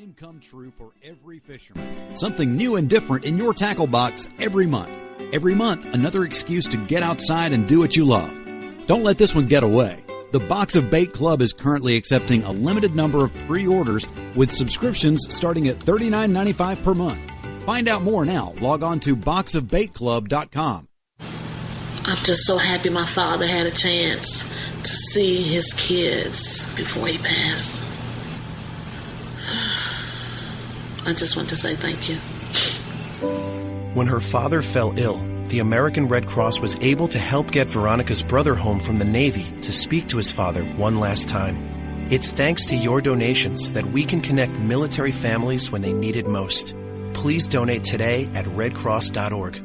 dream come true for every fisherman. Something new and different in your tackle box every month. Every month, another excuse to get outside and do what you love. Don't let this one get away. The Box of Bait Club is currently accepting a limited number of pre-orders with subscriptions starting at $39.95 per month. Find out more now. Log on to boxofbaitclub.com. I'm just so happy my father had a chance to see his kids before he passed. I just want to say thank you. When her father fell ill, the American Red Cross was able to help get Veronica's brother home from the Navy to speak to his father one last time. It's thanks to your donations that we can connect military families when they need it most. Please donate today at redcross.org.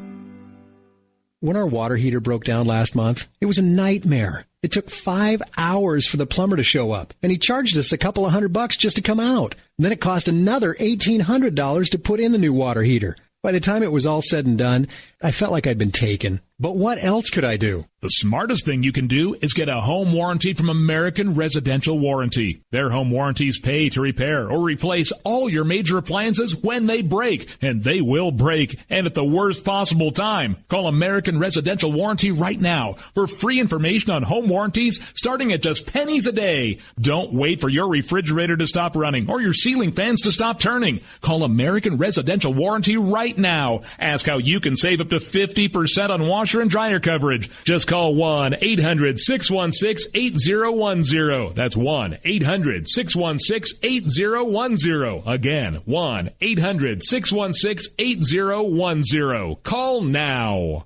When our water heater broke down last month, it was a nightmare. It took 5 hours for the plumber to show up, and he charged us a couple of $100 just to come out. Then it cost another $1,800 to put in the new water heater. By the time it was all said and done, I felt like I'd been taken. But what else could I do? The smartest thing you can do is get a home warranty from American Residential Warranty. Their home warranties pay to repair or replace all your major appliances when they break, and they will break, and at the worst possible time. Call American Residential Warranty right now for free information on home warranties starting at just pennies a day. Don't wait for your refrigerator to stop running or your ceiling fans to stop turning. Call American Residential Warranty right now. Ask how you can save up to 50% on washer and dryer coverage. Just call 1-800-616-8010. That's 1-800-616-8010. Again, 1-800-616-8010. Call now.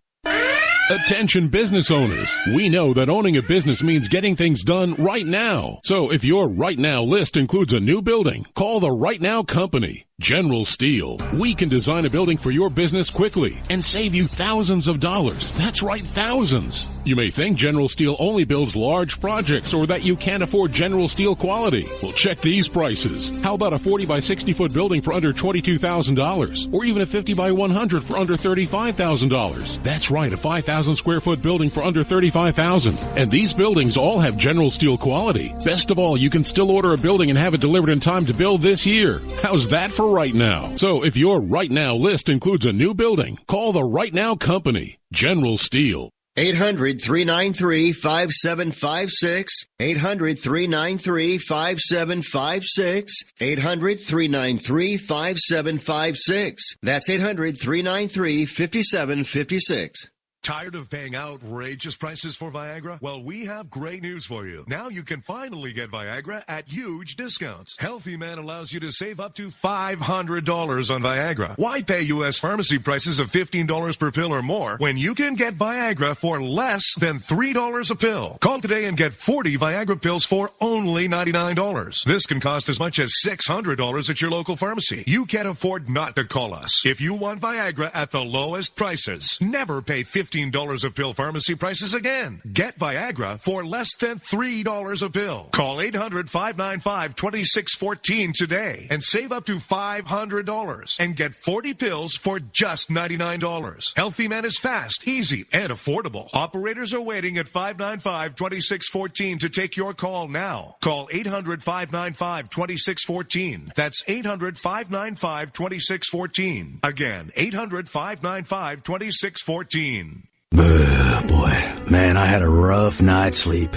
Attention business owners. We know that owning a business means getting things done right now. So if your right now list includes a new building, call the Right Now Company. General Steel. We can design a building for your business quickly and save you thousands of dollars. That's right, thousands. You may think General Steel only builds large projects or that you can't afford General Steel quality. Well, check these prices. How about a 40 by 60 foot building for under $22,000 or even a 50 by 100 for under $35,000? That's right, a 5,000 square foot building for under $35,000. And these buildings all have General Steel quality. Best of all, you can still order a building and have it delivered in time to build this year. How's that for right now? So if your right now list includes a new building, call the Right Now Company, General Steel. 800-393-5756. 800-393-5756. 800-393-5756. That's 800-393-5756. Tired of paying outrageous prices for Viagra? Well, we have great news for you. Now you can finally get Viagra at huge discounts. Healthy Man allows you to save up to $500 on Viagra. Why pay U.S. pharmacy prices of $15 per pill or more when you can get Viagra for less than $3 a pill? Call today and get 40 Viagra pills for only $99. This can cost as much as $600 at your local pharmacy. You can't afford not to call us. If you want Viagra at the lowest prices, never pay $15 a pill pharmacy prices again. Get Viagra for less than $3 a pill. Call 800-595-2614 today and save up to $500 and get 40 pills for just $99. Healthy Man is fast, easy, and affordable. Operators are waiting at 595-2614 to take your call now. Call 800-595-2614. That's 800-595-2614. Again, 800-595-2614. Boy, man, I had a rough night's sleep.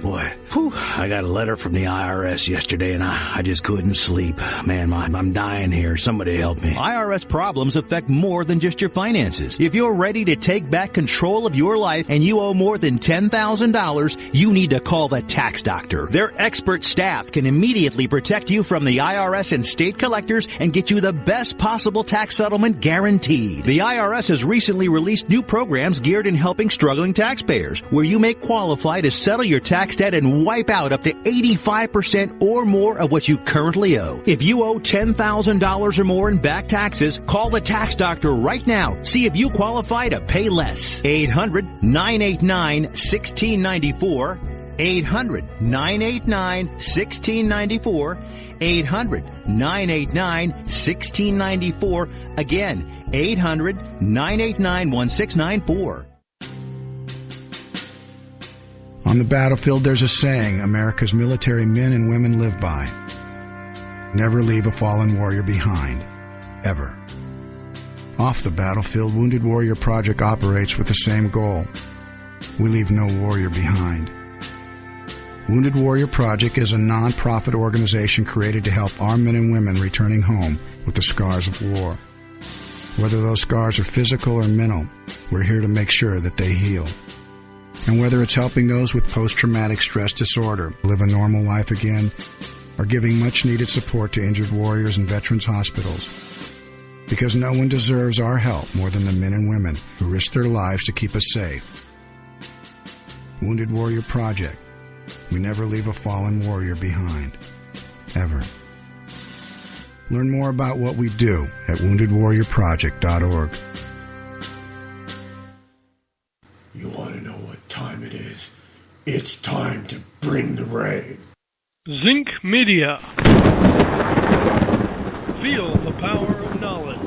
Boy, I got a letter from the IRS yesterday, and I just couldn't sleep. Man, I'm dying here. Somebody help me. IRS problems affect more than just your finances. If you're ready to take back control of your life and you owe more than $10,000, you need to call the Tax Doctor. Their expert staff can immediately protect you from the IRS and state collectors and get you the best possible tax settlement guaranteed. The IRS has recently released new programs geared in helping struggling taxpayers, where you may qualify to settle your tax debt and wipe out up to 85% or more of what you currently owe. If you owe $10,000 or more in back taxes, call the Tax Doctor right now. See if you qualify to pay less. 800-989-1694. 800-989-1694. 800-989-1694. Again, 800-989-1694. On the battlefield, there's a saying America's military men and women live by. Never leave a fallen warrior behind, ever. Off the battlefield, Wounded Warrior Project operates with the same goal. We leave no warrior behind. Wounded Warrior Project is a non-profit organization created to help our men and women returning home with the scars of war. Whether those scars are physical or mental, we're here to make sure that they heal. And whether it's helping those with post-traumatic stress disorder live a normal life again, or giving much-needed support to injured warriors in veterans' hospitals. Because no one deserves our help more than the men and women who risk their lives to keep us safe. Wounded Warrior Project. We never leave a fallen warrior behind. Ever. Learn more about what we do at woundedwarriorproject.org. You want to know what time it is? It's time to bring the rain. Zinc Media. Feel the power of knowledge.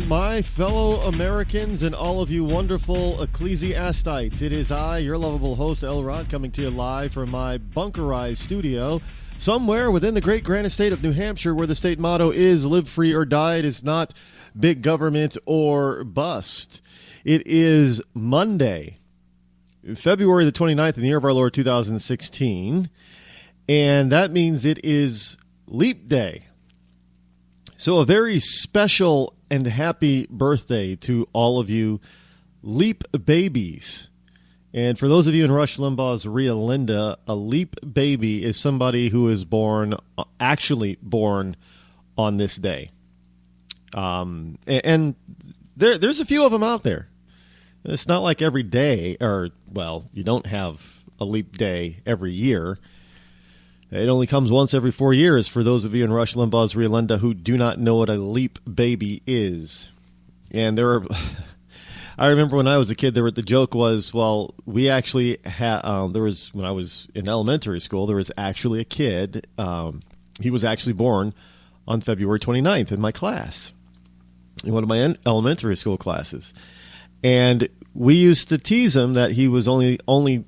My fellow Americans and all of you wonderful ecclesiastites, it is I, your lovable host, El Rod, coming to you live from my bunkerized studio somewhere within the great grand estate of New Hampshire, where the state motto is live free or die. It is not big government or bust. It is Monday, February the 29th in the year of our Lord 2016, and that means it is Leap Day. So a very special and happy birthday to all of you Leap babies. And for those of you in Rush Limbaugh's Rhea Linda, a Leap baby is somebody who is actually born on this day. And there's a few of them out there. It's not like every day, you don't have a Leap Day every year. It only comes once every 4 years for those of you in Rush Limbaugh's Rhea Linda who do not know what a Leap baby is. And I remember when I was a kid, the joke was, well, we actually had, when I was in elementary school, there was actually a kid, he was actually born on February 29th in my class, in one of my elementary school classes. And we used to tease him that he was only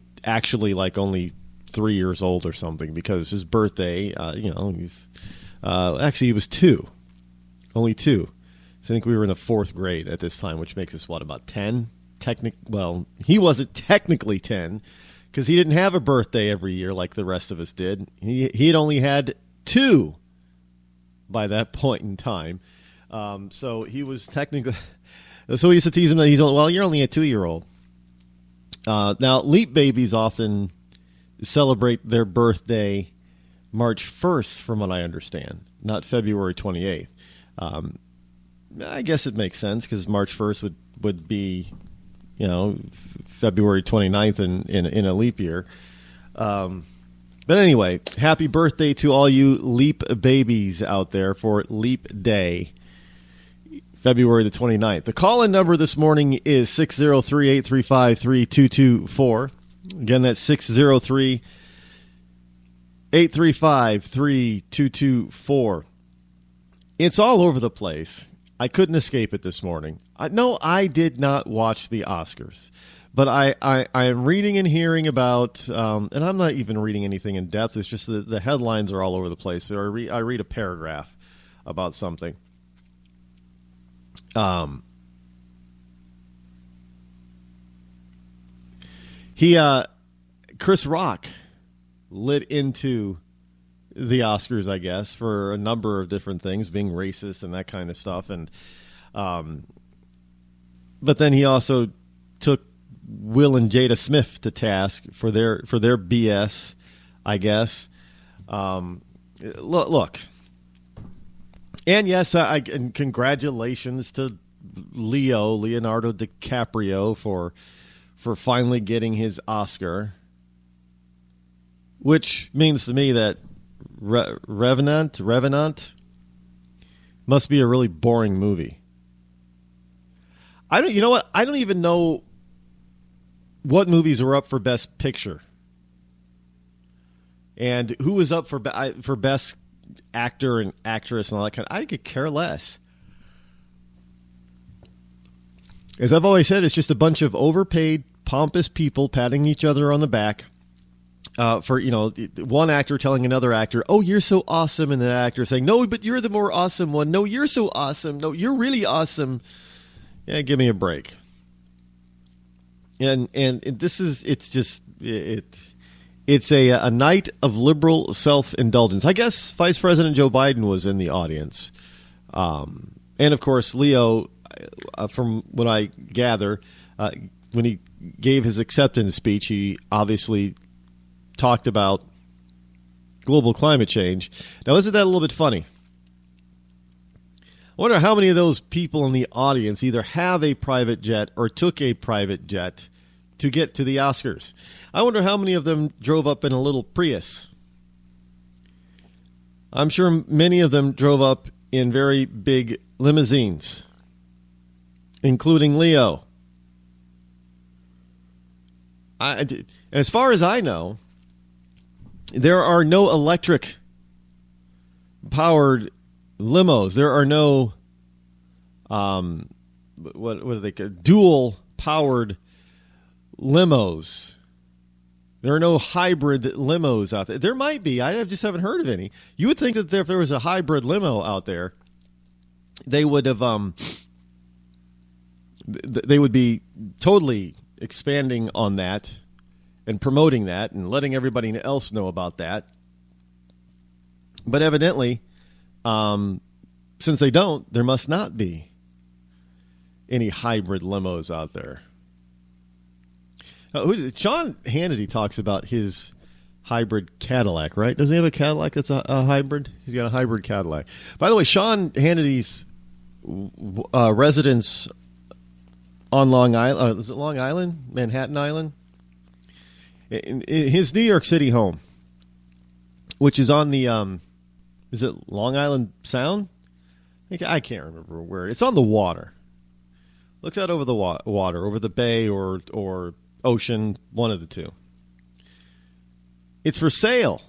3 years old or something, because his birthday, he was 2. Only 2. So I think we were in the 4th grade at this time, which makes us, about 10? He wasn't technically 10, because he didn't have a birthday every year like the rest of us did. He had only had 2 by that point in time. So he was technically... So we used to tease him that you're only a 2-year-old. Now, Leap babies often celebrate their birthday March 1st, from what I understand, not February 28th. I guess it makes sense, because March 1st would be, February 29th in a leap year. But anyway, happy birthday to all you Leap babies out there for Leap Day, February the 29th. The call-in number this morning is 603-835-3224. Again, that's 603-835-3224. It's all over the place. I couldn't escape it this morning. No, I did not watch the Oscars. But I am reading and hearing about, and I'm not even reading anything in depth. It's just the headlines are all over the place. So I read a paragraph about something. Chris Rock lit into the Oscars, I guess, for a number of different things, being racist and that kind of stuff. And but then he also took Will and Jada Smith to task for their BS, I guess. Look. And yes, and congratulations to Leonardo DiCaprio for finally getting his Oscar, which means to me that Revenant must be a really boring movie. You know what? I don't even know what movies were up for Best Picture and who was up for Best Actor and Actress and all that kind of. I could care less. As I've always said, it's just a bunch of overpaid, pompous people patting each other on the back for, one actor telling another actor, "Oh, you're so awesome," and the actor saying, "No, but you're the more awesome one. No, you're so awesome. No, you're really awesome." Yeah, give me a break. And this is, it's a night of liberal self-indulgence. I guess Vice President Joe Biden was in the audience. And of course, Leo, from what I gather, when he gave his acceptance speech, he obviously talked about global climate change. Now, isn't that a little bit funny? I wonder how many of those people in the audience either have a private jet or took a private jet to get to the Oscars. I wonder how many of them drove up in a little Prius. I'm sure many of them drove up in very big limousines, including Leo. And as far as I know, there are no electric-powered limos. There are no, what are they called? Dual-powered limos. There are no hybrid limos out there. There might be. I just haven't heard of any. You would think that if there was a hybrid limo out there, they would have, they would be totally expanding on that and promoting that and letting everybody else know about that. But evidently, since they don't, there must not be any hybrid limos out there. Sean Hannity talks about his hybrid Cadillac, right? Doesn't he have a Cadillac that's a hybrid? He's got a hybrid Cadillac. By the way, Sean Hannity's residence on Long Island, is it Long Island? Manhattan Island? In his New York City home, which is on the, is it Long Island Sound? I can't remember where. It's on the water. Looks out over the water, over the bay or ocean, one of the two. It's for sale.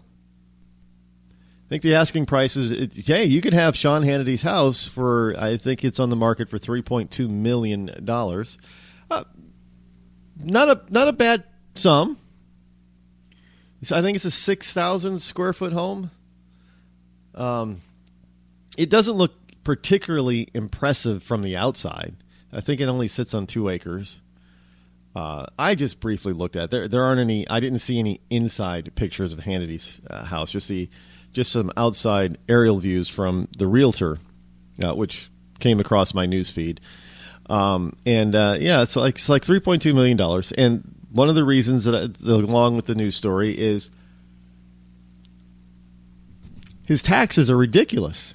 I think the asking price is, hey, you could have Sean Hannity's house for, I think it's on the market for $3.2 million. Not a bad sum. I think it's a 6,000 square foot home. It doesn't look particularly impressive from the outside. I think it only sits on 2 acres. I just briefly looked at it. There aren't any. I didn't see any inside pictures of Hannity's house. Just some outside aerial views from the realtor, which came across my news feed. It's like $3.2 million. And one of the reasons that, along with the news story, is his taxes are ridiculous.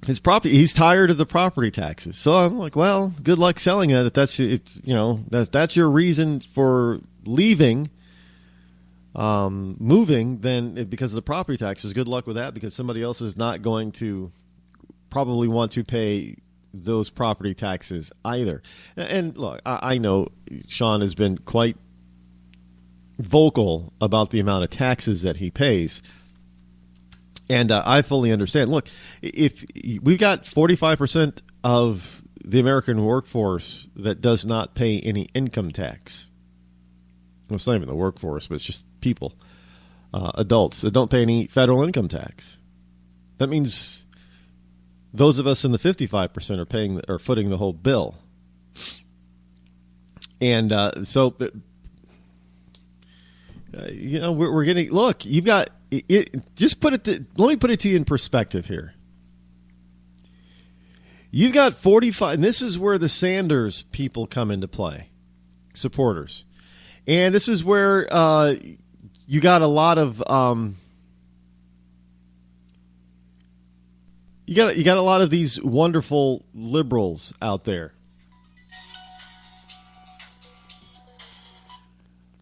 His property, he's tired of the property taxes. So I'm like, well, good luck selling it. If that's your reason for leaving, moving, then because of the property taxes, good luck with that, because somebody else is not going to probably want to pay those property taxes either. And look, I know Sean has been quite vocal about the amount of taxes that he pays. And I fully understand. Look, if we've got 45% of the American workforce that does not pay any income tax. Well, it's not even the workforce, but it's just people, adults that don't pay any federal income tax. That means those of us in the 55% are footing the whole bill. And we're getting. Look, you've got. Let me put it to you in perspective here. You've got 45, and this is where the Sanders people come into play. supporters. And this is where you got a lot of you got a lot of these wonderful liberals out there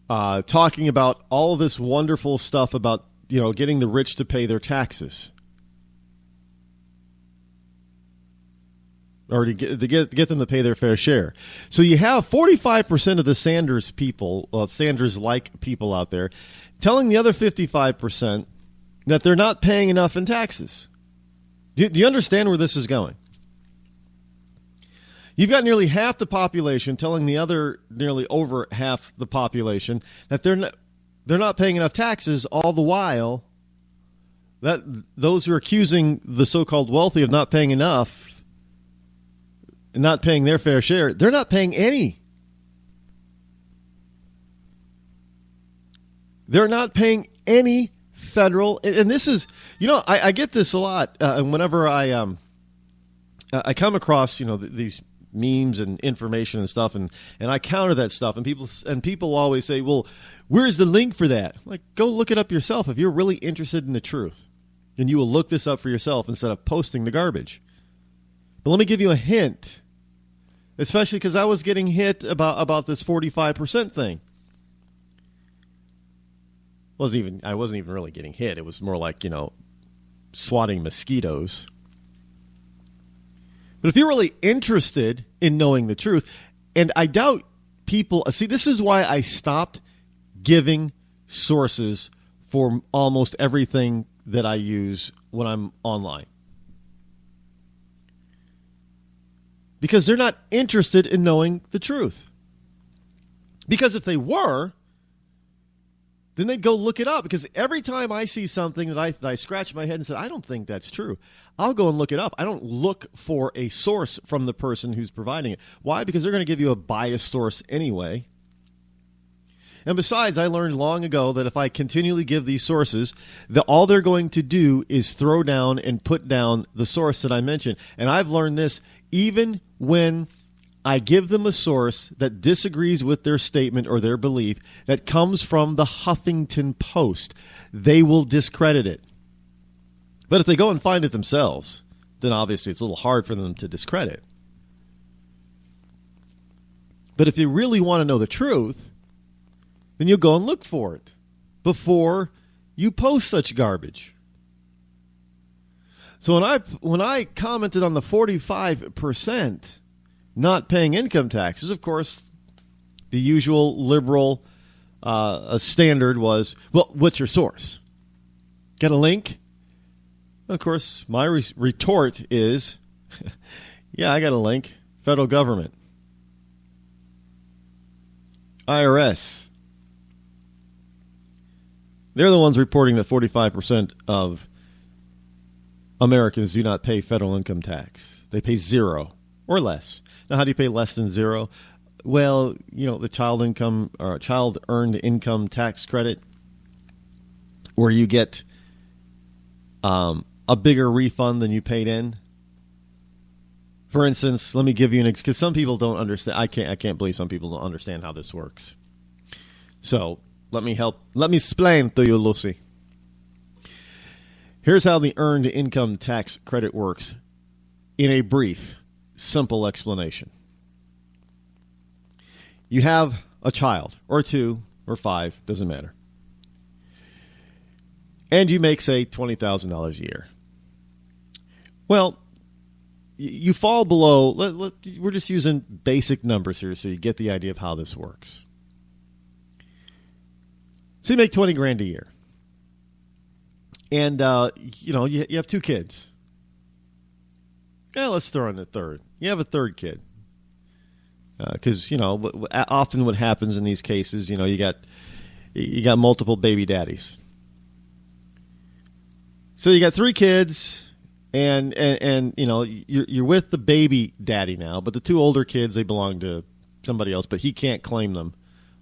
talking about all of this wonderful stuff about, you know, getting the rich to pay their taxes. Or to get them to pay their fair share. So you have 45% of the Sanders people, Sanders-like people out there, telling the other 55% that they're not paying enough in taxes. Do you understand where this is going? You've got nearly half the population telling the other nearly over half the population that they're not paying enough taxes, all the while that those who are accusing the so-called wealthy of not paying enough, not paying their fair share, they're not paying any. They're not paying any federal, and this is, you know, I get this a lot, and whenever I come across, you know, these memes and information and stuff, and I counter that stuff, and people always say, well, where's the link for that? Like, go look it up yourself if you're really interested in the truth, and you will look this up for yourself instead of posting the garbage. But let me give you a hint, especially because I was getting hit about this 45% thing. I wasn't even really getting hit. It was more like, you know, swatting mosquitoes. But if you're really interested in knowing the truth, and I doubt people, see, this is why I stopped giving sources for almost everything that I use when I'm online. Because they're not interested in knowing the truth. Because if they were, then they'd go look it up. Because every time I see something that I scratch my head and say, I don't think that's true, I'll go and look it up. I don't look for a source from the person who's providing it. Why? Because they're going to give you a biased source anyway. And besides, I learned long ago that if I continually give these sources, all they're going to do is throw down and put down the source that I mentioned. And I've learned this even when I give them a source that disagrees with their statement or their belief that comes from the Huffington Post, they will discredit it. But if they go and find it themselves, then obviously it's a little hard for them to discredit. But if you really want to know the truth, then you'll go and look for it before you post such garbage. So when I commented on the 45% not paying income taxes, of course, the usual liberal standard was, well, what's your source? Get a link? Of course, my retort is, yeah, I got a link. Federal government. IRS. They're the ones reporting that 45% of Americans do not pay federal income tax. They pay zero or less. Now, how do you pay less than zero? Well, you know, the child earned income tax credit, where you get a bigger refund than you paid in. For instance, let me give you because some people don't understand. I can't believe some people don't understand how this works. So let me explain to you, Lucy. Here's how the earned income tax credit works in a brief, simple explanation. You have a child, or two, or five, doesn't matter. And you make, say, $20,000 a year. Well, you fall below, we're just using basic numbers here so you get the idea of how this works. So you make $20,000 a year. And, you have two kids. Yeah, let's throw in a third. You have a third kid. Because, often what happens in these cases, you got multiple baby daddies. So you got three kids, and you're with the baby daddy now, but the two older kids, they belong to somebody else, but he can't claim them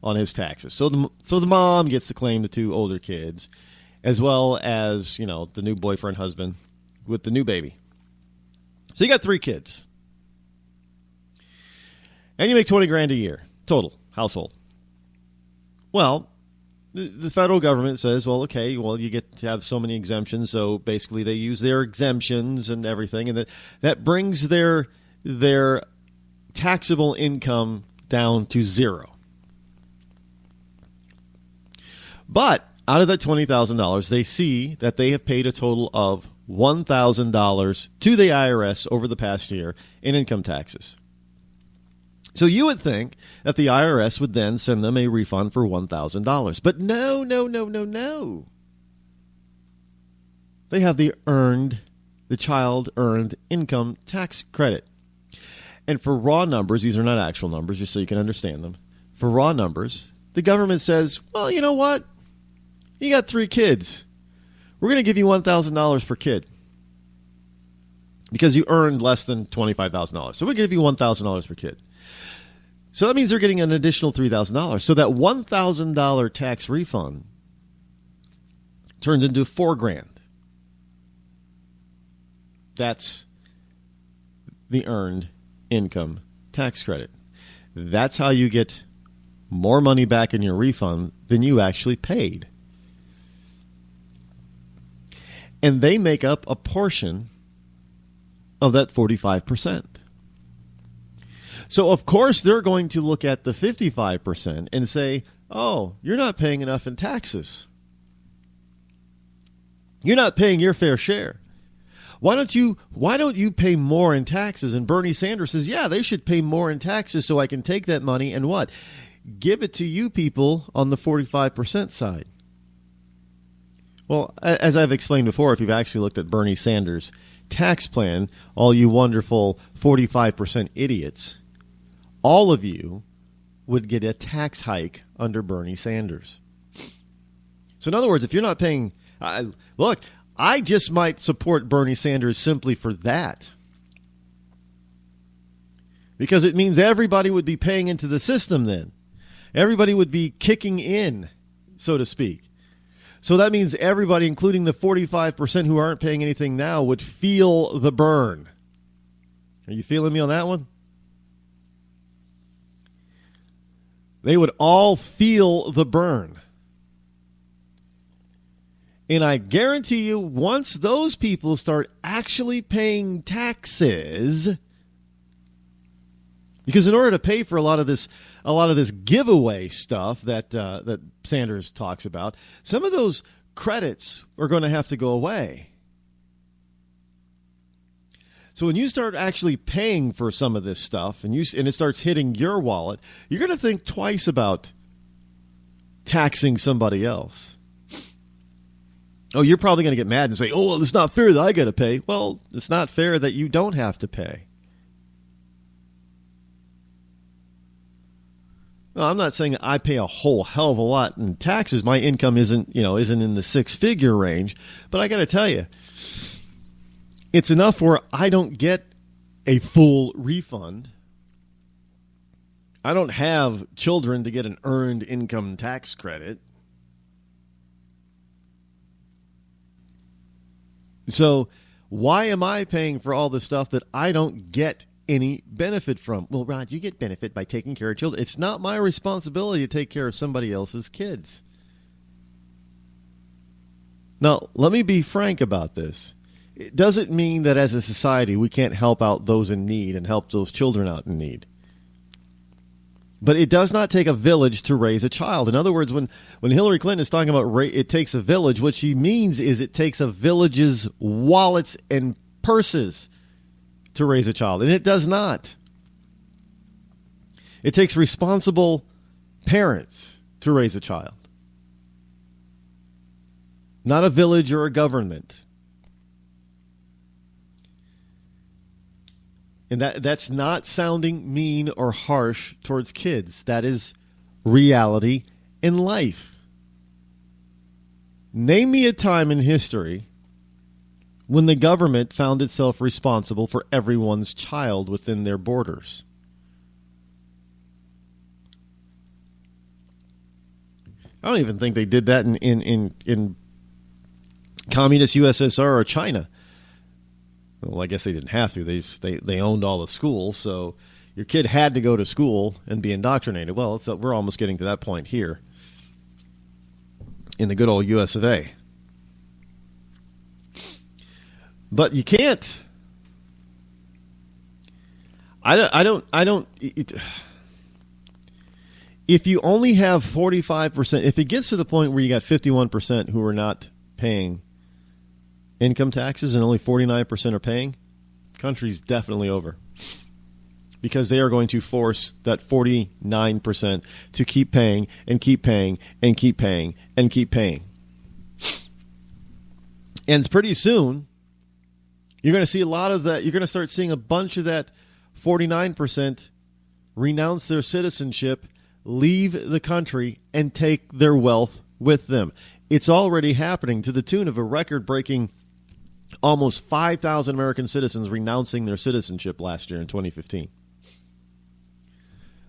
on his taxes. So the mom gets to claim the two older kids, as well as, the new boyfriend, husband with the new baby. So you got three kids. And you make $20,000 a year total household. Well, the federal government says, well, okay, well, you get to have so many exemptions, so basically they use their exemptions and everything, and that brings their taxable income down to zero. But out of that $20,000, they see that they have paid a total of $1,000 to the IRS over the past year in income taxes. So you would think that the IRS would then send them a refund for $1,000. But no. They have the child earned income tax credit. And for raw numbers, these are not actual numbers, just so you can understand them. For raw numbers, the government says, well, you know what? You got 3 kids. We're going to give you $1,000 per kid because you earned less than $25,000. So we'll give you $1,000 per kid. So that means they're getting an additional $3,000. So that $1,000 tax refund turns into $4,000. That's the earned income tax credit. That's how you get more money back in your refund than you actually paid. And they make up a portion of that 45%. So, of course, they're going to look at the 55% and say, oh, you're not paying enough in taxes. You're not paying your fair share. Why don't you pay more in taxes? And Bernie Sanders says, yeah, they should pay more in taxes so I can take that money and what? Give it to you people on the 45% side. Well, as I've explained before, if you've actually looked at Bernie Sanders' tax plan, all you wonderful 45% idiots, all of you would get a tax hike under Bernie Sanders. So in other words, if you're not paying, look, I just might support Bernie Sanders simply for that. Because it means everybody would be paying into the system then. Everybody would be kicking in, so to speak. So that means everybody, including the 45% who aren't paying anything now, would feel the burn. Are you feeling me on that one? They would all feel the burn. And I guarantee you, once those people start actually paying taxes, because in order to pay for a lot of this giveaway stuff that Sanders talks about, some of those credits are going to have to go away. So when you start actually paying for some of this stuff and it starts hitting your wallet, you're going to think twice about taxing somebody else. Oh, you're probably going to get mad and say, oh, well, it's not fair that I got to pay. Well, it's not fair that you don't have to pay. No, I'm not saying I pay a whole hell of a lot in taxes. My income isn't in the 6-figure range. But I got to tell you, it's enough where I don't get a full refund. I don't have children to get an earned income tax credit. So why am I paying for all the stuff that I don't get any benefit from? Well, Rod, you get benefit by taking care of children. It's not my responsibility to take care of somebody else's kids. Now, let me be frank about this. It doesn't mean that as a society we can't help out those in need and help those children out in need. But it does not take a village to raise a child. In other words, when Hillary Clinton is talking about it takes a village, what she means is it takes a village's wallets and purses to raise a child. And it does not. It takes responsible parents to raise a child. Not a village or a government. And that's not sounding mean or harsh towards kids. That is reality in life. Name me a time in history when the government found itself responsible for everyone's child within their borders. I don't even think they did that in communist USSR or China. Well, I guess they didn't have to. They owned all the schools, so your kid had to go to school and be indoctrinated. Well, we're almost getting to that point here in the good old U.S. of A. But you can't. I don't. If you only have 45%, if it gets to the point where you got 51% who are not paying income taxes and only 49% are paying, country's definitely over. Because they are going to force that 49% to keep paying and keep paying and keep paying and keep paying. And pretty soon, you're going to see a lot of that. You're going to start seeing a bunch of that 49% renounce their citizenship, leave the country, and take their wealth with them. It's already happening to the tune of a record-breaking almost 5,000 American citizens renouncing their citizenship last year in 2015.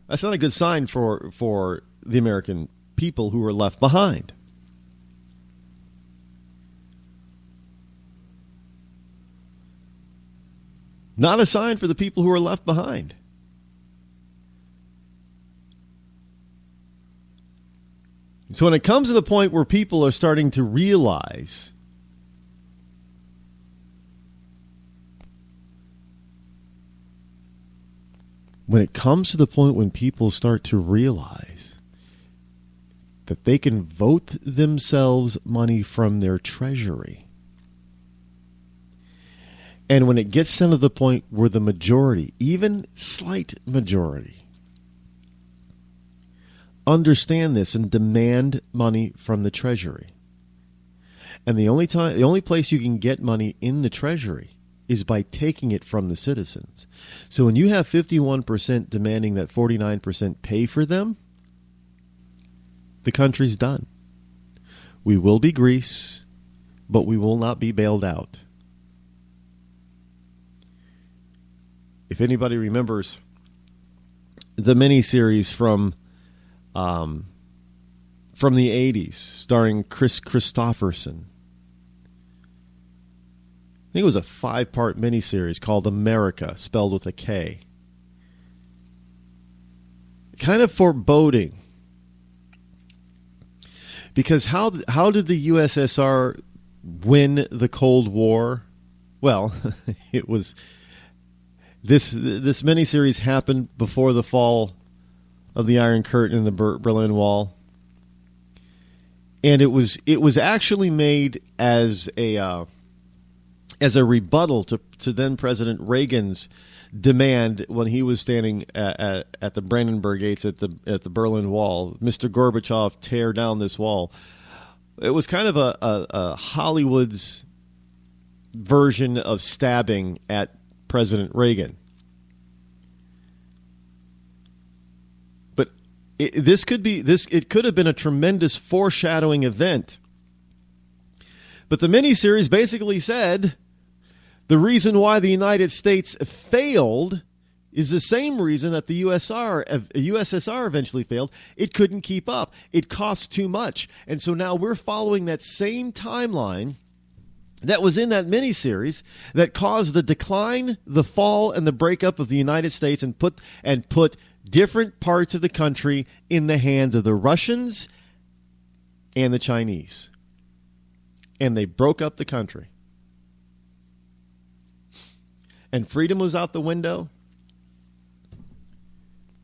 That's not a good sign for the American people who are left behind. Not a sign for the people who are left behind. So when it comes to the point where people are starting to realize that they can vote themselves money from their treasury, and when it gets down to the point where the majority, even slight majority, understand this and demand money from the treasury, and the only place you can get money in the treasury is by taking it from the citizens. So when you have 51% demanding that 49% pay for them, the country's done. We will be Greece, but we will not be bailed out. If anybody remembers the miniseries from the 80s, starring Chris Christopherson, I think it was a 5-part miniseries called America, spelled with a K. Kind of foreboding. Because how did the USSR win the Cold War? Well, it was this miniseries happened before the fall of the Iron Curtain and the Berlin Wall, and it was actually made as a rebuttal to then President Reagan's demand when he was standing at the Brandenburg Gates at the Berlin Wall. Mr. Gorbachev, tear down this wall. It was kind of a Hollywood's version of stabbing at President Reagan. But it could have been a tremendous foreshadowing event. But the miniseries basically said the reason why the United States failed is the same reason that the USSR eventually failed. It couldn't keep up. It cost too much. And so now we're following that same timeline that was in that miniseries that caused the decline, the fall, and the breakup of the United States and put different parts of the country in the hands of the Russians and the Chinese. And they broke up the country. And freedom was out the window.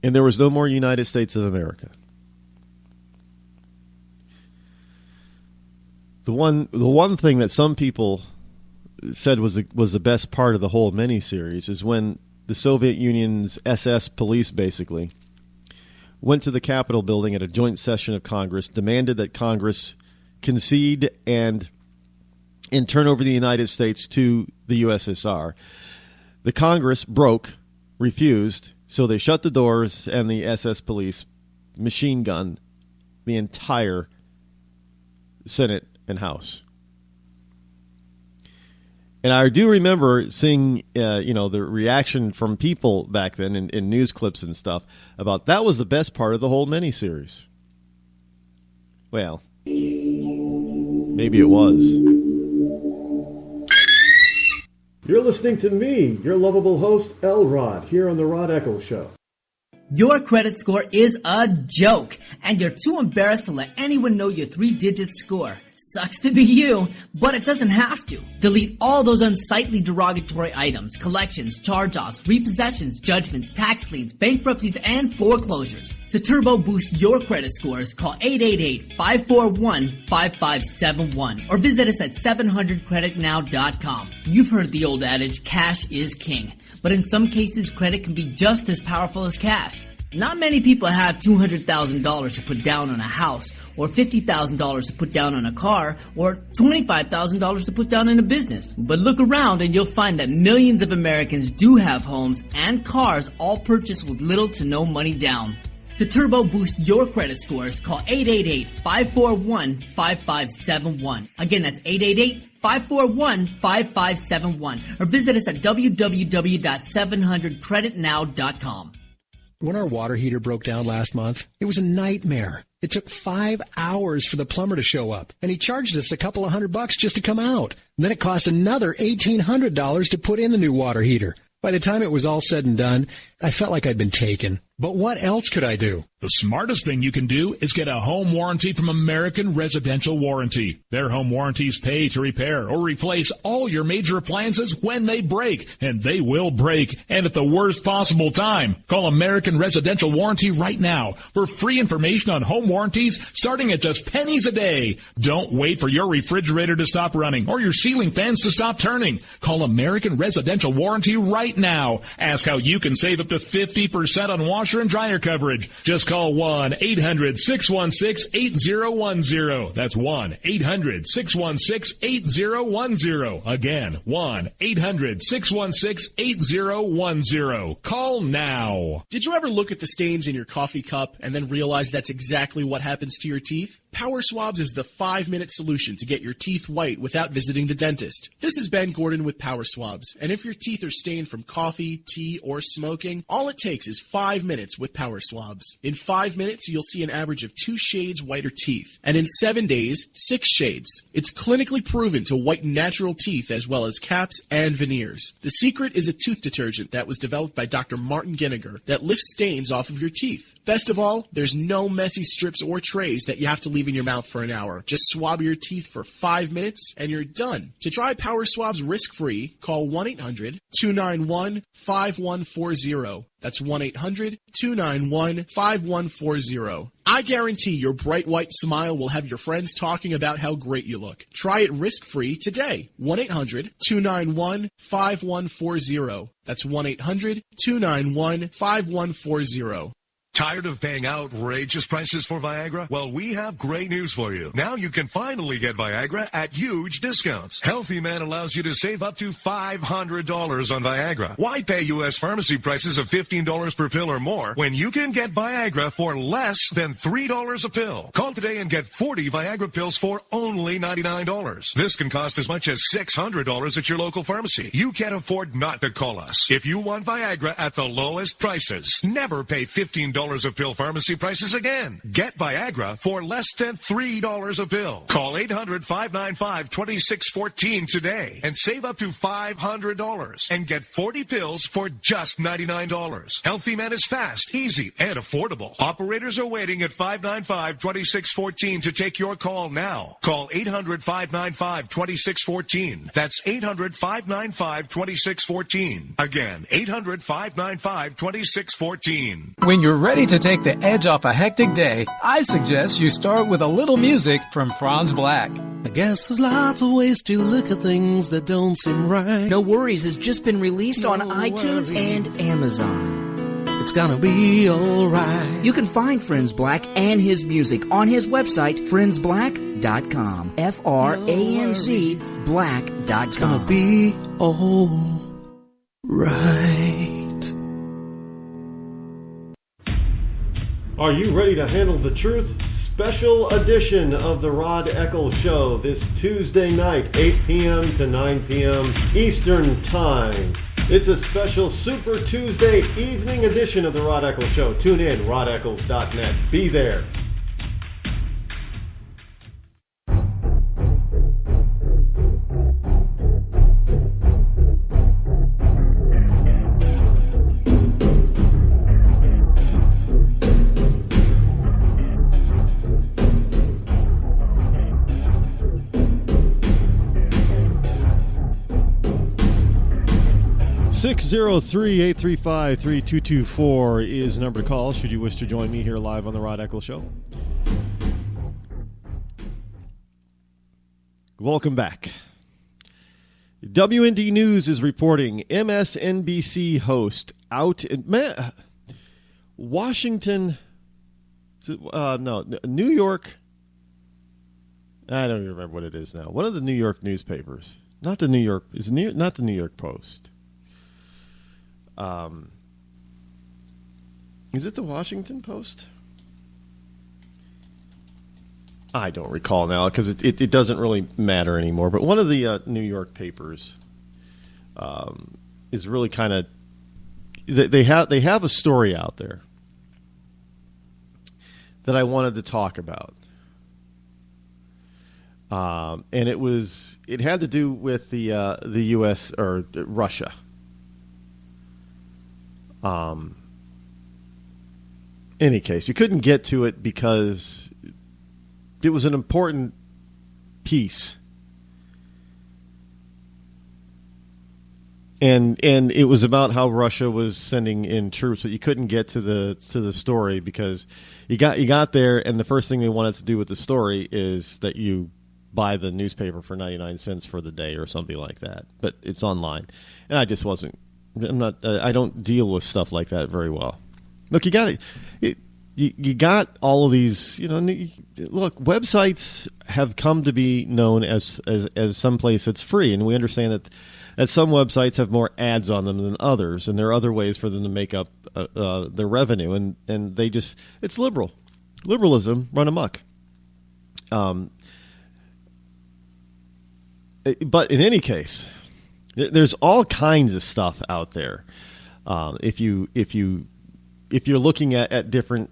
And there was no more United States of America. The one thing that some people said was the best part of the whole miniseries is when the Soviet Union's SS police basically went to the Capitol building at a joint session of Congress, demanded that Congress concede and turn over the United States to the USSR. The Congress refused, so they shut the doors, and the SS police machine gunned the entire Senate and House. And I do remember seeing, the reaction from people back then in news clips and stuff about that was the best part of the whole miniseries. Well, maybe it was. You're listening to me, your lovable host, Rod, here on the Rod Eccles Show. Your credit score is a joke, and you're too embarrassed to let anyone know your 3-digit score. Sucks to be you, but it doesn't have to. Delete all those unsightly derogatory items, collections, charge-offs, repossessions, judgments, tax liens, bankruptcies, and foreclosures. To turbo boost your credit scores, call 888-541-5571 or visit us at 700creditnow.com. You've heard the old adage, cash is king, but in some cases, credit can be just as powerful as cash. Not many people have $200,000 to put down on a house, or $50,000 to put down on a car, or $25,000 to put down in a business. But look around and you'll find that millions of Americans do have homes and cars all purchased with little to no money down. To turbo boost your credit scores, call 888-541-5571. Again, that's 888-541-5571. Or visit us at www.700creditnow.com. When our water heater broke down last month, it was a nightmare. It took 5 hours for the plumber to show up, and he charged us a couple of $100 just to come out. And then it cost another $1,800 to put in the new water heater. By the time it was all said and done, I felt like I'd been taken. But what else could I do? The smartest thing you can do is get a home warranty from American Residential Warranty. Their home warranties pay to repair or replace all your major appliances when they break, and they will break, and at the worst possible time. Call American Residential Warranty right now for free information on home warranties starting at just pennies a day. Don't wait for your refrigerator to stop running or your ceiling fans to stop turning. Call American Residential Warranty right now. Ask how you can save up to 50% on washer and dryer coverage. Just call 1-800-616-8010. That's 1-800-616-8010. Again, 1-800-616-8010. Call now. Did you ever look at the stains in your coffee cup and then realize that's exactly what happens to your teeth? Power Swabs is the 5-minute solution to get your teeth white without visiting the dentist. This is Ben Gordon with Power Swabs, and if your teeth are stained from coffee, tea, or smoking, all it takes is 5 minutes with Power Swabs. In 5 minutes, you'll see an average of 2 shades whiter teeth, and in 7 days, 6 shades. It's clinically proven to whiten natural teeth as well as caps and veneers. The secret is a tooth detergent that was developed by Dr. Martin Ginniger that lifts stains off of your teeth. Best of all, there's no messy strips or trays that you have to leave in your mouth for an hour. Just swab your teeth for 5 minutes and you're done. To try Power Swabs risk-free, call 1-800-291-5140. That's 1-800-291-5140. I guarantee your bright white smile will have your friends talking about how great you look. Try it risk-free today. 1-800-291-5140. That's 1-800-291-5140. Tired of paying outrageous prices for Viagra? Well, we have great news for you. Now you can finally get Viagra at huge discounts. Healthy Man allows you to save up to $500 on Viagra. Why pay U.S. pharmacy prices of $15 per pill or more when you can get Viagra for less than $3 a pill? Call today and get 40 Viagra pills for only $99. This can cost as much as $600 at your local pharmacy. You can't afford not to call us. If you want Viagra at the lowest prices, never pay $15 a pill pharmacy prices again. Get Viagra for less than $3 a pill. Call 800-595-2614 today and save up to $500 and get 40 pills for just $99. Healthy Man is fast, easy, and affordable. Operators are waiting at 595-2614 to take your call now. Call 800-595-2614. That's 800-595-2614. Again, 800-595-2614. When you're ready to take the edge off a hectic day, I suggest you start with a little music from Franz Black. I guess there's lots of ways to look at things that don't seem right. No Worries has just been released on iTunes and Amazon. It's gonna be alright. You can find Franz Black and his music on his website, franzblack.com. F-R-A-N-Z black.com. It's gonna be alright. Are you ready to handle the truth? Special edition of the Rod Eccles Show this Tuesday night, 8 p.m. to 9 p.m. Eastern Time. It's a special Super Tuesday evening edition of the Rod Eccles Show. Tune in, rodeccles.net. Be there. 603-835-3224 is the number to call should you wish to join me here live on the Rod Eccles Show. Welcome back. WND News is reporting MSNBC host out in Washington, New York. I don't even remember what it is now. One of the New York newspapers, not the New York Post. Is it the Washington Post? I don't recall now because it doesn't really matter anymore. But one of the New York papers is really kind of they have a story out there that I wanted to talk about, and it had to do with the U.S. or Russia. Any case, you couldn't get to it because it was an important piece, and it was about how Russia was sending in troops, but you couldn't get to the story because you got there, and the first thing they wanted to do with the story is that you buy the newspaper for 99 cents for the day or something like that. But it's online, and I just wasn't. I don't deal with stuff like that very well. Look, you got all of these, look, websites have come to be known as someplace that's free, and we understand that some websites have more ads on them than others, and there are other ways for them to make up their revenue, and they just, it's liberalism run amok. But in any case, there's all kinds of stuff out there. If you're looking at different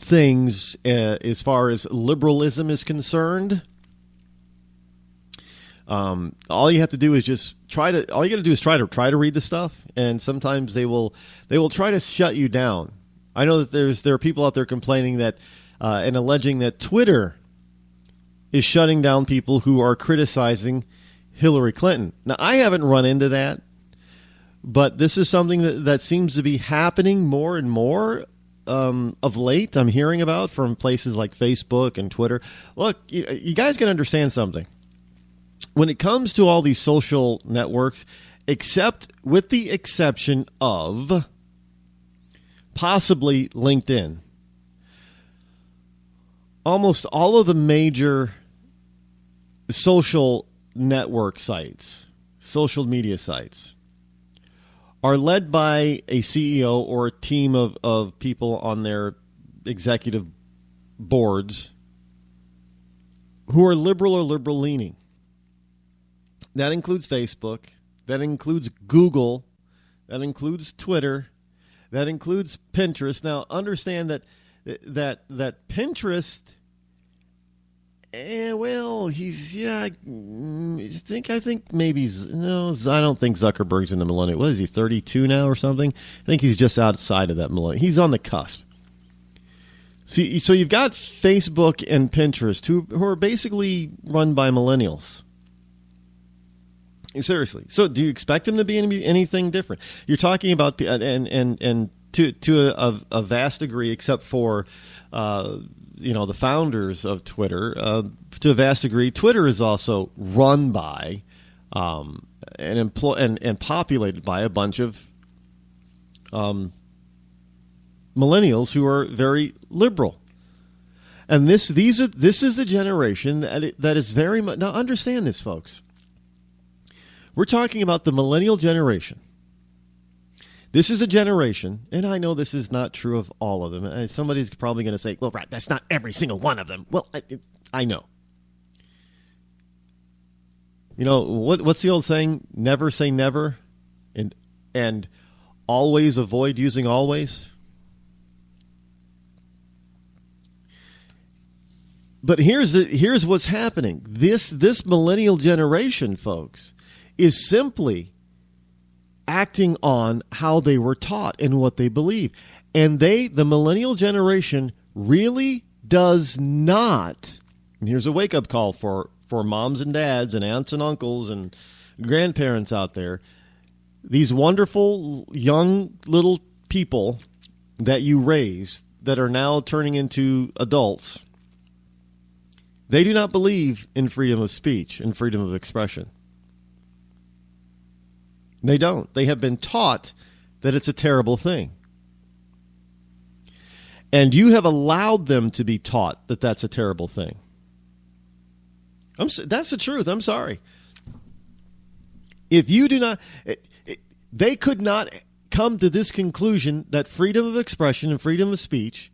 things as far as liberalism is concerned, all you have to do is just try to read the stuff, and sometimes they will try to shut you down. I know that there are people out there complaining that and alleging that Twitter is shutting down people who are criticizing Hillary Clinton. Now, I haven't run into that, but this is something that seems to be happening more and more of late. I'm hearing about from places like Facebook and Twitter. Look, you guys can understand something. When it comes to all these social networks, with the exception of possibly LinkedIn, almost all of the major social network sites, social media sites, are led by a CEO or a team of people on their executive boards who are liberal or liberal-leaning. That includes Facebook. That includes Google. That includes Twitter. That includes Pinterest. Now, understand that Pinterest, I think maybe no. I don't think Zuckerberg's in the millennial. What is he, 32 now or something? I think he's just outside of that millennial. He's on the cusp. So you've got Facebook and Pinterest who are basically run by millennials. Seriously. So do you expect them to be anything different? You're talking about and to a vast degree, except for the founders of Twitter, to a vast degree, Twitter is also run by and populated by a bunch of millennials who are very liberal. And this is the generation that is very much. Now, understand this, folks. We're talking about the millennial generation. This is a generation, and I know this is not true of all of them. Somebody's probably going to say, well, right, that's not every single one of them. Well, I know. What's the old saying? Never say never, and always avoid using always. But here's what's happening. This millennial generation, folks, is simply acting on how they were taught and what they believe. And the millennial generation, really does not, and here's a wake-up call for moms and dads and aunts and uncles and grandparents out there, these wonderful young little people that you raised that are now turning into adults, they do not believe in freedom of speech and freedom of expression. They don't. They have been taught that it's a terrible thing. And you have allowed them to be taught that that's a terrible thing. That's the truth. I'm sorry. If you do not, they could not come to this conclusion that freedom of expression and freedom of speech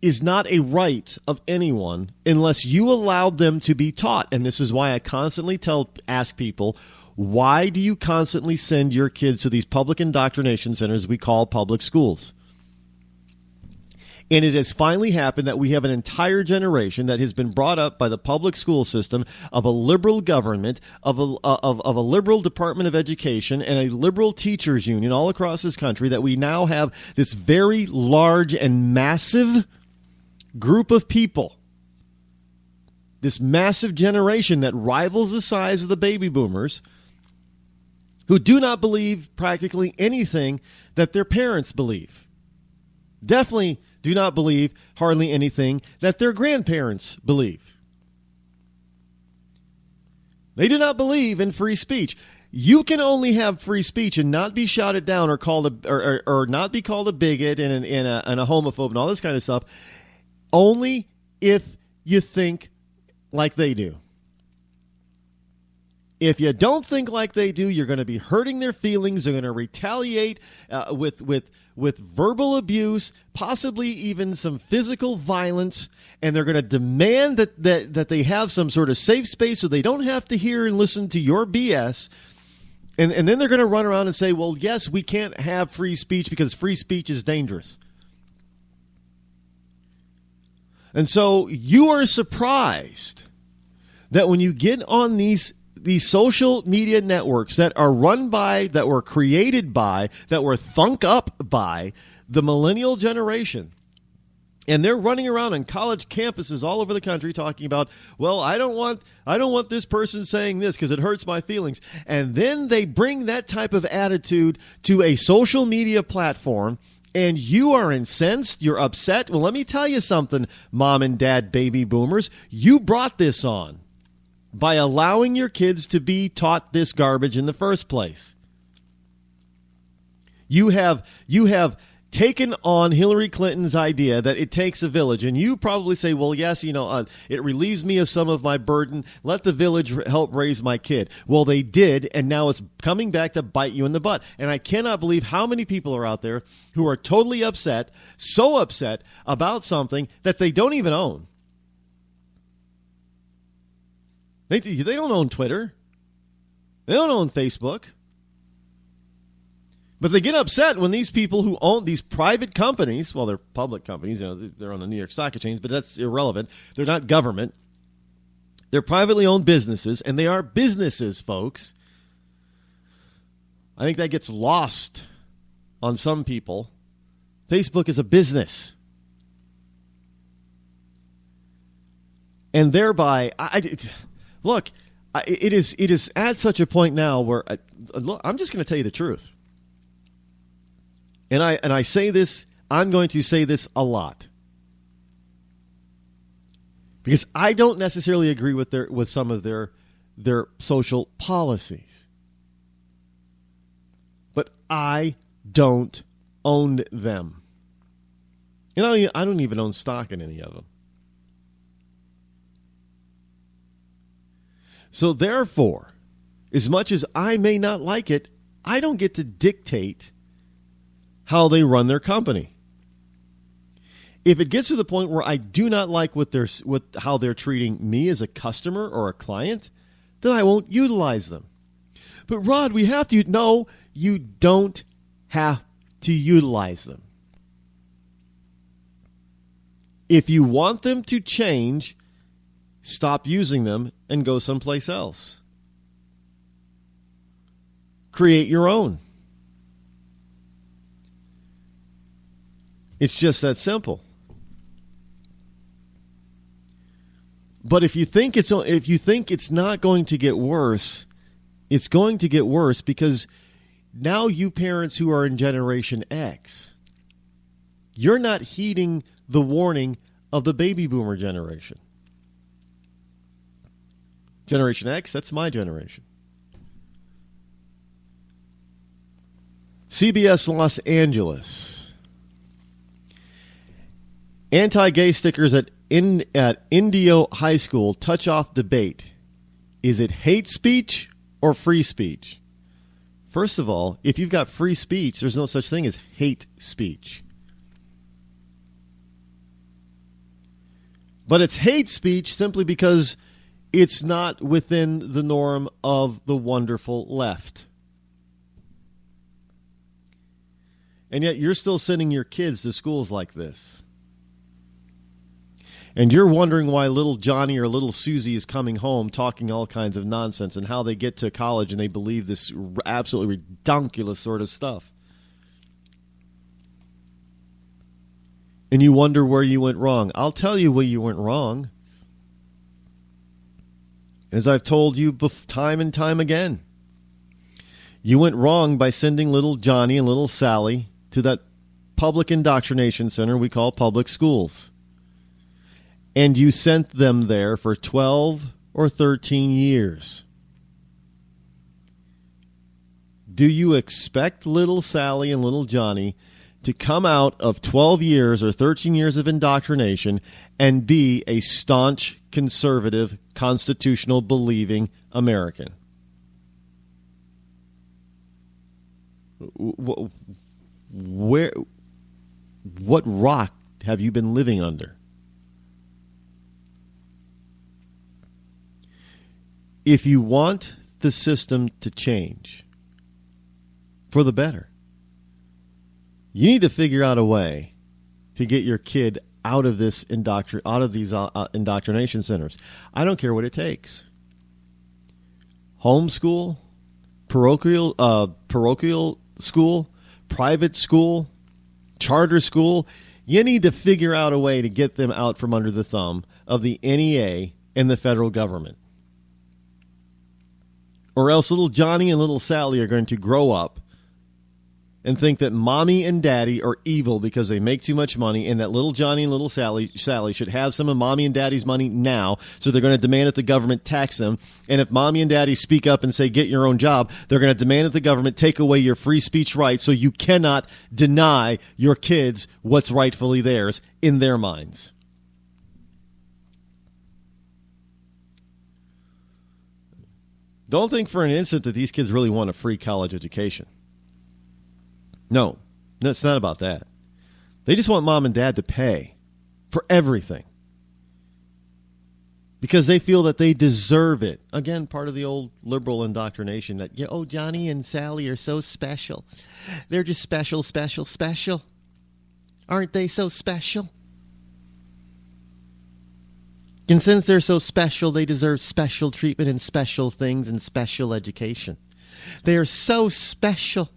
is not a right of anyone unless you allowed them to be taught. And this is why I constantly ask people, why do you constantly send your kids to these public indoctrination centers we call public schools? And it has finally happened that we have an entire generation that has been brought up by the public school system of a liberal government, of a liberal Department of Education, and a liberal teachers union all across this country, that we now have this very large and massive group of people, this massive generation that rivals the size of the baby boomers, who do not believe practically anything that their parents believe. Definitely do not believe hardly anything that their grandparents believe. They do not believe in free speech. You can only have free speech and not be shouted down or called or not be called a bigot and a homophobe and all this kind of stuff, only if you think like they do. If you don't think like they do, you're going to be hurting their feelings. They're going to retaliate with verbal abuse, possibly even some physical violence, and they're going to demand that they have some sort of safe space so they don't have to hear and listen to your BS. And then they're going to run around and say, well, yes, we can't have free speech because free speech is dangerous. And so you are surprised that when you get on these social media networks that are run by, that were created by, that were thunk up by the millennial generation, and they're running around on college campuses all over the country talking about, well, I don't want this person saying this because it hurts my feelings. And then they bring that type of attitude to a social media platform, and you are incensed, you're upset. Well, let me tell you something, mom and dad, baby boomers. You brought this on by allowing your kids to be taught this garbage in the first place. You have taken on Hillary Clinton's idea that it takes a village, and you probably say, well, yes, it relieves me of some of my burden. Let the village help raise my kid. Well, they did, and now it's coming back to bite you in the butt. And I cannot believe how many people are out there who are totally upset, so upset about something that they don't even own. They don't own Twitter. They don't own Facebook. But they get upset when these people who own these private companies, well, they're public companies, they're on the New York Stock Exchange, but that's irrelevant. They're not government. They're privately owned businesses, and they are businesses, folks. I think that gets lost on some people. Facebook is a business. And thereby, look, it is at such a point now where I'm just going to tell you the truth. And I say this, I'm going to say this a lot. Because I don't necessarily agree with some of their social policies. But I don't own them. And I don't even own stock in any of them. So therefore, as much as I may not like it, I don't get to dictate how they run their company. If it gets to the point where I do not like how they're treating me as a customer or a client, then I won't utilize them. But Rod, we have to. No, you don't have to utilize them. If you want them to change, stop using them and go someplace else. Create your own. It's just that simple. But if you think it's not going to get worse, It's going to get worse because now you parents who are in Generation X, you're not heeding the warning of the baby boomer generation. Generation X, that's my generation. CBS Los Angeles. Anti-gay stickers at Indio High School touch off debate. Is it hate speech or free speech? First of all, if you've got free speech, there's no such thing as hate speech. But it's hate speech simply because it's not within the norm of the wonderful left. And yet you're still sending your kids to schools like this. And you're wondering why little Johnny or little Susie is coming home talking all kinds of nonsense and how they get to college and they believe this absolutely redonkulous sort of stuff. And you wonder where you went wrong. I'll tell you where you went wrong. As I've told you time and time again, you went wrong by sending little Johnny and little Sally to that public indoctrination center we call public schools. And you sent them there for 12 or 13 years. Do you expect little Sally and little Johnny to come out of 12 years or 13 years of indoctrination and be a staunch, conservative, constitutional believing American? What rock have you been living under? If you want the system to change for the better, you need to figure out a way to get your kid out of this indoctrination centers. I don't care what it takes. Homeschool, parochial school, private school, charter school. You need to figure out a way to get them out from under the thumb of the NEA and the federal government. Or else little Johnny and little Sally are going to grow up and think that mommy and daddy are evil because they make too much money, and that little Johnny and little Sally should have some of mommy and daddy's money now, so they're going to demand that the government tax them. And if mommy and daddy speak up and say, get your own job, they're going to demand that the government take away your free speech rights, so you cannot deny your kids what's rightfully theirs in their minds. Don't think for an instant that these kids really want a free college education. No, it's not about that. They just want mom and dad to pay for everything because they feel that they deserve it. Again, part of the old liberal indoctrination that, Johnny and Sally are so special. They're just special, special, special. Aren't they so special? And since they're so special, they deserve special treatment and special things and special education. They are so special.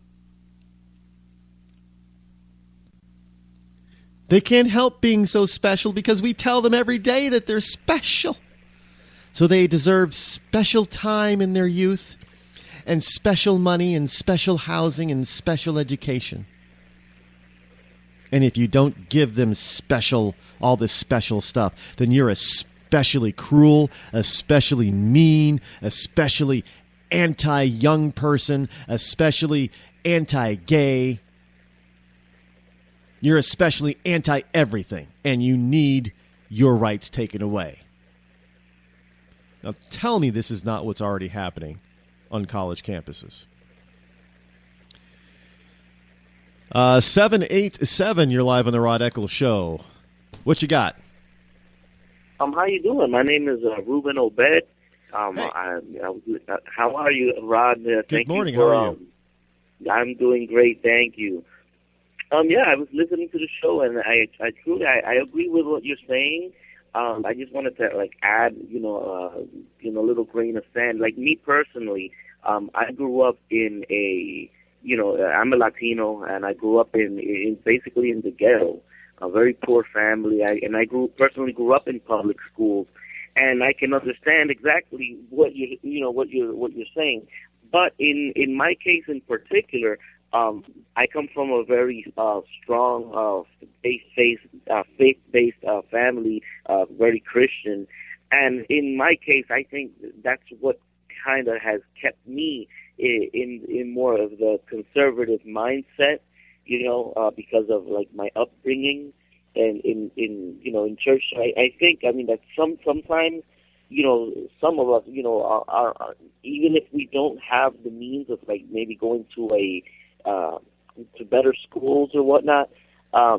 They can't help being so special because we tell them every day that they're special. So they deserve special time in their youth and special money and special housing and special education. And if you don't give them all this special stuff, then you're especially cruel, especially mean, especially anti-young person, especially anti-gay. You're especially anti-everything, and you need your rights taken away. Now, tell me this is not what's already happening on college campuses. 787, you're live on the Rod Eccles Show. What you got? How you doing? My name is Ruben Obed. How are you, Rod? Good morning. How are you? I'm doing great, thank you. I was listening to the show, and I truly agree with what you're saying. I just wanted to add, a little grain of sand. Like me personally, I grew up in I'm a Latino, and I grew up in basically in the ghetto, a very poor family. I personally grew up in public schools, and I can understand exactly what you're saying. But in my case in particular, I come from a very strong faith-based family, very Christian. And in my case, I think that's what kind of has kept me in more of the conservative mindset, because of like my upbringing and in church. I think, that sometimes, some of us, are even if we don't have the means of like maybe going to to better schools or whatnot, our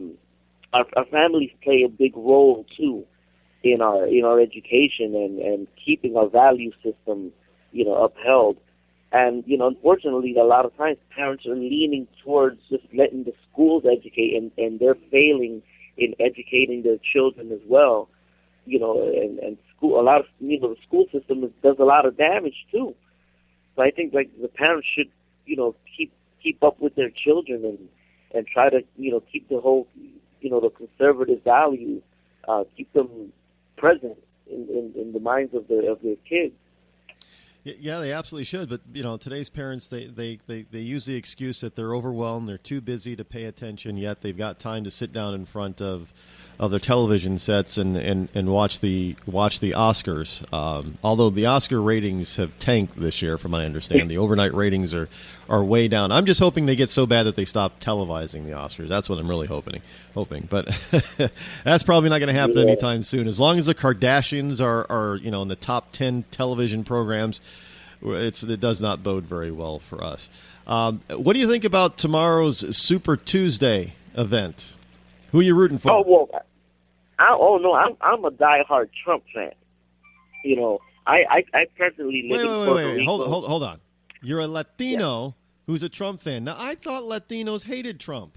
families play a big role too in our education and keeping our value system, upheld. And, unfortunately, a lot of times parents are leaning towards just letting the schools educate, and they're failing in educating their children as well. And school, a lot of, the school system does a lot of damage too. So I think like the parents should, keep up with their children and try to, keep the whole, the conservative values, keep them present in the minds of their kids. Yeah, they absolutely should. But today's parents, they use the excuse that they're overwhelmed, they're too busy to pay attention, yet they've got time to sit down in front of their television sets and watch the Oscars. Although the Oscar ratings have tanked this year, from what I understand, the overnight ratings are way down. I'm just hoping they get so bad that they stop televising the Oscars. That's what I'm really hoping. But that's probably not going to happen anytime soon. As long as the Kardashians are in the top 10 television programs, it does not bode very well for us. What do you think about tomorrow's Super Tuesday event? Who are you rooting for? I'm a diehard Trump fan. I presently live in Puerto Rico. Hold on. You're a Latino who's a Trump fan. Now, I thought Latinos hated Trump.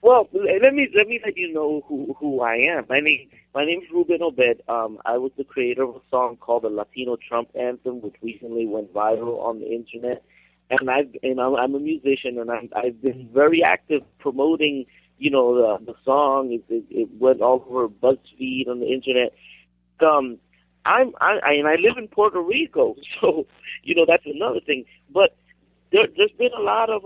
Well, let me let you know who I am. My name is Ruben Obed. I was the creator of a song called the Latino Trump Anthem, which recently went viral on the internet. And I'm a musician, and I've been very active promoting, the song. It went all over BuzzFeed on the internet. I live in Puerto Rico, so that's another thing. But there's been a lot of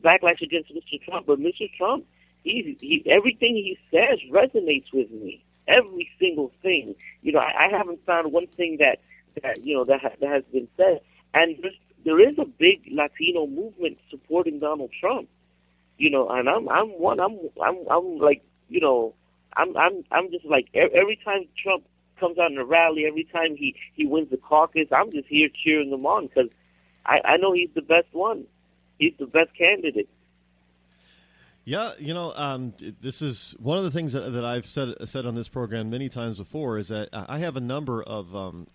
backlash against Mr. Trump. But Mr. Trump, he everything he says resonates with me. Every single thing. I haven't found one thing that has been said. And there is a big Latino movement supporting Donald Trump. And I'm like, I'm just like, every time Trump comes out in a rally, every time he wins the caucus, I'm just here cheering him on because I know he's the best one. He's the best candidate. Yeah, this is one of the things that I've said on this program many times before is that I have a number of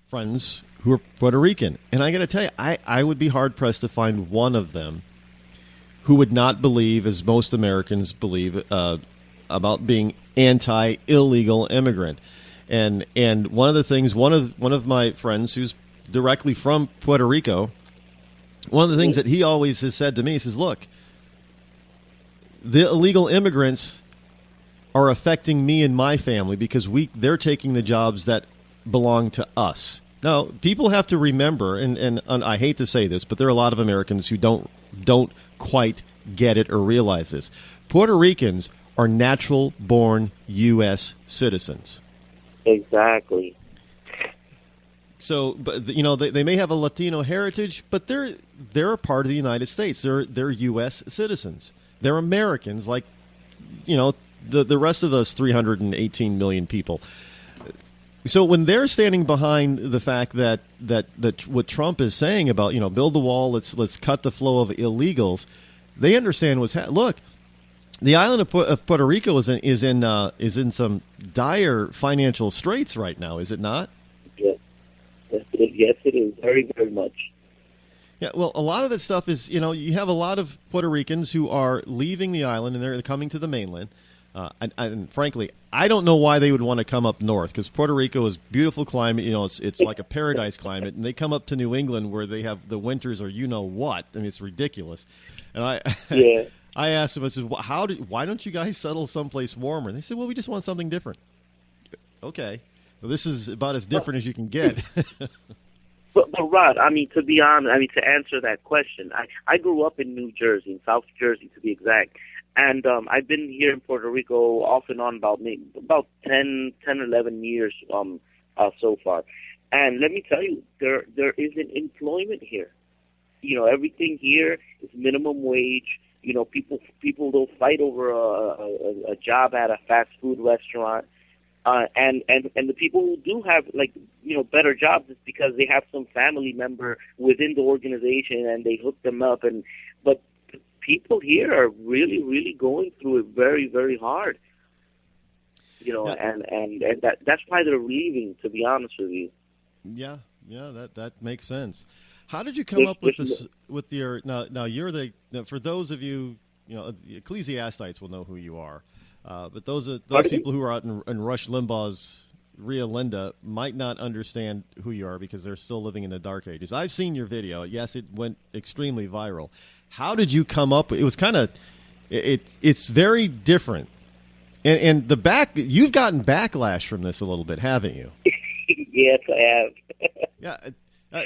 friends who are Puerto Rican, and I got to tell you, I would be hard pressed to find one of them who would not believe, as most Americans believe, about being anti-illegal immigrant. And one of the things, one of my friends who's directly from Puerto Rico, one of the things that he always has said to me, he says, look, the illegal immigrants are affecting me and my family because they're taking the jobs that belong to us. Now, people have to remember, and I hate to say this, but there are a lot of Americans who don't quite get it or realize this. Puerto Ricans are natural-born U.S. citizens. Exactly. So, but they may have a Latino heritage, but they're a part of the United States. They're U.S. citizens. They're Americans, like the rest of us 318 million people. So when they're standing behind the fact that what Trump is saying about build the wall, let's cut the flow of illegals, they understand what's look. The island of Puerto Rico is in some dire financial straits right now, is it not? Yes, yes, it is very, very much. Yeah, well, a lot of that stuff is you have a lot of Puerto Ricans who are leaving the island and they're coming to the mainland. And frankly, I don't know why they would want to come up north because Puerto Rico is beautiful climate. it's like a paradise climate, and they come up to New England where they have the winters or what. I mean, it's ridiculous. And I asked them, I said, why don't you guys settle someplace warmer? And they said, well, we just want something different. Okay, well, this is about as different as you can get. But Rod, I mean, to be honest, to answer that question, I grew up in New Jersey, in South Jersey to be exact. And I've been here in Puerto Rico off and on about 11 years so far. And let me tell you, there isn't employment here. You know, everything here is minimum wage. You know, people don't fight over a job at a fast food restaurant. And the people who do have, like, you know, better jobs is because they have some family member within the organization and they hook them up. But people here are really, really going through it very, very hard. You know, and that's why they're leaving, to be honest with you. Yeah, that makes sense. How did you come up with this? With your now you're for those of you, you know, ecclesiastites will know who you are, but those people who are out in Rush Limbaugh's Ria Linda might not understand who you are because they're still living in the dark ages. I've seen your video. Yes, it went extremely viral. How did you come up? It was kind of it's very different, and you've gotten backlash from this a little bit, haven't you? Yes, I have. Yeah.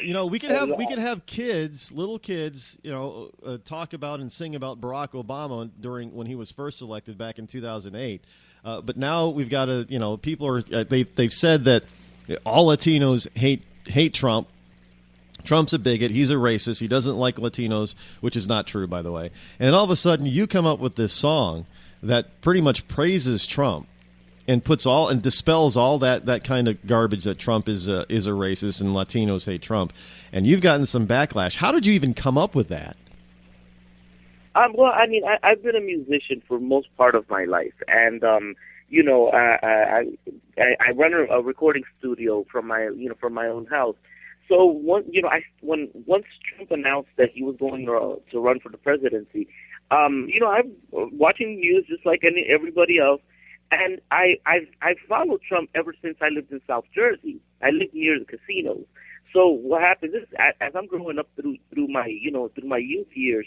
You know, we could have kids, little kids, you know, talk about and sing about Barack Obama when he was first elected back in 2008. But now we've got people are they've said that all Latinos hate Trump. Trump's a bigot. He's a racist. He doesn't like Latinos, which is not true, by the way. And all of a sudden, you come up with this song that pretty much praises Trump. And dispels all that kind of garbage that Trump is a racist and Latinos hate Trump, and you've gotten some backlash. How did you even come up with that? Well, I mean, I've been a musician for most part of my life, and you know, I run a recording studio from my own house. So once Trump announced that he was going to run for the presidency, you know, I'm watching news just like everybody else. And I've followed Trump ever since I lived in South Jersey. I lived near the casinos. So what happens is, as I'm growing up through my youth years,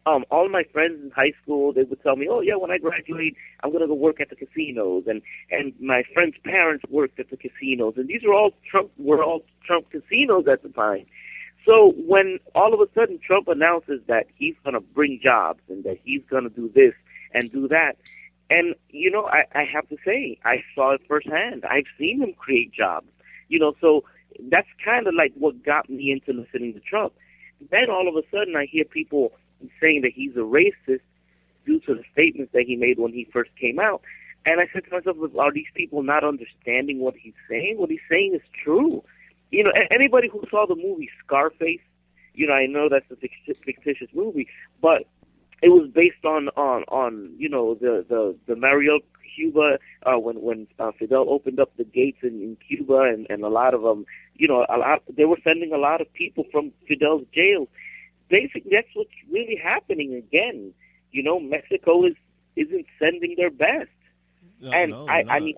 all my friends in high school, they would tell me, "Oh yeah, when I graduate, I'm gonna go work at the casinos." And my friends' parents worked at the casinos, and these were all Trump casinos at the time. So when all of a sudden Trump announces that he's gonna bring jobs and that he's gonna do this and do that. And, you know, I have to say, I saw it firsthand. I've seen him create jobs. You know, so that's kind of like what got me into listening to Trump. Then all of a sudden I hear people saying that he's a racist due to the statements that he made when he first came out. And I said to myself, are these people not understanding what he's saying? What he's saying is true. You know, anybody who saw the movie Scarface, you know, I know that's a fictitious movie, but it was based on you know, the Mario Cuba when Fidel opened up the gates in Cuba and a lot of them, you know, they were sending a lot of people from Fidel's jail. Basically, that's what's really happening again. You know, Mexico isn't sending their best, I mean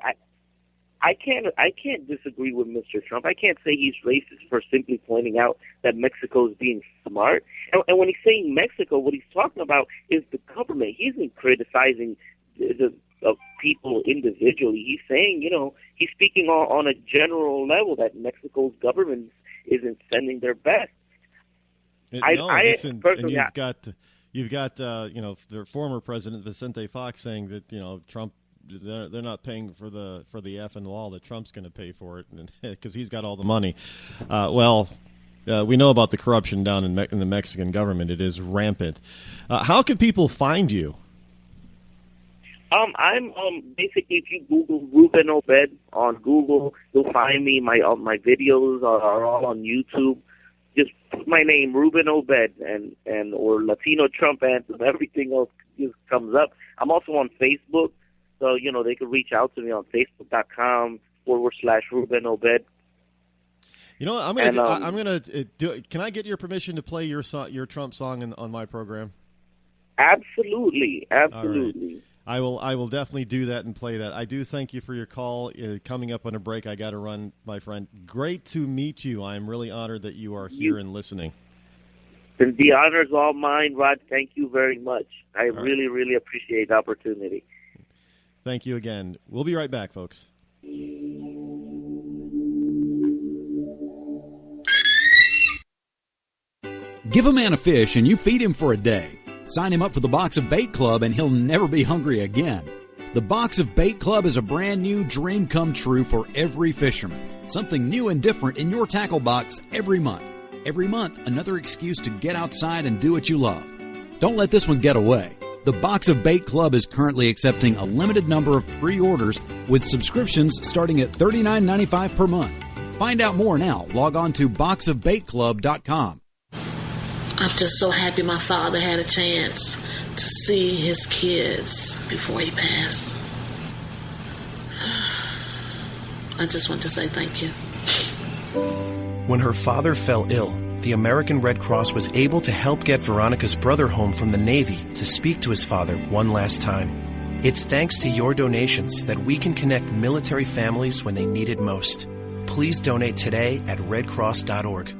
I can't disagree with Mr. Trump. I can't say he's racist for simply pointing out that Mexico is being smart. And when he's saying Mexico, what he's talking about is the government. He isn't criticizing the people individually. He's saying, you know, he's speaking on a general level that Mexico's government isn't sending their best. Personally, you've got you know, their former president Vicente Fox saying that, you know, Trump. They're not paying for the effing wall that Trump's going to pay for it because he's got all the money. We know about the corruption down in the Mexican government. It is rampant. How can people find you? I'm basically, if you Google Ruben Obed on Google, you'll find me. My videos are all on YouTube. Just put my name, Ruben Obed, and or Latino Trump Anthem. Everything else just comes up. I'm also on Facebook. So, you know, they can reach out to me on Facebook.com/Ruben Obed. You know, I'm gonna do. Can I get your permission to play your Trump song on my program? Absolutely. Right. I will definitely do that and play that. I do thank you for your call. Coming up on a break, I got to run, my friend. Great to meet you. I'm really honored that you are here and listening. And the honor is all mine, Rod. Thank you very much. I really, really appreciate the opportunity. Thank you again. We'll be right back, folks. Give a man a fish and you feed him for a day. Sign him up for the Box of Bait Club and he'll never be hungry again. The Box of Bait Club is a brand new dream come true for every fisherman. Something new and different in your tackle box every month. Every month, another excuse to get outside and do what you love. Don't let this one get away. The Box of Bait Club is currently accepting a limited number of pre-orders with subscriptions starting at $39.95 per month. Find out more now. Log on to boxofbaitclub.com. I'm just so happy my father had a chance to see his kids before he passed. I just want to say thank you. When her father fell ill, the American Red Cross was able to help get Veronica's brother home from the Navy to speak to his father one last time. It's thanks to your donations that we can connect military families when they need it most. Please donate today at redcross.org.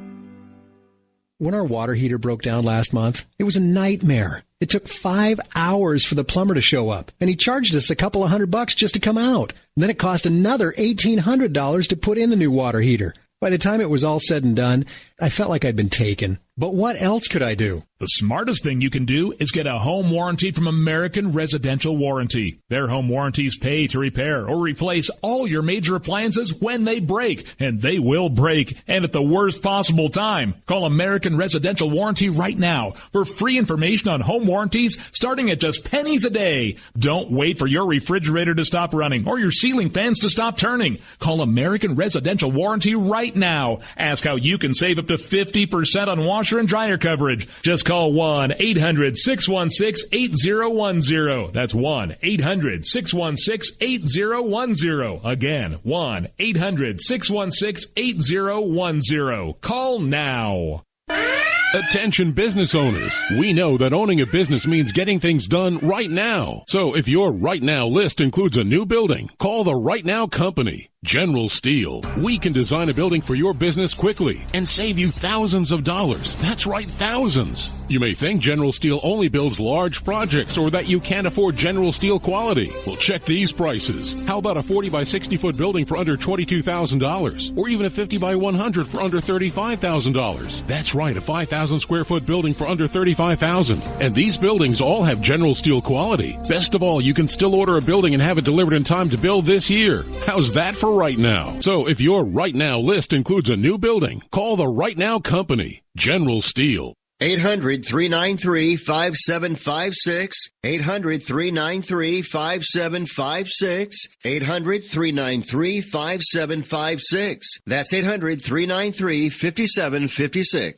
When our water heater broke down last month, it was a nightmare. It took 5 hours for the plumber to show up, and he charged us a couple of $100 just to come out. And then it cost another $1,800 to put in the new water heater. By the time it was all said and done, I felt like I'd been taken. But what else could I do? The smartest thing you can do is get a home warranty from American Residential Warranty. Their home warranties pay to repair or replace all your major appliances when they break, and they will break, and at the worst possible time. Call American Residential Warranty right now for free information on home warranties starting at just pennies a day. Don't wait for your refrigerator to stop running or your ceiling fans to stop turning. Call American Residential Warranty right now. Ask how you can save up to 50% on washer and dryer coverage. Just call 1-800-616-8010. That's 1-800-616-8010. Again, 1-800-616-8010. Call now. Attention business owners. We know that owning a business means getting things done right now. So if your right now list includes a new building, call the Right Now Company. General Steel. We can design a building for your business quickly and save you thousands of dollars. That's right, thousands. You may think General Steel only builds large projects or that you can't afford General Steel quality. Well, check these prices. How about a 40 by 60 foot building for under $22,000? Or even a 50 by 100 for under $35,000? That's right, a 5,000 square foot building for under $35,000. And these buildings all have General Steel quality. Best of all, you can still order a building and have it delivered in time to build this year. How's that for right now? So if your right now list includes a new building, call the Right Now Company, General Steel. 800-393-5756. 800-393-5756. 800-393-5756. That's 800-393-5756.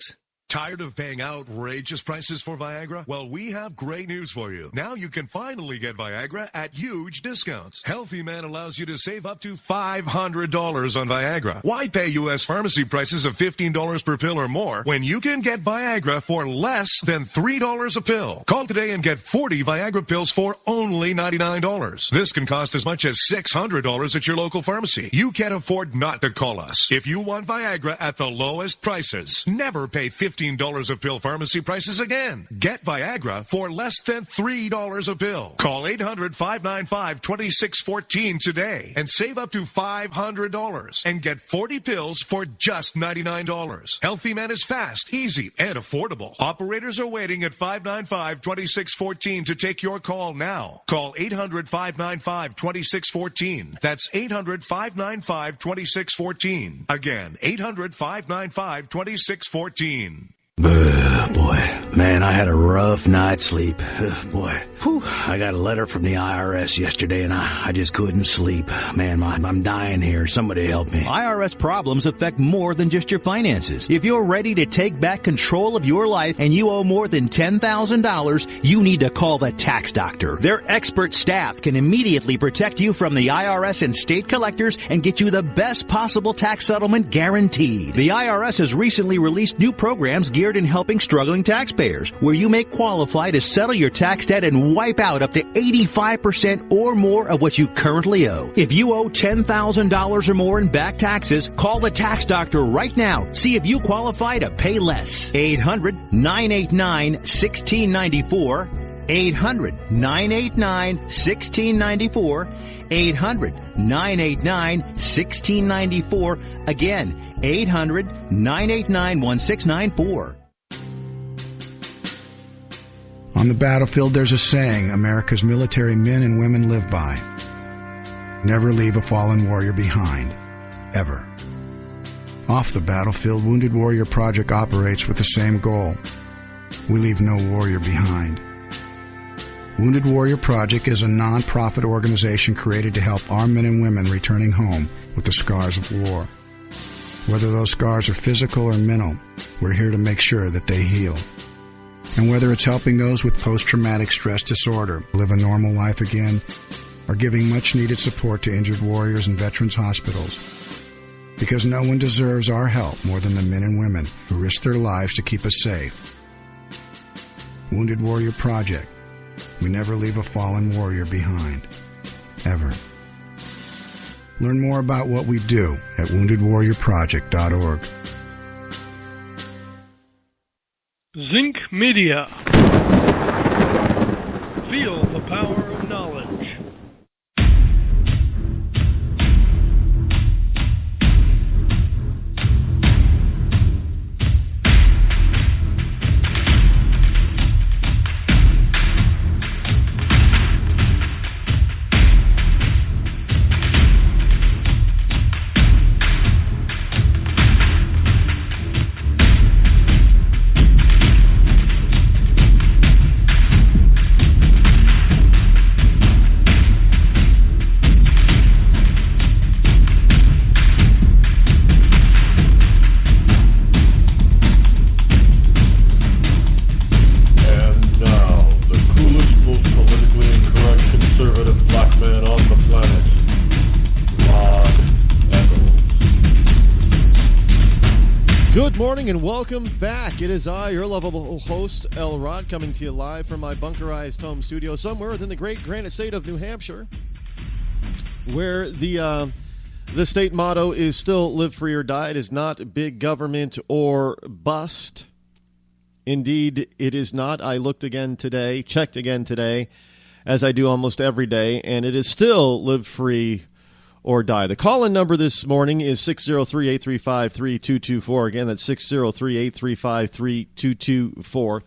Tired of paying outrageous prices for Viagra? Well, we have great news for you. Now you can finally get Viagra at huge discounts. Healthy Man allows you to save up to $500 on Viagra. Why pay U.S. pharmacy prices of $15 per pill or more when you can get Viagra for less than $3 a pill? Call today and get 40 Viagra pills for only $99. This can cost as much as $600 at your local pharmacy. You can't afford not to call us. If you want Viagra at the lowest prices, never pay $15 a pill pharmacy prices again. Get Viagra for less than $3 a pill. Call 800-595-2614 today and save up to $500 and get 40 pills for just $99. Healthy Man is fast, easy, and affordable. Operators are waiting at 595-2614 to take your call now. Call 800-595-2614. That's 800-595-2614. Again, 800-595-2614. Boy, man, I had a rough night's sleep. Boy, I got a letter from the IRS yesterday and I just couldn't sleep. Man, I'm dying here. Somebody help me. IRS problems affect more than just your finances. If you're ready to take back control of your life and you owe more than $10,000, you need to call the tax doctor. Their expert staff can immediately protect you from the IRS and state collectors and get you the best possible tax settlement guaranteed. The IRS has recently released new programs geared in helping struggling taxpayers, where you may qualify to settle your tax debt and wipe out up to 85% or more of what you currently owe. If you owe $10,000 or more in back taxes, call the tax doctor right now. See if you qualify to pay less. 800-989-1694. 800-989-1694. 800-989-1694. Again, 800-989-1694. On the battlefield, there's a saying America's military men and women live by. Never leave a fallen warrior behind. Ever. Off the battlefield, Wounded Warrior Project operates with the same goal. We leave no warrior behind. Wounded Warrior Project is a non-profit organization created to help our men and women returning home with the scars of war. Whether those scars are physical or mental, we're here to make sure that they heal. And whether it's helping those with post-traumatic stress disorder live a normal life again, or giving much-needed support to injured warriors in veterans' hospitals. Because no one deserves our help more than the men and women who risk their lives to keep us safe. Wounded Warrior Project. We never leave a fallen warrior behind. Ever. Learn more about what we do at woundedwarriorproject.org. Zinc Media. Feel the power of knowledge. And welcome back. It is I, your lovable host, L. Rod, coming to you live from my bunkerized home studio somewhere within the great granite state of New Hampshire, where the state motto is still live free or die. It is not big government or bust. Indeed, it is not. I looked again today, checked again today, as I do almost every day, and it is still live free or die. The call-in number this morning is 603-835-3224. Again, that's 603-835-3224.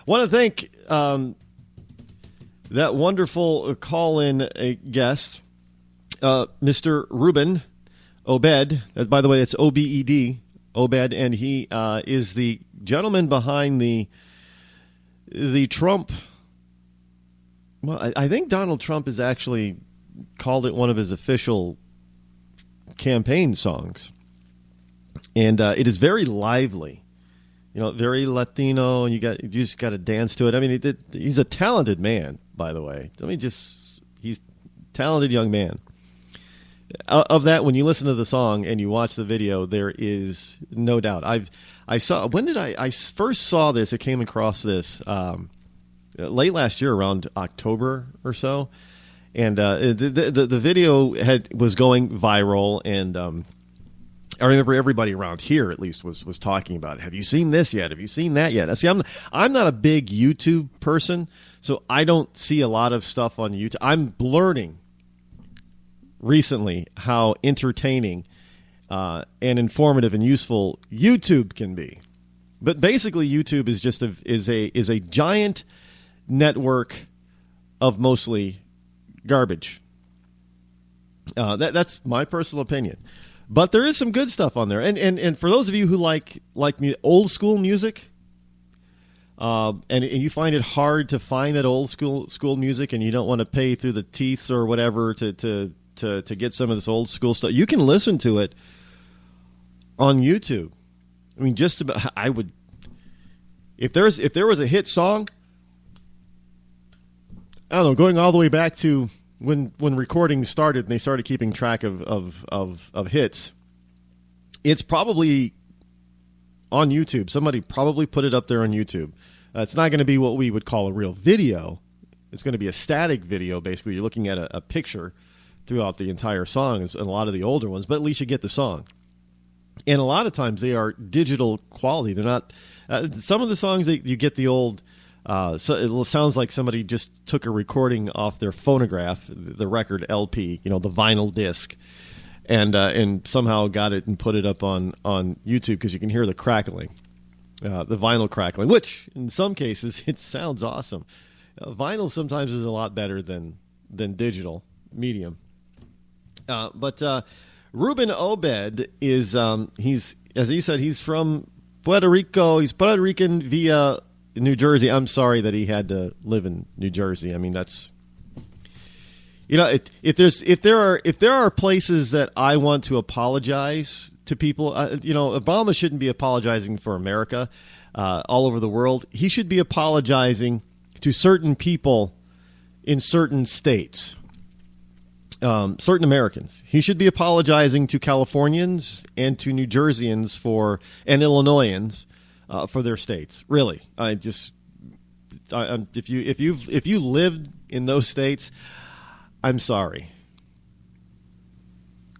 Want to thank that wonderful call-in guest, Mr. Ruben Obed. By the way, it's O-B-E-D, Obed, and he is the gentleman behind the Trump. Well, I think Donald Trump has actually called it one of his official campaign songs, and it is very lively, very Latino, and you just got to dance to it. I mean, he's a talented man, by the way. He's a talented young man. Of that, when you listen to the song and you watch the video, there is no doubt. I first saw this? I came across this late last year, around October or so. And the video was going viral, and I remember everybody around here, at least, was talking about it. Have you seen this yet? Have you seen that yet? See, I'm not a big YouTube person, so I don't see a lot of stuff on YouTube. I'm learning recently how entertaining and informative and useful YouTube can be. But basically, YouTube is just is a giant network of mostly garbage. That's my personal opinion, but there is some good stuff on there. And for those of you who like old school music, and you find it hard to find that old school music, and you don't want to pay through the teeth or whatever to get some of this old school stuff, you can listen to it on YouTube. I mean, just about. I would, if there was a hit song, I don't know, going all the way back to when recording started and they started keeping track of hits. It's probably on YouTube. Somebody probably put it up there on YouTube. It's not going to be what we would call a real video. It's going to be a static video, basically. You're looking at a picture throughout the entire song, and a lot of the older ones, but at least you get the song. And a lot of times they are digital quality. They're not... some of the songs, you get the old... so it sounds like somebody just took a recording off their phonograph, the record LP, the vinyl disc, and somehow got it and put it up on YouTube, because you can hear the crackling. the vinyl crackling, which in some cases it sounds awesome. Vinyl sometimes is a lot better than digital medium. But Ruben Obed is he's, as he said, he's from Puerto Rico. He's Puerto Rican via New Jersey. I'm sorry that he had to live in New Jersey. I mean, that's, you know, if there are places that I want to apologize to people, you know, Obama shouldn't be apologizing for America all over the world. He should be apologizing to certain people in certain states, certain Americans. He should be apologizing to Californians and to New Jerseyans and Illinoisans for their states. Really, if you lived in those states, I'm sorry.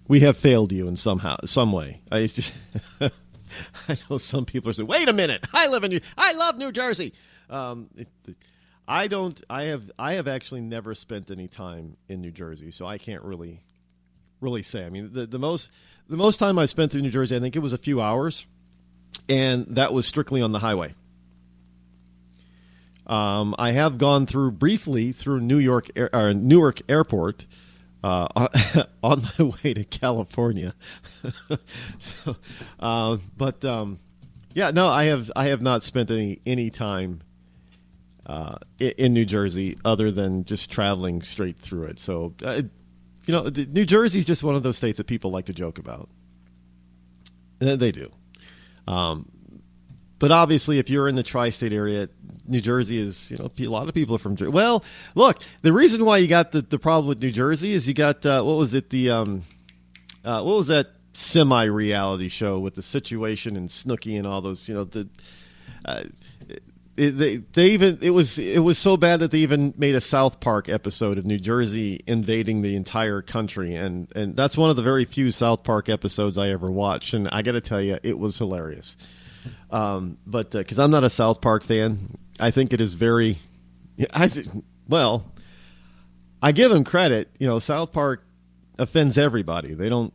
We have failed you in some way. I know some people are saying, "Wait a minute! I love New Jersey." I don't. I have actually never spent any time in New Jersey, so I can't really say. I mean, the most time I spent through New Jersey, I think it was a few hours, and that was strictly on the highway. I have gone briefly through Newark Airport on my way to California. Yeah, no, I have not spent any time in New Jersey other than just traveling straight through it. So, you know, New Jersey is just one of those states that people like to joke about. They do. But obviously, if you're in the tri-state area, New Jersey is, you know, a lot of people are from Jersey. Well, look, the reason why you got the problem with New Jersey is you got, what was that semi-reality show with the Situation and Snooki and all those, you know, it was so bad that they even made a South Park episode of New Jersey invading the entire country, and that's one of the very few South Park episodes I ever watched, and I got to tell you, it was hilarious. But because I'm not a South Park fan, I think it is very. I give them credit. You know, South Park offends everybody. They don't.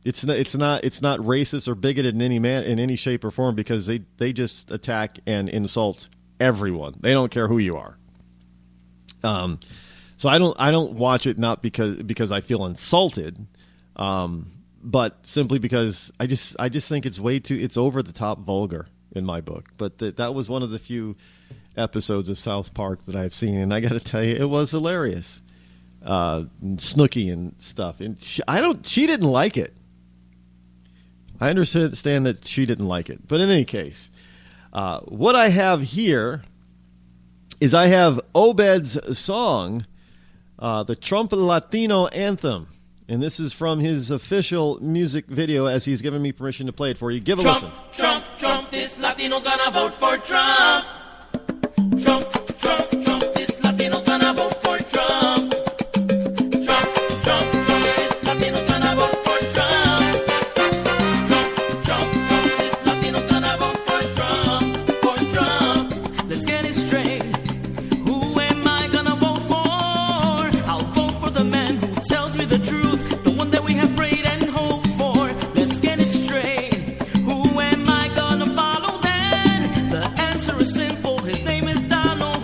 It's not racist or bigoted in any shape or form, because they just attack and insult everyone. They don't care who you are. So I don't watch it, not because I feel insulted, but simply because I just think it's over the top vulgar in my book. But that was one of the few episodes of South Park that I've seen, and I got to tell you, it was hilarious. Snooki and stuff, and she didn't like it. I understand that she didn't like it. But in any case, what I have here is I have Obed's song, the Trump Latino Anthem. And this is from his official music video, as he's given me permission to play it for you. Give a listen. Trump, this Latino's gonna vote for Trump. Trump, this Latino's gonna vote for Trump. Trump, this Latino's gonna vote for Trump. Trump, this Latino's gonna vote for Trump. Let's get it straight. Who am I gonna vote for? I'll vote for the man who tells me the truth. His name is Donald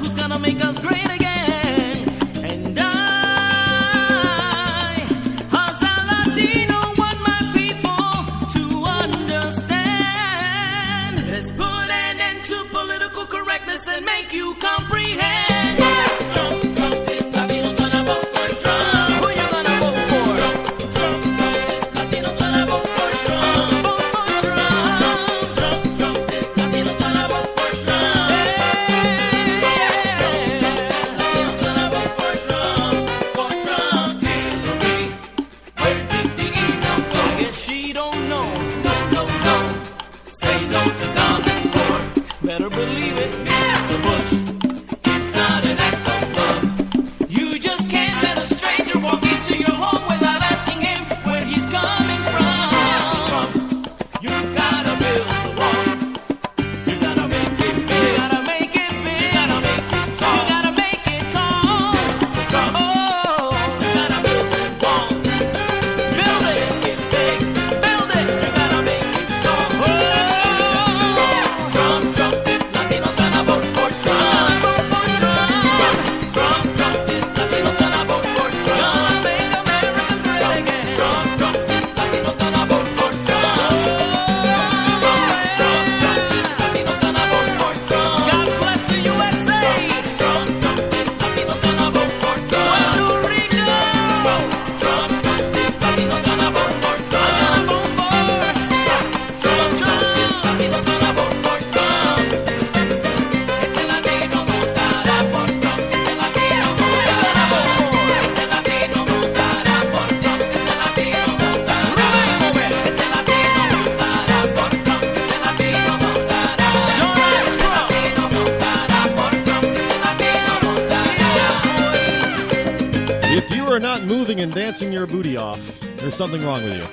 dancing your booty off, there's something wrong with you.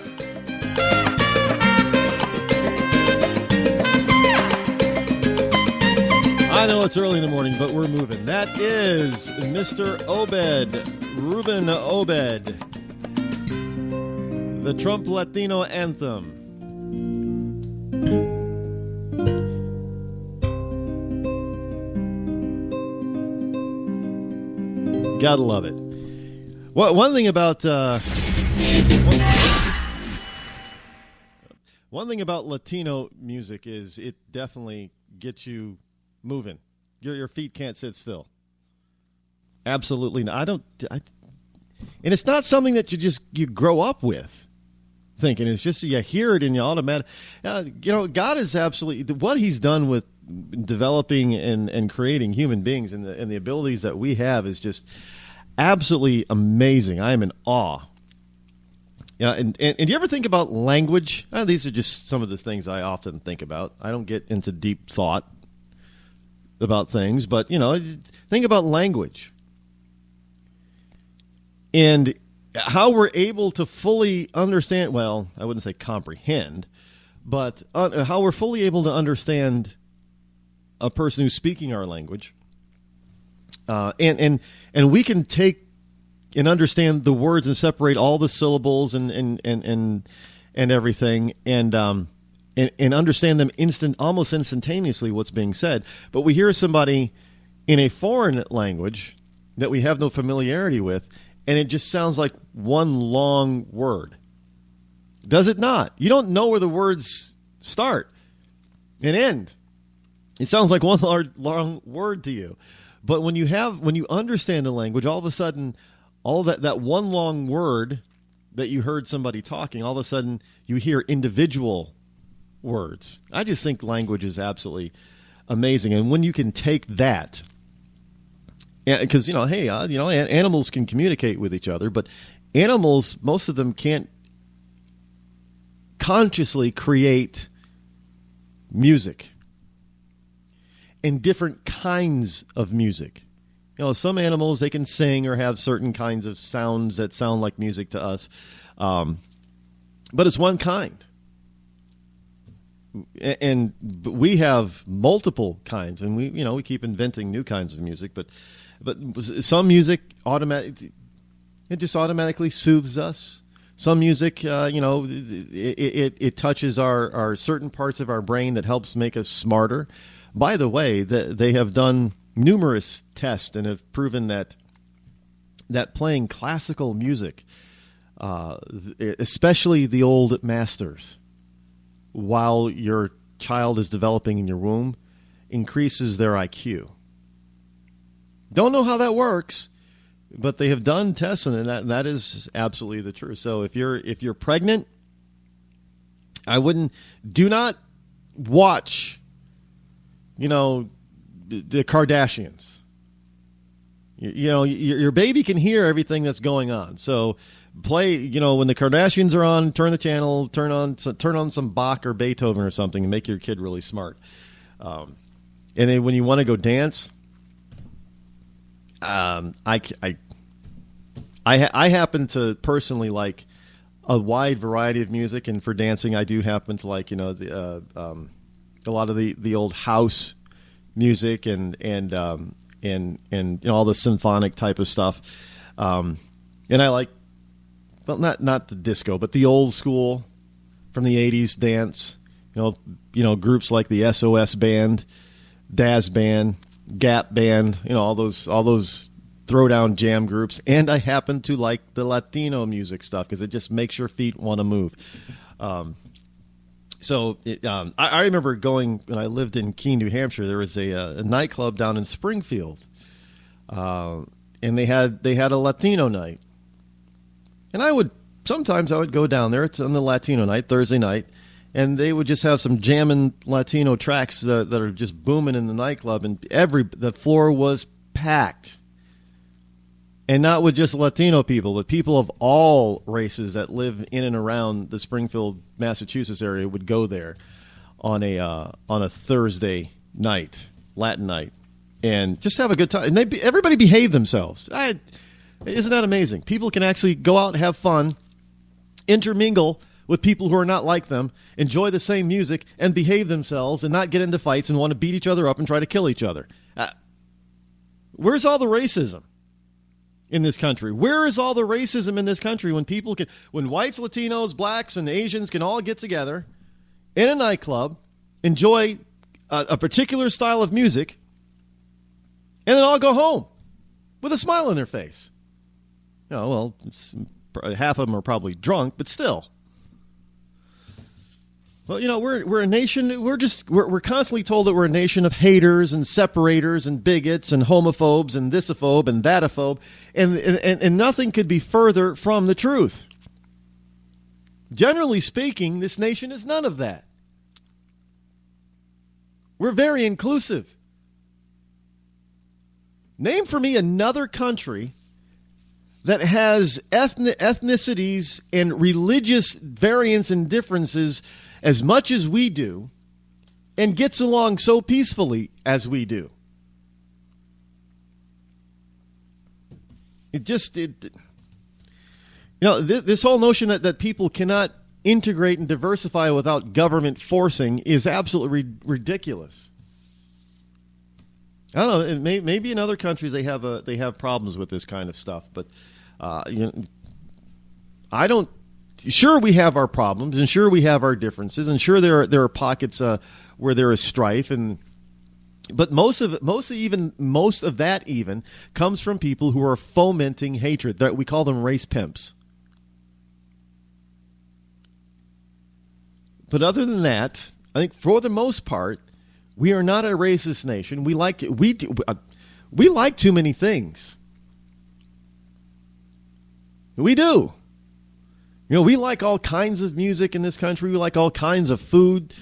I know it's early in the morning, but we're moving. That is Mr. Obed, Ruben Obed, the Trump Latino anthem. Gotta love it. Well, one thing about one thing about Latino music is it definitely gets you moving. Your feet can't sit still. Absolutely not. And it's not something that you grow up with thinking. It's just you hear it and you automatic. God is absolutely what He's done with developing and creating human beings and the abilities that we have is just absolutely amazing. I am in awe. Yeah, and do you ever think about language? These are just some of the things I often think about. I don't get into deep thought about things, but think about language and how we're able to fully understand. Well, I wouldn't say comprehend, but how we're fully able to understand a person who's speaking our language, and we can take and understand the words and separate all the syllables and everything, and understand them almost instantaneously what's being said. But we hear somebody in a foreign language that we have no familiarity with, and it just sounds like one long word. Does it not? You don't know where the words start and end. It sounds like one long word to you. But when you understand the language, all of a sudden, all that one long word that you heard somebody talking, all of a sudden you hear individual words. I just think language is absolutely amazing. And when you can take that, because, animals can communicate with each other, but animals, most of them can't consciously create music and different kinds of music. Some animals, they can sing or have certain kinds of sounds that sound like music to us, but it's one kind. And we have multiple kinds, and we keep inventing new kinds of music, but some music just automatically soothes us. Some music, it touches our certain parts of our brain that helps make us smarter. By the way, they have done numerous tests and have proven that playing classical music, especially the old masters, while your child is developing in your womb, increases their IQ. Don't know how that works, but they have done tests on it, and that is absolutely the truth. So if you're pregnant, do not watch, the Kardashians. Your baby can hear everything that's going on. So play, when the Kardashians are on, turn the channel, turn on some Bach or Beethoven or something, and make your kid really smart. And then when you want to go dance, I happen to personally like a wide variety of music, and for dancing, I do happen to like a lot of the old house music and all the symphonic type of stuff, and I like, well, not the disco, but the old school from the 80s dance. Groups like the SOS Band, Daz Band, Gap Band, all those throwdown jam groups. And I happen to like the Latino music stuff because it just makes your feet want to move. I remember going when I lived in Keene, New Hampshire. There was a nightclub down in Springfield, and they had a Latino night. And sometimes I would go down there. It's on the Latino night, Thursday night, and they would just have some jamming Latino tracks that are just booming in the nightclub, and the floor was packed. And not with just Latino people, but people of all races that live in and around the Springfield, Massachusetts area would go there on a Thursday night, Latin night, and just have a good time. And everybody behaved themselves. Isn't that amazing? People can actually go out and have fun, intermingle with people who are not like them, enjoy the same music, and behave themselves and not get into fights and want to beat each other up and try to kill each other. Where's all the racism in this country? Where is all the racism in this country when whites, Latinos, blacks, and Asians can all get together in a nightclub, enjoy a particular style of music, and then all go home with a smile on their face? Well, half of them are probably drunk, but still. Well, we're a nation. We're constantly told that we're a nation of haters and separators and bigots and homophobes and thisophobe and thatophobe, and nothing could be further from the truth. Generally speaking, this nation is none of that. We're very inclusive. Name for me another country that has ethnicities and religious variance and differences as much as we do and gets along so peacefully as we do. This whole notion that people cannot integrate and diversify without government forcing is absolutely ridiculous. I don't know. Maybe in other countries they have problems with this kind of stuff, but I don't. Sure, we have our problems, and sure we have our differences, and sure there are pockets where there is strife, but most of that comes from people who are fomenting hatred. That we call them race pimps. But other than that, I think for the most part, we are not a racist nation. We like too many things. We do. We like all kinds of music in this country. We like all kinds of food.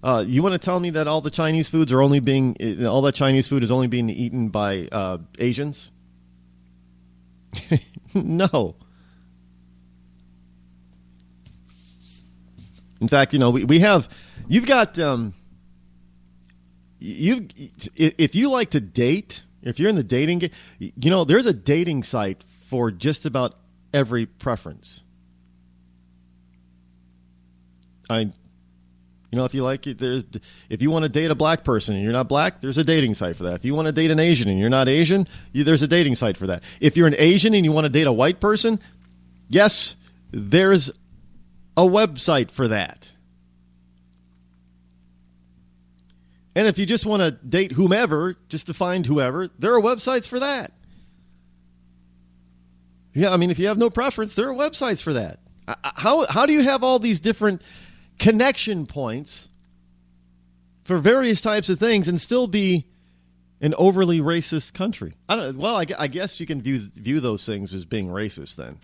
You want to tell me that all that Chinese food is only being eaten by Asians? No. In fact, we have. You've got. If you like to date, if you're in the dating game, there's a dating site for just about every preference. If you like it, if you want to date a black person and you're not black, there's a dating site for that. If you want to date an Asian and you're not Asian, there's a dating site for that. If you're an Asian and you want to date a white person, yes, there's a website for that. And if you just want to date whomever, just to find whoever, there are websites for that. Yeah, if you have no preference, there are websites for that. How do you have all these different connection points for various types of things and still be an overly racist country? I guess you can view those things as being racist then.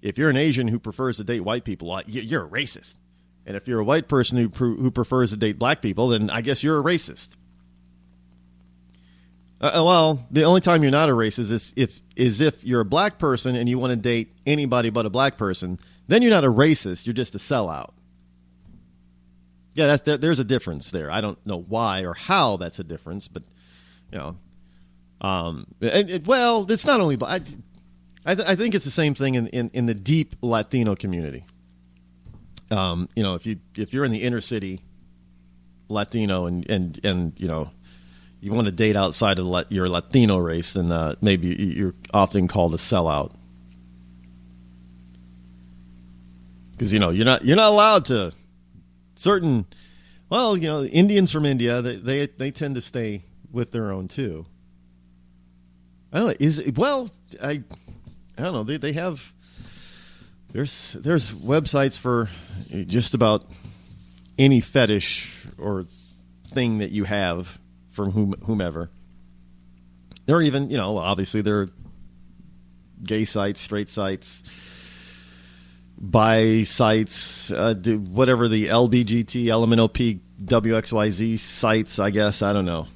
If you're an Asian who prefers to date white people, you're a racist. And if you're a white person who prefers to date black people, then I guess you're a racist. The only time you're not a racist is if you're a black person and you want to date anybody but a black person. Then you're not a racist. You're just a sellout. Yeah, there's a difference there. I don't know why or how that's a difference, but it's not only. I think it's the same thing in the deep Latino community. If you're in the inner city Latino and you want to date outside of your Latino race, then maybe you're often called a sellout. Because you're not allowed to certain. Indians from India they tend to stay with their own too. I don't know. I don't know. They have. There's websites for just about any fetish or thing that you have from whomever. There are even obviously there are gay sites, straight sites, bi sites, whatever the LBGT, LMNOP, WXYZ sites, I guess. I don't know.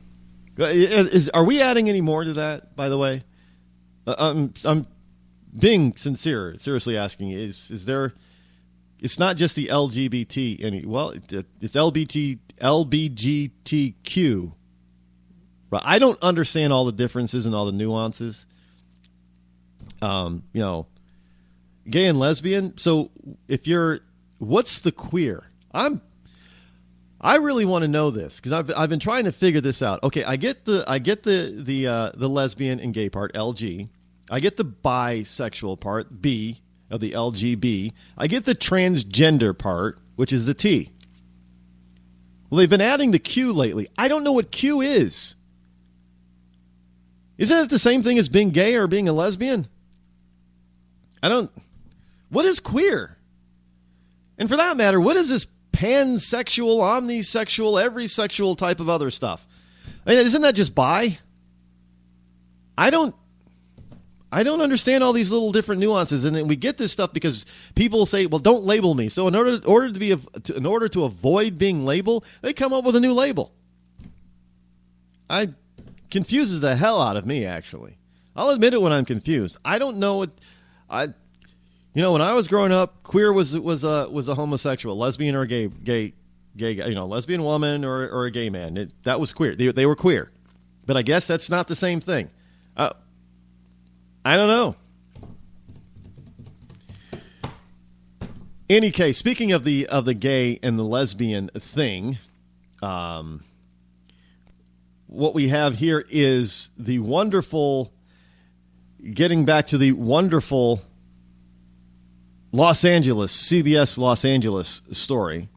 Are we adding any more to that, by the way? I'm being sincere, seriously asking, is there... It's not just the LGBT. It's LBGTQ. I don't understand all the differences and all the nuances. gay and lesbian. So what's the queer? I really want to know this because I've been trying to figure this out. Okay, I get the lesbian and gay part, LG. I get the bisexual part, B of the LGB. I get the transgender part, which is the T. Well, they've been adding the Q lately. I don't know what Q is. Isn't it the same thing as being gay or being a lesbian? What is queer? And for that matter, what is this pansexual, omnisexual, every sexual type of other stuff? I mean, isn't that just bi? I don't understand all these little different nuances, and then we get this stuff because people say, "Well, don't label me." So in order to avoid being labeled, they come up with a new label. Confuses the hell out of me. Actually, I'll admit it when I'm confused. I don't know what when I was growing up, queer was a homosexual, lesbian or a gay guy, lesbian woman or a gay man. That was queer. They were queer, but I guess that's not the same thing. I don't know. Any case, speaking of the gay and the lesbian thing, what we have here is the wonderful, getting back to the wonderful CBS Los Angeles story.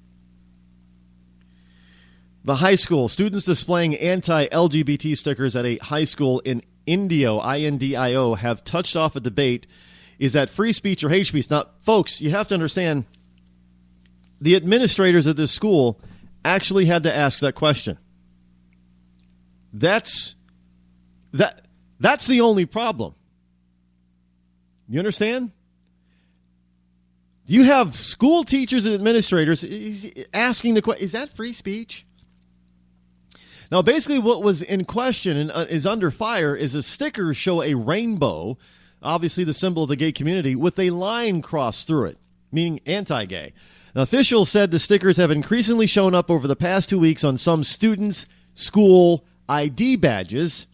The high school, students displaying anti-LGBT stickers at a high school in Indio, I-N-D-I-O, have touched off a debate. Is that free speech or hate speech? Now, folks, you have to understand, the administrators of this school actually had to ask that question. That's the only problem. You understand? You have school teachers and administrators asking the question, is that free speech? Now, basically what was in question and is under fire is a sticker show a rainbow, obviously the symbol of the gay community, with a line crossed through it, meaning anti-gay. Now, officials said the stickers have increasingly shown up over the past 2 weeks on some students' school ID badges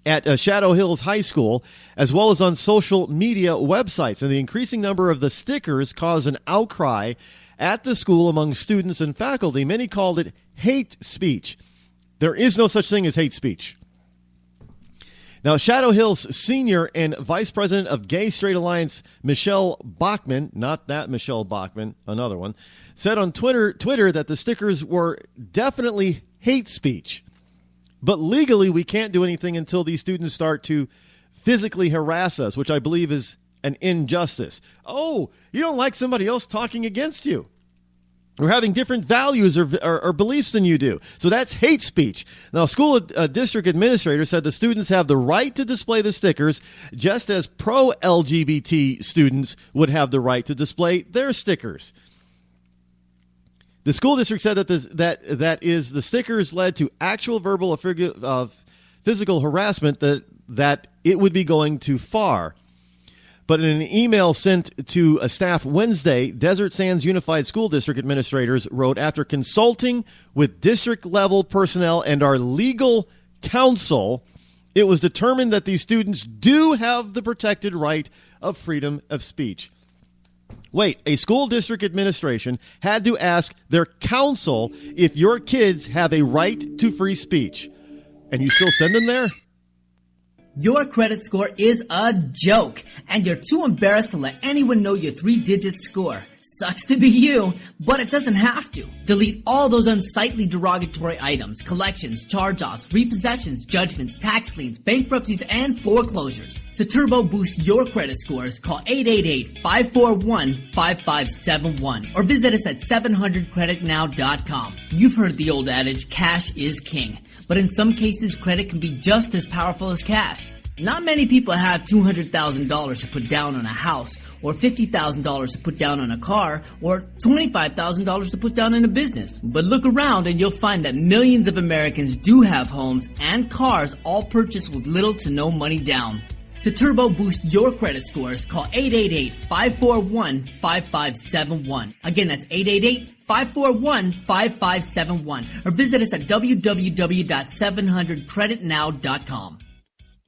at Shadow Hills High School, as well as on social media websites. And the increasing number of the stickers caused an outcry at the school among students and faculty. Many called it hate speech. There is no such thing as hate speech. Now, Shadow Hills Senior and Vice President of Gay Straight Alliance, Michelle Bachman, not that Michelle Bachman, another one, said on Twitter that the stickers were definitely hate speech. But legally, we can't do anything until these students start to physically harass us, which I believe is an injustice. Oh, you don't like somebody else talking against you, or having different values or beliefs than you do. So that's hate speech. Now, school district administrator said the students have the right to display the stickers, just as pro-LGBT students would have the right to display their stickers. The school district said that the stickers led to actual verbal or physical harassment, that it would be going too far. But in an email sent to a staff Wednesday, Desert Sands Unified School District administrators wrote, after consulting with district-level personnel and our legal counsel, it was determined that these students do have the protected right of freedom of speech. Wait, a school district administration had to ask their counsel if your kids have a right to free speech, and you still send them there? Your credit score is a joke, and you're too embarrassed to let anyone know your 3-digit score. Sucks to be you, but it doesn't have to. Delete all those unsightly derogatory items, collections, charge-offs, repossessions, judgments, tax liens, bankruptcies, and foreclosures. To turbo boost your credit scores, call 888-541-5571 or visit us at 700creditnow.com. You've heard the old adage, cash is king. But in some cases, credit can be just as powerful as cash. Not many people have $200,000 to put down on a house, or $50,000 to put down on a car, or $25,000 to put down in a business. But look around and you'll find that millions of Americans do have homes and cars, all purchased with little to no money down. To turbo boost your credit scores, call 888-541-5571. Again, that's 888-541-5571. Or visit us at www.700creditnow.com.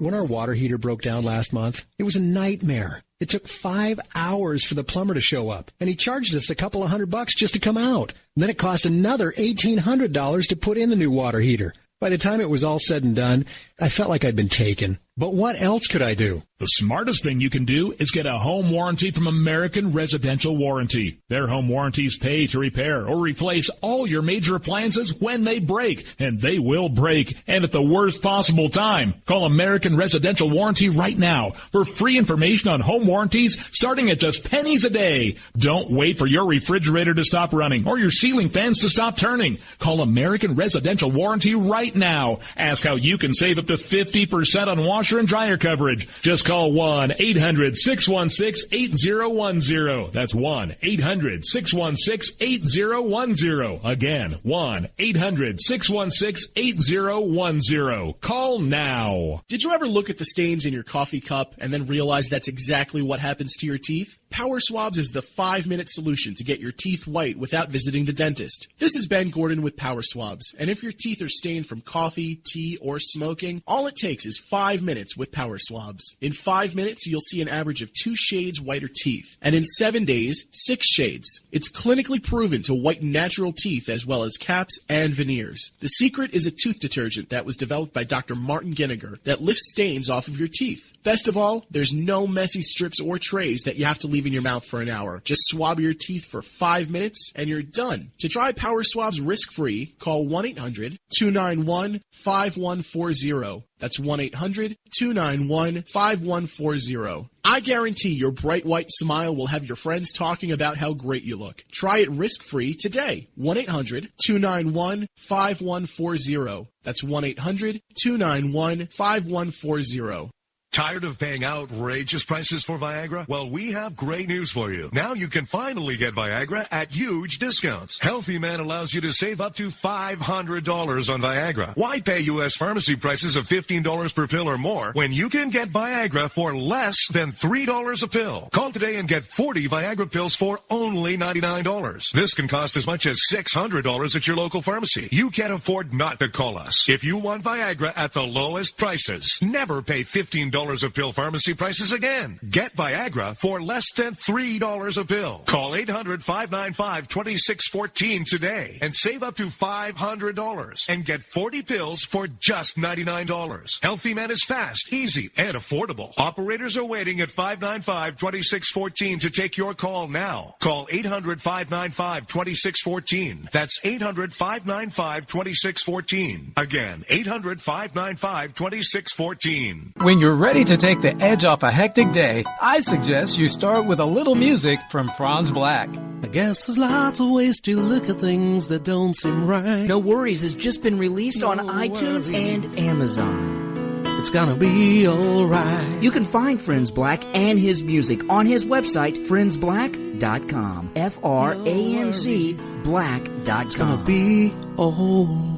When our water heater broke down last month, it was a nightmare. It took 5 hours for the plumber to show up, and he charged us a couple of $100 just to come out. And then it cost another $1,800 to put in the new water heater. By the time it was all said and done, I felt like I'd been taken. But what else could I do? The smartest thing you can do is get a home warranty from American Residential Warranty. Their home warranties pay to repair or replace all your major appliances when they break, and they will break, and at the worst possible time. Call American Residential Warranty right now for free information on home warranties starting at just pennies a day. Don't wait for your refrigerator to stop running or your ceiling fans to stop turning. Call American Residential Warranty right now. Ask how you can save up to 50% on washer and dryer coverage. Just call 1-800-616-8010. That's 1-800-616-8010. Again, 1-800-616-8010. Call now. Did you ever look at the stains in your coffee cup and then realize that's exactly what happens to your teeth? Power Swabs is the 5-minute solution to get your teeth white without visiting the dentist. This is Ben Gordon with Power Swabs, and if your teeth are stained from coffee, tea, or smoking, all it takes is 5 minutes with Power Swabs. In 5 minutes, you'll see an average of 2 shades whiter teeth, and in 7 days, 6 shades. It's clinically proven to whiten natural teeth as well as caps and veneers. The secret is a tooth detergent that was developed by Dr. Martin Ginniger that lifts stains off of your teeth. Best of all, there's no messy strips or trays that you have to leave in your mouth for an hour. Just swab your teeth for 5 minutes and you're done. To try Power Swabs risk-free, call 1-800-291-5140. That's 1-800-291-5140. I guarantee your bright white smile will have your friends talking about how great you look. Try it risk-free today. 1-800-291-5140. That's 1-800-291-5140. Tired of paying outrageous prices for Viagra? Well, we have great news for you. Now you can finally get Viagra at huge discounts. Healthy Man allows you to save up to $500 on Viagra. Why pay U.S. pharmacy prices of $15 per pill or more when you can get Viagra for less than $3 a pill? Call today and get 40 Viagra pills for only $99. This can cost as much as $600 at your local pharmacy. You can't afford not to call us. If you want Viagra at the lowest prices, never pay $15 a pill pharmacy prices again. Get Viagra for less than $3 a pill. Call 800-595-2614 today and save up to $500 and get 40 pills for just $99. Healthy Man is fast, easy, and affordable. Operators are waiting at 595-2614 to take your call now. Call 800-595-2614. That's 800-595-2614. Again, 800-595-2614. When you're ready to take the edge off a hectic day, I suggest you start with a little music from Franz Black. I guess there's lots of ways to look at things that don't seem right. No Worries has just been released on iTunes and Amazon. It's gonna be alright. You can find Friends Black and his music on his website, friendsblack.com. F-R-A-N-Z black.com. It's gonna be alright.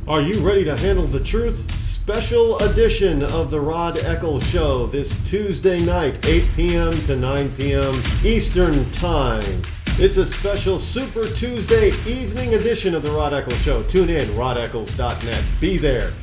Are you ready to handle the truth? Special edition of the Rod Eccles Show this Tuesday night, 8 p.m. to 9 p.m. Eastern Time. It's a special Super Tuesday evening edition of the Rod Eccles Show. Tune in, rodeccles.net. Be there.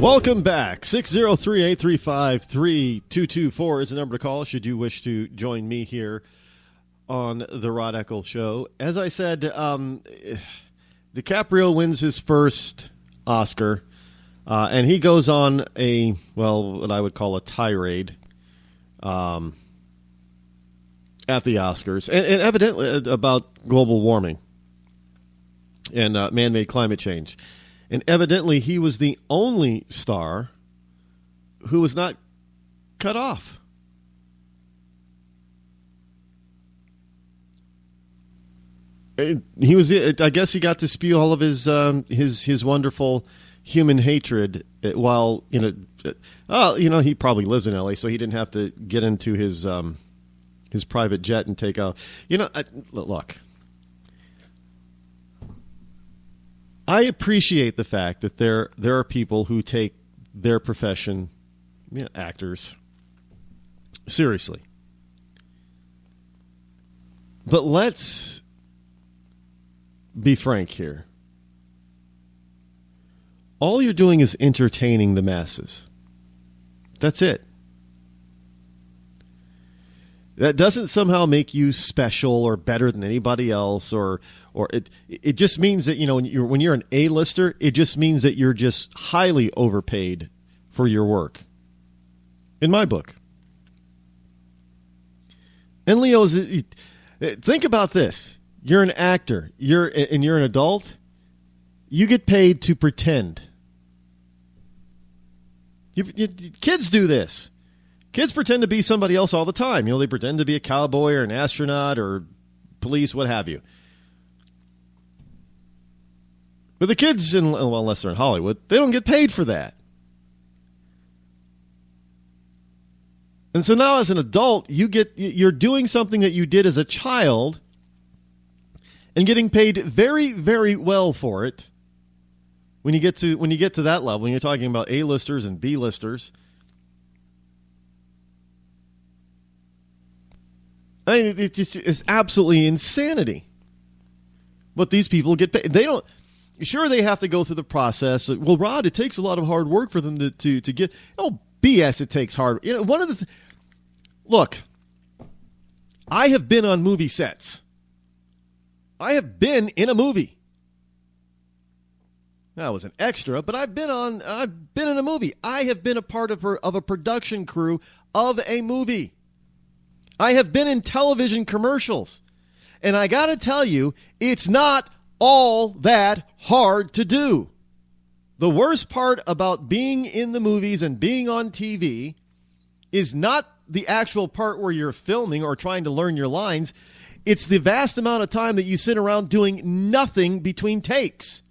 Welcome back. 603-835-3224 is the number to call should you wish to join me here on the Rod Eccles Show. As I said, DiCaprio wins his first Oscar, and he goes on what I would call a tirade at the Oscars, and evidently about global warming and man-made climate change. And evidently, he was the only star who was not cut off. He was. I guess he got to spew all of his wonderful human hatred while he probably lives in L.A., so he didn't have to get into his private jet and take off. Look, I appreciate the fact that there are people who take their profession, actors, seriously. But let's be frank here. All you're doing is entertaining the masses. That's it. That doesn't somehow make you special or better than anybody else, or it just means that when you're an A-lister, it just means that you're just highly overpaid for your work. In my book. And Leo, think about this. You're an actor. You're an adult. You get paid to pretend. Kids do this. Kids pretend to be somebody else all the time. They pretend to be a cowboy or an astronaut or police, what have you. But the kids, unless they're in Hollywood, they don't get paid for that. And so now as an adult, you're doing something that you did as a child and getting paid very, very well for it. When you get to that level, when you're talking about A-listers and B-listers, I mean, it's absolutely insanity. What these people get paid. They don't. Sure, they have to go through the process. Well, Rod, it takes a lot of hard work for them to get. Oh, BS! It takes hard. One of the. Look, I have been on movie sets. I have been in a movie. I was an extra, but I've been in a movie. I have been a part of a production crew of a movie. I have been in television commercials. And I got to tell you, it's not all that hard to do. The worst part about being in the movies and being on TV is not the actual part where you're filming or trying to learn your lines. It's the vast amount of time that you sit around doing nothing between takes.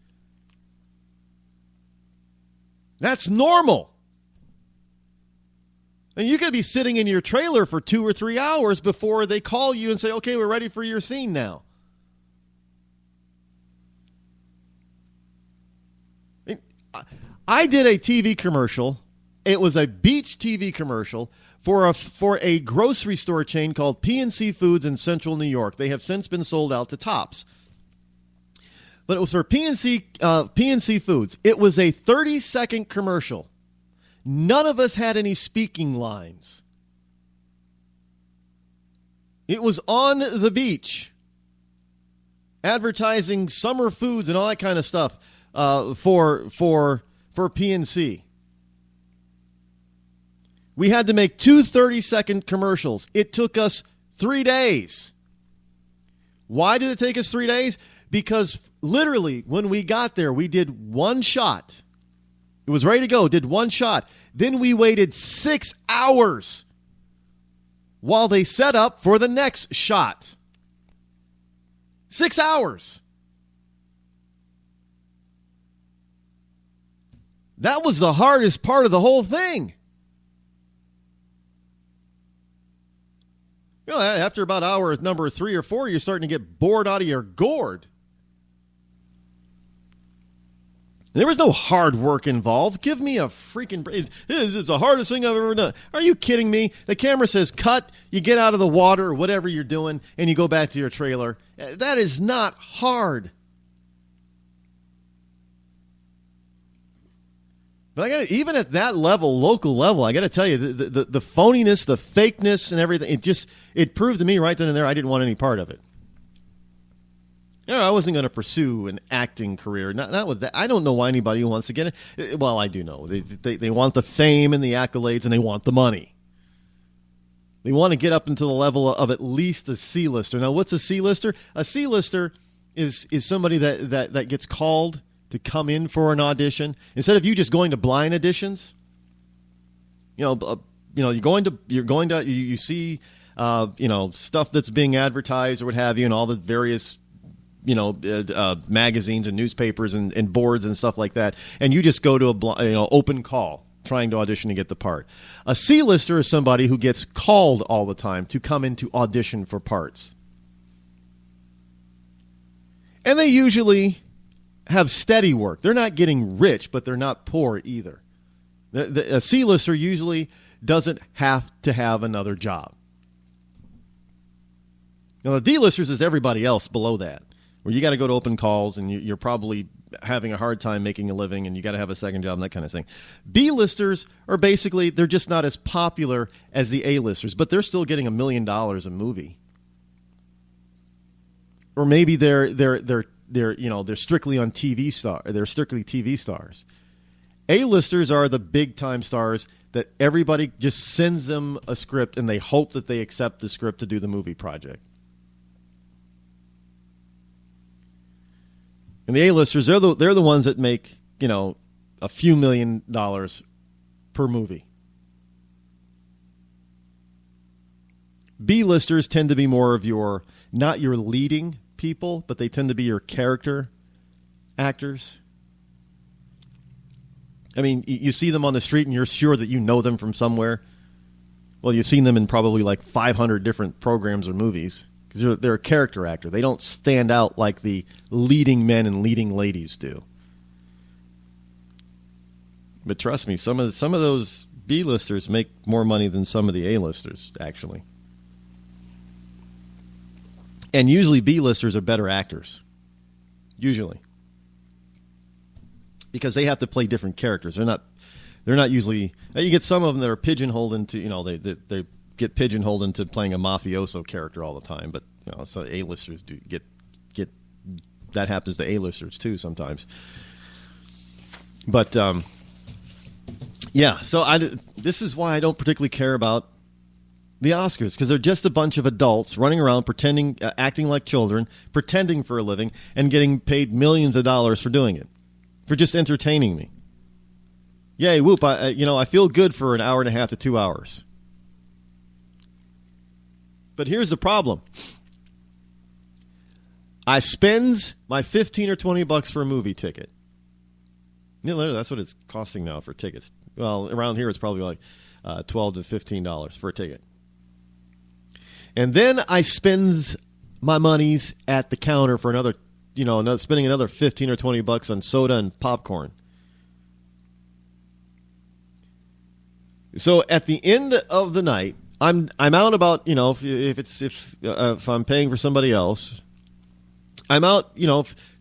That's normal. And you could be sitting in your trailer for 2 or 3 hours before they call you and say, okay, we're ready for your scene now. I did a TV commercial. It was a beach TV commercial for a grocery store chain called PNC Foods in Central New York. They have since been sold out to Tops. But it was for PNC Foods. It was a 30-second commercial. None of us had any speaking lines. It was on the beach, advertising summer foods and all that kind of stuff for PNC. We had to make 2 30-second commercials. It took us 3 days. Why did it take us 3 days? Because literally, when we got there, we did one shot. It was ready to go, did one shot. Then we waited 6 hours while they set up for the next shot. 6 hours. That was the hardest part of the whole thing. After about hour number 3 or 4, you're starting to get bored out of your gourd. There was no hard work involved. Give me a freaking break. It's the hardest thing I've ever done. Are you kidding me? The camera says cut, you get out of the water or whatever you're doing, and you go back to your trailer. That is not hard. But even at that level, local level, I got to tell you, the phoniness, the fakeness and everything, it proved to me right then and there I didn't want any part of it. I wasn't going to pursue an acting career. Not with that. I don't know why anybody wants to get it. Well, I do know. They want the fame and the accolades, and they want the money. They want to get up into the level of at least a C-lister. Now, what's a C-lister? A C-lister is somebody that gets called to come in for an audition instead of you just going to blind auditions. You see stuff that's being advertised or what have you, and all the various magazines and newspapers and boards and stuff like that, and you just go to a open call trying to audition to get the part. A C-lister is somebody who gets called all the time to come in to audition for parts. And they usually have steady work. They're not getting rich, but they're not poor either. A C-lister usually doesn't have to have another job. Now, the D-listers is everybody else below that, where you got to go to open calls and you're probably having a hard time making a living and you got to have a second job and that kind of thing. B-listers are basically, they're just not as popular as the A-listers, but they're still getting $1 million a movie. Or maybe they're strictly on TV star. They're strictly TV stars. A-listers are the big time stars that everybody just sends them a script and they hope that they accept the script to do the movie project. And the A-listers, they're the ones that make, a few $1 million per movie. B-listers tend to be more of not your leading people, but they tend to be your character actors. I mean, you see them on the street and you're sure that you know them from somewhere. Well, you've seen them in probably like 500 different programs or movies. Because they're a character actor. They don't stand out like the leading men and leading ladies do. But trust me, some of those B-listers make more money than some of the A-listers, actually. And usually B-listers are better actors. Usually. Because they have to play different characters. They're not usually... You get some of them that are pigeonholed into, they get pigeonholed into playing a mafioso character all the time, but so A-listers do get that happens to A-listers too sometimes. But so this is why I don't particularly care about the Oscars, because they're just a bunch of adults running around pretending, acting like children, pretending for a living, and getting paid millions of dollars for doing it, for just entertaining me. Yay, whoop! I feel good for an hour and a half to 2 hours. But here's the problem. I spends my $15 or $20 for a movie ticket. That's what it's costing now for tickets. Well, around here it's probably like $12 to $15 for a ticket. And then I spends my monies at the counter for another, spending another $15 or $20 on soda and popcorn. So at the end of the night, I'm out about, if I'm paying for somebody else, I'm out,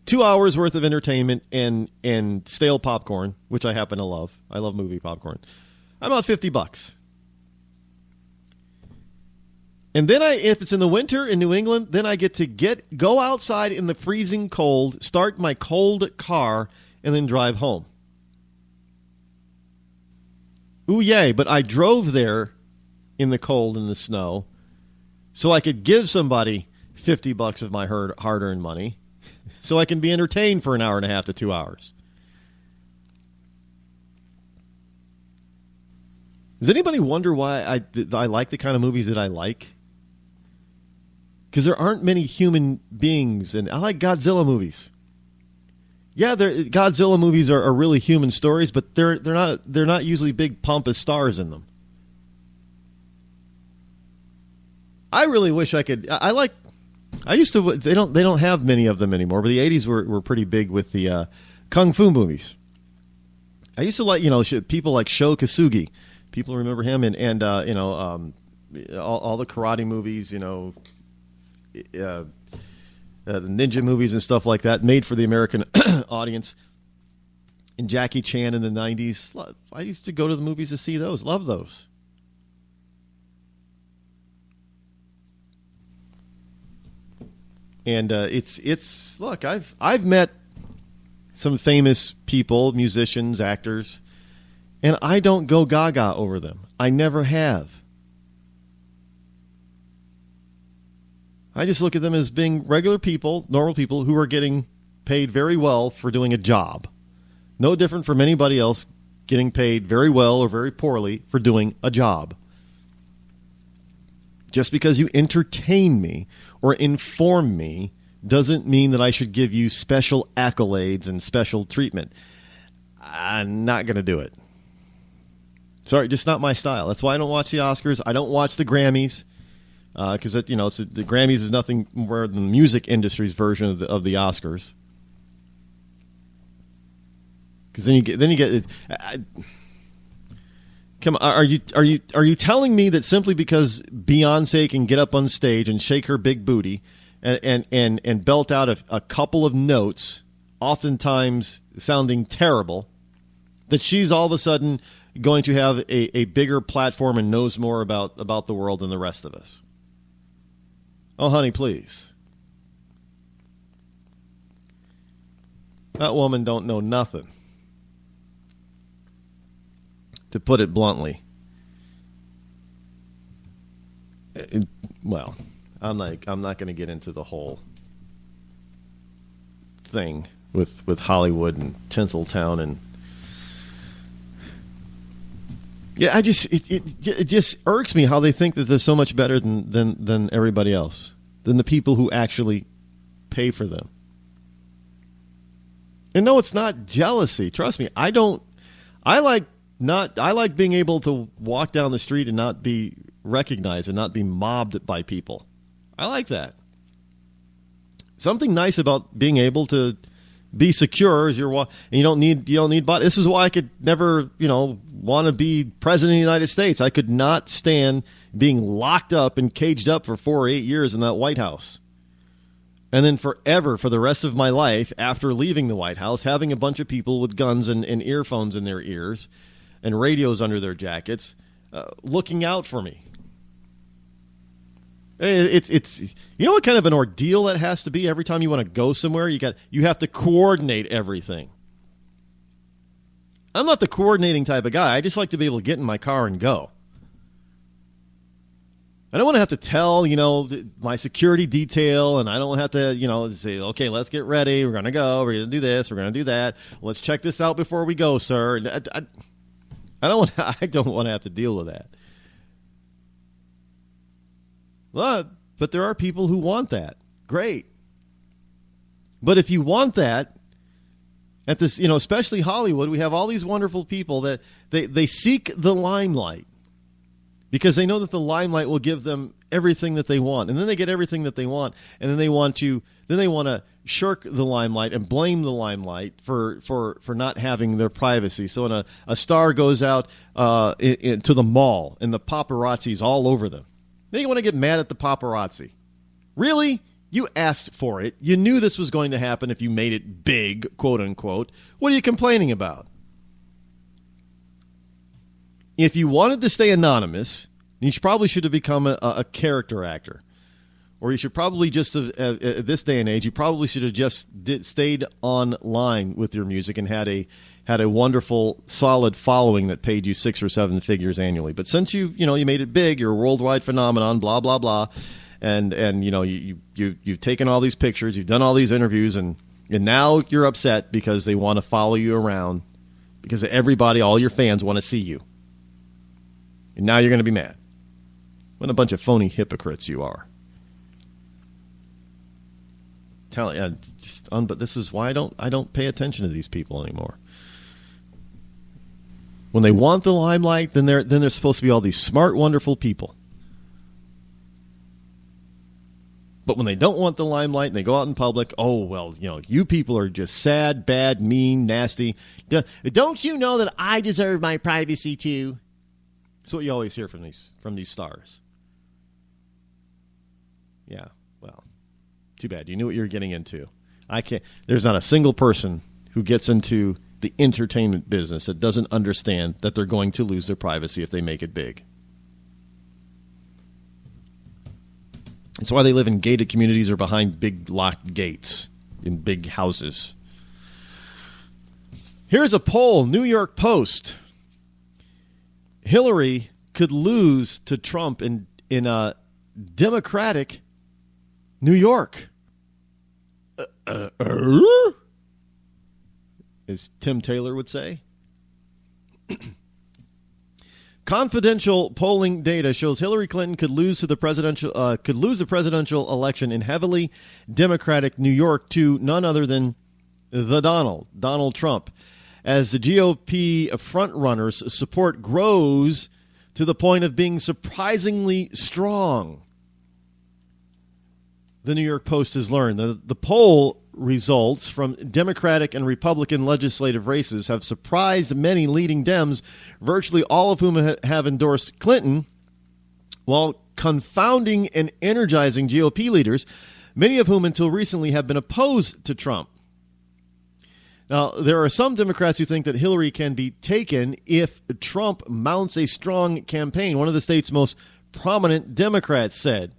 2 hours worth of entertainment and stale popcorn, which I happen to love. I love movie popcorn. I'm out $50. And then if it's in the winter in New England, then I get to go outside in the freezing cold, start my cold car, and then drive home. Ooh, yay, but I drove there in the cold and the snow so I could give somebody $50 of my hard-earned money so I can be entertained for an hour and a half to 2 hours. Does anybody wonder why I like the kind of movies that I like? Because there aren't many human beings, and I like Godzilla movies. Yeah, Godzilla movies are really human stories, but they're not usually big pompous stars in them. I really wish I could. I used to. They don't have many of them anymore. But the '80s were pretty big with the kung fu movies. I used to like people like Sho Kosugi. People remember him and all the karate movies. The ninja movies and stuff like that, made for the American audience. And Jackie Chan in the '90s. I used to go to the movies to see those. Love those. And it's look, I've met some famous people, musicians, actors, and I don't go gaga over them. I never have. I just look at them as being regular people, normal people who are getting paid very well for doing a job. No different from anybody else getting paid very well or very poorly for doing a job. Just because you entertain me or inform me doesn't mean that I should give you special accolades and special treatment. I'm not going to do it. Sorry, just not my style. That's why I don't watch the Oscars. I don't watch the Grammys because the Grammys is nothing more than the music industry's version of the Oscars. Because then you get. Come on, are you telling me that simply because Beyonce can get up on stage and shake her big booty and belt out a couple of notes, oftentimes sounding terrible, that she's all of a sudden going to have a bigger platform and knows more about the world than the rest of us? Oh, honey, please. That woman don't know nothing. To put it bluntly. Well, I'm not going to get into the whole thing with Hollywood and Tinseltown and yeah, it just irks me how they think that they're so much better than everybody else, than the people who actually pay for them. And no, it's not jealousy. Trust me, I like being able to walk down the street and not be recognized and not be mobbed by people. I like that. Something nice about being able to be secure as you're walking. You don't need this is why I could never, want to be president of the United States. I could not stand being locked up and caged up for 4 or 8 years in that White House. And then forever, for the rest of my life, after leaving the White House, having a bunch of people with guns and earphones in their ears and radios under their jackets, looking out for me. It's you know what kind of an ordeal that has to be every time you want to go somewhere. You have to coordinate everything. I'm not the coordinating type of guy. I just like to be able to get in my car and go. I don't want to have to tell, my security detail, and I don't have to, say, okay, let's get ready. We're going to go. We're going to do this. We're going to do that. Let's check this out before we go, sir. I don't want to have to deal with that. But there are people who want that. Great. But if you want that, at this, especially Hollywood, we have all these wonderful people that they seek the limelight because they know that the limelight will give them everything that they want. And then they get everything that they want, and then they want to shirk the limelight and blame the limelight for not having their privacy. So when a star goes out to the mall and the paparazzi's all over them, then you want to get mad at the paparazzi. Really? You asked for it. You knew this was going to happen if you made it big, quote unquote. What are you complaining about? If you wanted to stay anonymous, you probably should have become a character actor. Or you should probably just, at this day and age, you probably should have just stayed online with your music and had a wonderful, solid following that paid you 6 or 7 figures annually. But since you made it big, you're a worldwide phenomenon, blah blah blah, and you've taken all these pictures, you've done all these interviews, and now you're upset because they want to follow you around because everybody, all your fans, want to see you, and now you're going to be mad. What a bunch of phony hypocrites you are. But this is why I don't pay attention to these people anymore. When they want the limelight, then they're supposed to be all these smart, wonderful people. But when they don't want the limelight and they go out in public, oh well, you people are just sad, bad, mean, nasty. Don't you know that I deserve my privacy too? That's what you always hear from these stars. Yeah, well, too bad. You knew what you were getting into. There's not a single person who gets into the entertainment business that doesn't understand that they're going to lose their privacy if they make it big. It's why they live in gated communities or behind big locked gates in big houses. Here's a poll, New York Post. Hillary could lose to Trump in a Democratic New York. As Tim Taylor would say. Confidential polling data shows Hillary Clinton could lose the presidential election in heavily Democratic New York to none other than Donald Trump, as the GOP frontrunners' support grows to the point of being surprisingly strong. The New York Post has learned the poll results from Democratic and Republican legislative races have surprised many leading Dems, virtually all of whom have endorsed Clinton, while confounding and energizing GOP leaders, many of whom until recently have been opposed to Trump. Now, there are some Democrats who think that Hillary can be taken if Trump mounts a strong campaign, one of the state's most prominent Democrats said.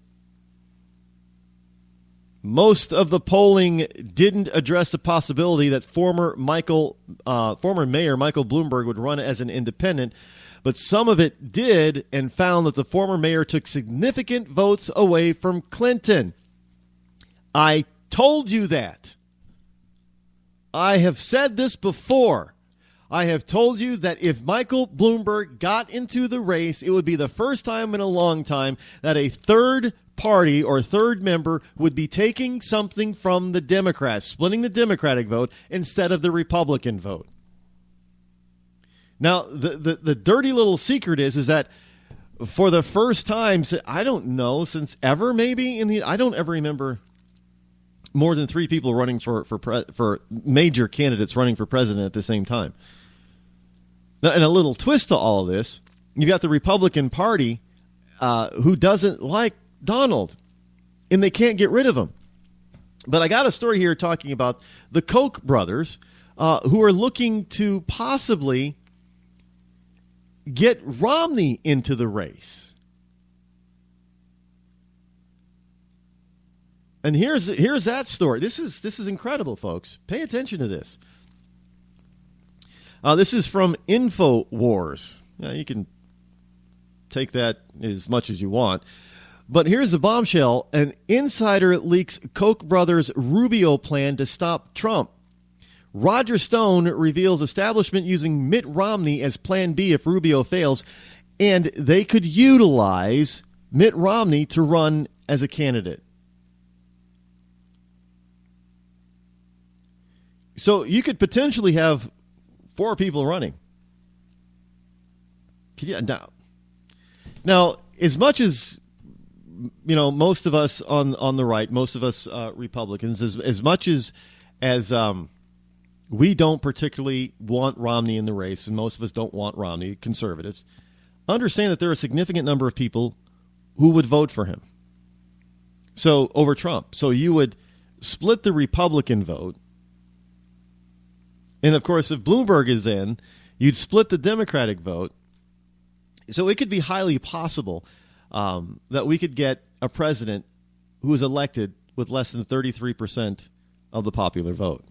Most of the polling didn't address the possibility that former Mayor Michael Bloomberg would run as an independent, but some of it did and found that the former mayor took significant votes away from Clinton. I told you that. I have said this before. I have told you that if Michael Bloomberg got into the race, it would be the first time in a long time that a third party or third member would be taking something from the Democrats, splitting the Democratic vote instead of the Republican vote. Now, the dirty little secret is that for the first time, I don't know, since ever maybe, I don't ever remember more than 3 people running for major candidates running for president at the same time. Now, and a little twist to all of this, you got the Republican Party who doesn't like Donald, and they can't get rid of him. But I got a story here talking about the Koch brothers who are looking to possibly get Romney into the race. And here's that story. This is incredible, folks. Pay attention to this. This is from InfoWars. You can take that as much as you want. But here's the bombshell. An insider leaks Koch brothers' Rubio plan to stop Trump. Roger Stone reveals establishment using Mitt Romney as plan B if Rubio fails, and they could utilize Mitt Romney to run as a candidate. So you could potentially have 4 people running. Now, as much as most of us on the right, most of us Republicans, as much as we don't particularly want Romney in the race, and most of us don't want Romney, conservatives, understand that there are a significant number of people who would vote for him. So over Trump. So you would split the Republican vote. And, of course, if Bloomberg is in, you'd split the Democratic vote. So it could be highly possible that we could get a president who is elected with less than 33% of the popular vote.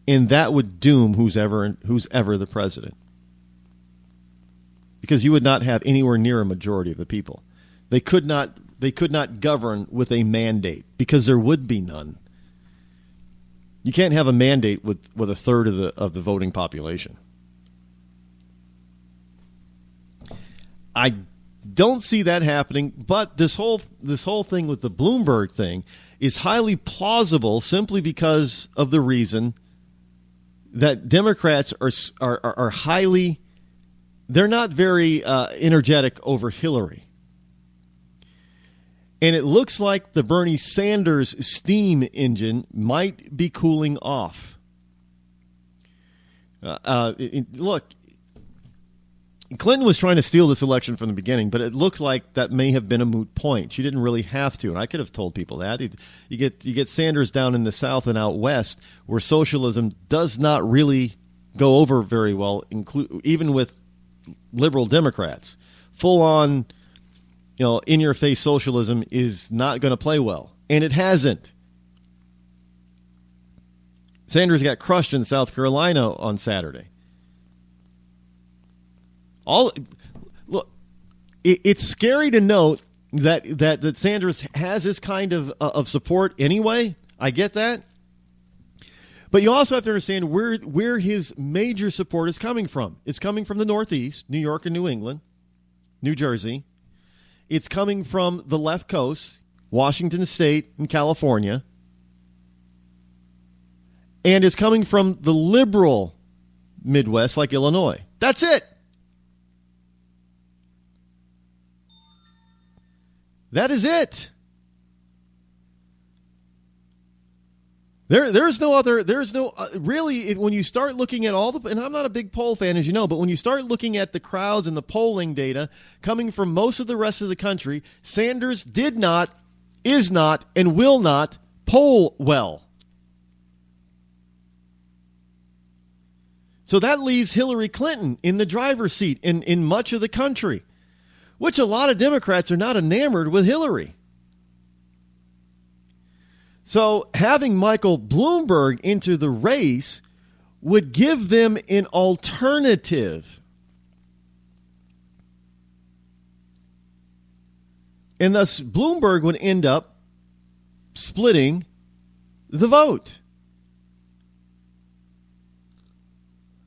And that would doom who's ever the president. Because you would not have anywhere near a majority of the people. They could not govern with a mandate because there would be none. You can't have a mandate with a third of the voting population. I don't see that happening, but this whole thing with the Bloomberg thing is highly plausible simply because of the reason that Democrats are highly, they're not very energetic over Hillary. And it looks like the Bernie Sanders steam engine might be cooling off. Look, Clinton was trying to steal this election from the beginning, but it looks like that may have been a moot point. She didn't really have to, and I could have told people that. You get Sanders down in the South and out West, where socialism does not really go over very well, even with liberal Democrats. Full on, in-your-face socialism is not going to play well, and it hasn't. Sanders got crushed in South Carolina on Saturday. Look, it's scary to note that Sanders has this kind of support anyway. I get that. But you also have to understand where his major support is coming from. It's coming from the Northeast, New York and New England, New Jersey. It's coming from the left coast, Washington State and California. And it's coming from the liberal Midwest, like Illinois. That's it. That is it. There's no really, when you start looking at all the, and I'm not a big poll fan, as you know, but when you start looking at the crowds and the polling data coming from most of the rest of the country, Sanders did not, is not, and will not poll well. So that leaves Hillary Clinton in the driver's seat in much of the country, which a lot of Democrats are not enamored with Hillary. So having Michael Bloomberg into the race would give them an alternative. And thus Bloomberg would end up splitting the vote.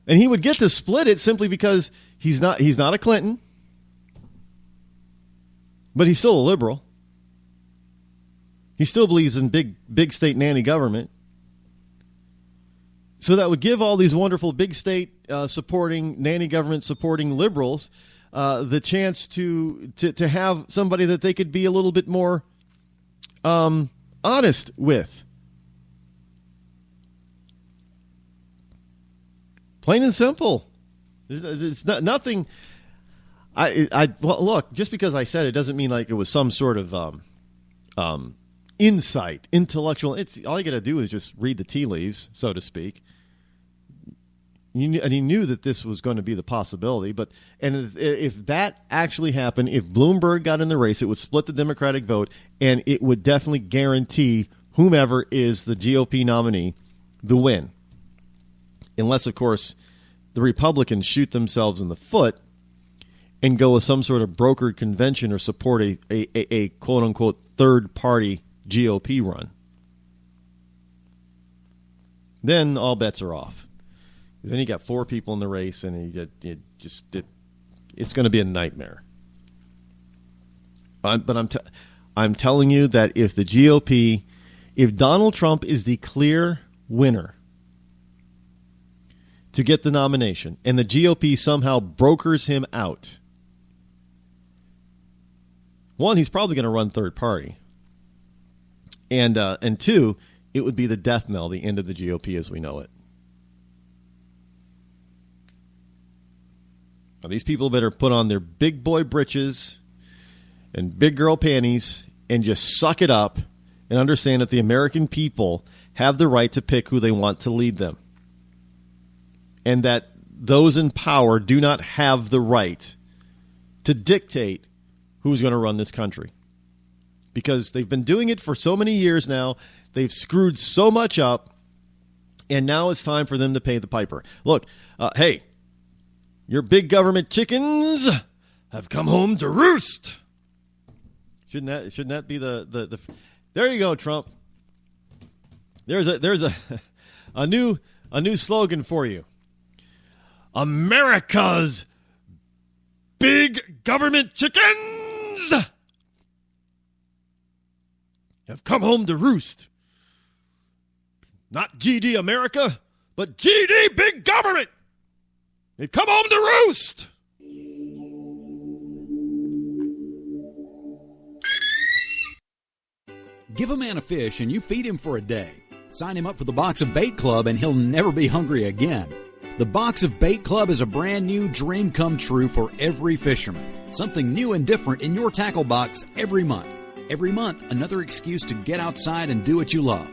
And he would get to split it simply because he's not a Clinton, but he's still a liberal. He still believes in big state nanny government. So that would give all these wonderful big state supporting, nanny government supporting liberals the chance to have somebody that they could be a little bit more honest with. Plain and simple. It's nothing. Well, look, just because I said it doesn't mean like it was some sort of insight, intellectual. It's all you got to do is just read the tea leaves, so to speak. And he knew that this was going to be the possibility. And if that actually happened, if Bloomberg got in the race, it would split the Democratic vote, and it would definitely guarantee whomever is the GOP nominee the win. Unless, of course, the Republicans shoot themselves in the foot and go with some sort of brokered convention or support a quote-unquote third-party GOP run. Then all bets are off. Then you got 4 people in the race, and it's going to be a nightmare. But I'm telling you that if the GOP, if Donald Trump is the clear winner to get the nomination, and the GOP somehow brokers him out, one, he's probably going to run third party. And 2, it would be the death knell, the end of the GOP as we know it. Now, these people better put on their big boy britches and big girl panties and just suck it up and understand that the American people have the right to pick who they want to lead them. And that those in power do not have the right to dictate who's going to run this country. Because they've been doing it for so many years now. They've screwed so much up. And now it's time for them to pay the piper. Look, hey, your big government chickens have come home to roost. Shouldn't that be the there you go, Trump. There's a new slogan for you. America's big government chickens have come home to roost. Not GD America, but GD big government. They've come home to roost. Give a man a fish and you feed him for a day. Sign him up for the Box of Bait Club and he'll never be hungry again. The Box of Bait Club is a brand new dream come true for every fisherman. Something new and different in your tackle box every month. Every month, another excuse to get outside and do what you love.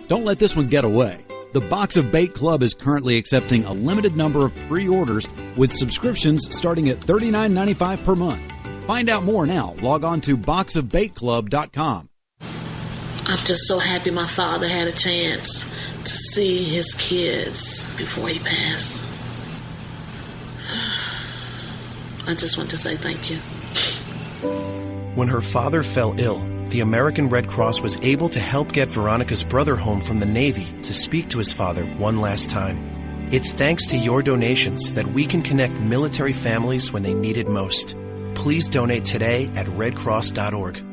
Don't let this one get away. The Box of Bait Club is currently accepting a limited number of pre-orders with subscriptions starting at $39.95 per month. Find out more now. Log on to boxofbaitclub.com. I'm just so happy my father had a chance to see his kids before he passed. I just want to say thank you. When her father fell ill, the American Red Cross was able to help get Veronica's brother home from the Navy to speak to his father one last time. It's thanks to your donations that we can connect military families when they need it most. Please donate today at redcross.org.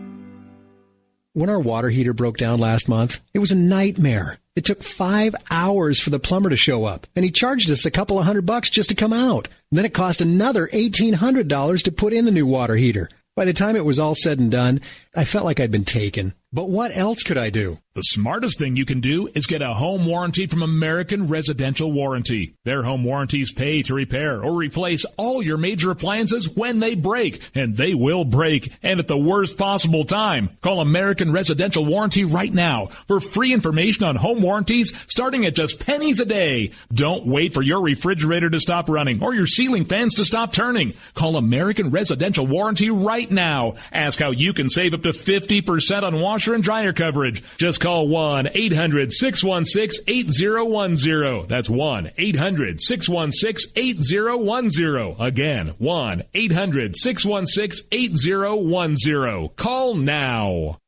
When our water heater broke down last month, it was a nightmare. It took 5 hours for the plumber to show up, and he charged us a couple of $100 just to come out. And then it cost another $1,800 to put in the new water heater. By the time it was all said and done, I felt like I'd been taken. But what else could I do? The smartest thing you can do is get a home warranty from American Residential Warranty. Their home warranties pay to repair or replace all your major appliances when they break, and they will break, and at the worst possible time. Call American Residential Warranty right now for free information on home warranties starting at just pennies a day. Don't wait for your refrigerator to stop running or your ceiling fans to stop turning. Call American Residential Warranty right now. Ask how you can save up to 50% on washer and dryer coverage. Just call 1-800-616-8010. That's 1-800-616-8010. Again, 1-800-616-8010. Call now.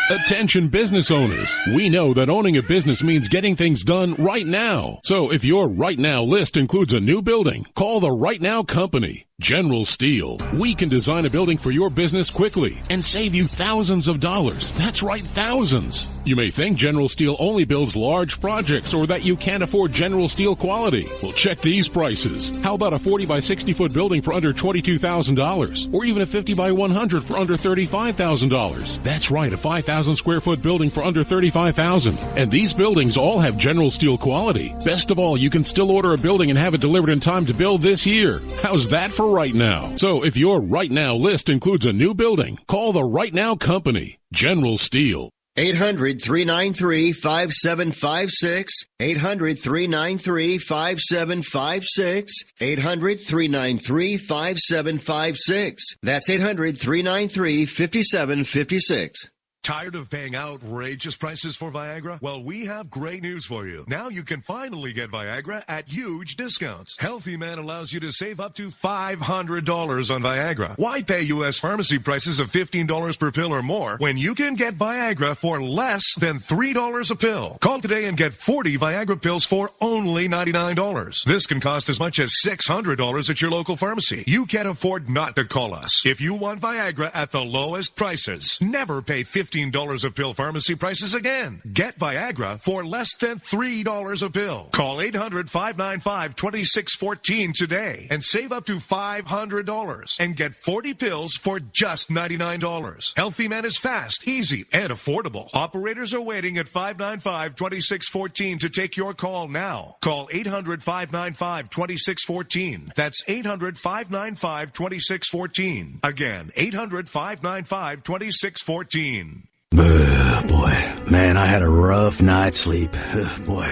Attention business owners. We know that owning a business means getting things done right now. So if your right now list includes a new building, call the Right Now Company. General Steel. We can design a building for your business quickly and save you thousands of dollars. That's right, thousands. You may think General Steel only builds large projects or that you can't afford General Steel quality. Well, check these prices. How about a 40 by 60 foot building for under $22,000? Or even a 50 by 100 for under $35,000? That's right, a 5,000 square foot building for under $35,000. And these buildings all have General Steel quality. Best of all, you can still order a building and have it delivered in time to build this year. How's that for right now? So if your right now list includes a new building, call the Right Now Company. General Steel. 800-393-5756. 800-393-5756. 800-393-5756. That's 800-393-5756. Tired of paying outrageous prices for Viagra? Well, we have great news for you. Now you can finally get Viagra at huge discounts. Healthy Man allows you to save up to $500 on Viagra. Why pay U.S. pharmacy prices of $15 per pill or more when you can get Viagra for less than $3 a pill? Call today and get 40 Viagra pills for only $99. This can cost as much as $600 at your local pharmacy. You can't afford not to call us. If you want Viagra at the lowest prices, never pay $15 a pill pharmacy prices again. Get Viagra for less than $3 a pill. Call 800-595-2614 today and save up to $500 and get 40 pills for just $99. Healthy Man is fast, easy, and affordable. Operators are waiting at 595-2614 to take your call now. Call 800-595-2614. That's 800-595-2614. Again, 800-595-2614. Boy, man, I had a rough night's sleep. Boy,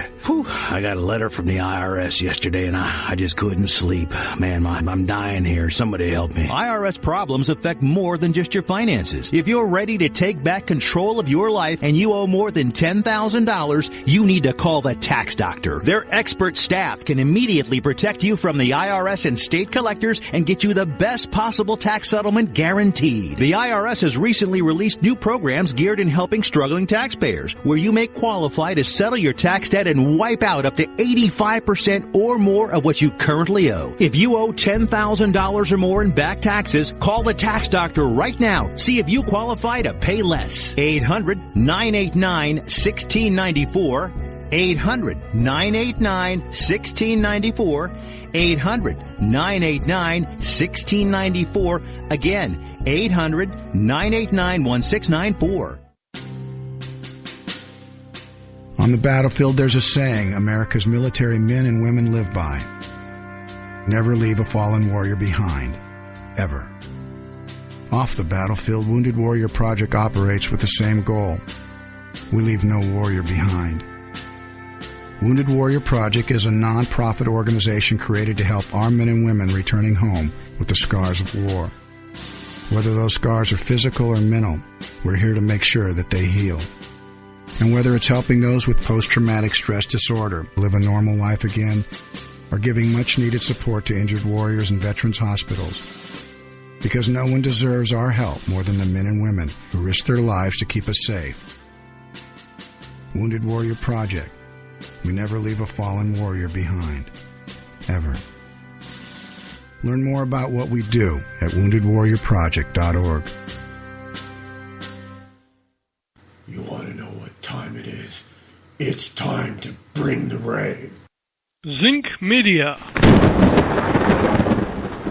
I got a letter from the IRS yesterday and I just couldn't sleep. Man, I'm dying here. Somebody help me. IRS problems affect more than just your finances. If you're ready to take back control of your life and you owe more than $10,000, you need to call the tax doctor. Their expert staff can immediately protect you from the IRS and state collectors and get you the best possible tax settlement guaranteed. The IRS has recently released new programs geared in helping struggling taxpayers, where you may qualify to settle your tax debt and wipe out up to 85% or more of what you currently owe. If you owe $10,000 or more in back taxes, call the tax doctor right now. See if you qualify to pay less. 800-989-1694. 800-989-1694. 800-989-1694. Again, 800-989-1694. On the battlefield, there's a saying America's military men and women live by. Never leave a fallen warrior behind. Ever. Off the battlefield, Wounded Warrior Project operates with the same goal. We leave no warrior behind. Wounded Warrior Project is a non-profit organization created to help our men and women returning home with the scars of war. Whether those scars are physical or mental, we're here to make sure that they heal. And whether it's helping those with post-traumatic stress disorder live a normal life again, or giving much-needed support to injured warriors in veterans' hospitals, Because no one deserves our help more than the men and women who risk their lives to keep us safe. Wounded Warrior Project. We never leave a fallen warrior behind. Ever. Learn more about what we do at woundedwarriorproject.org. You want to know what time it is? It's time to bring the rain. Zinc Media.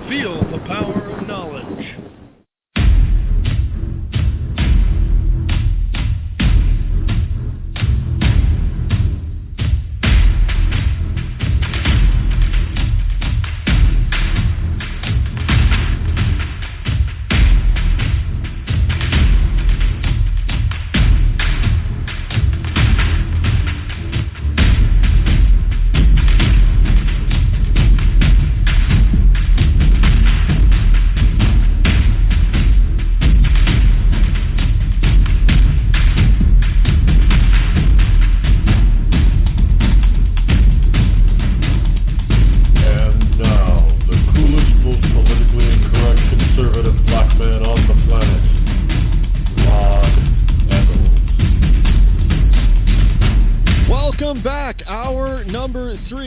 Feel the power of knowledge.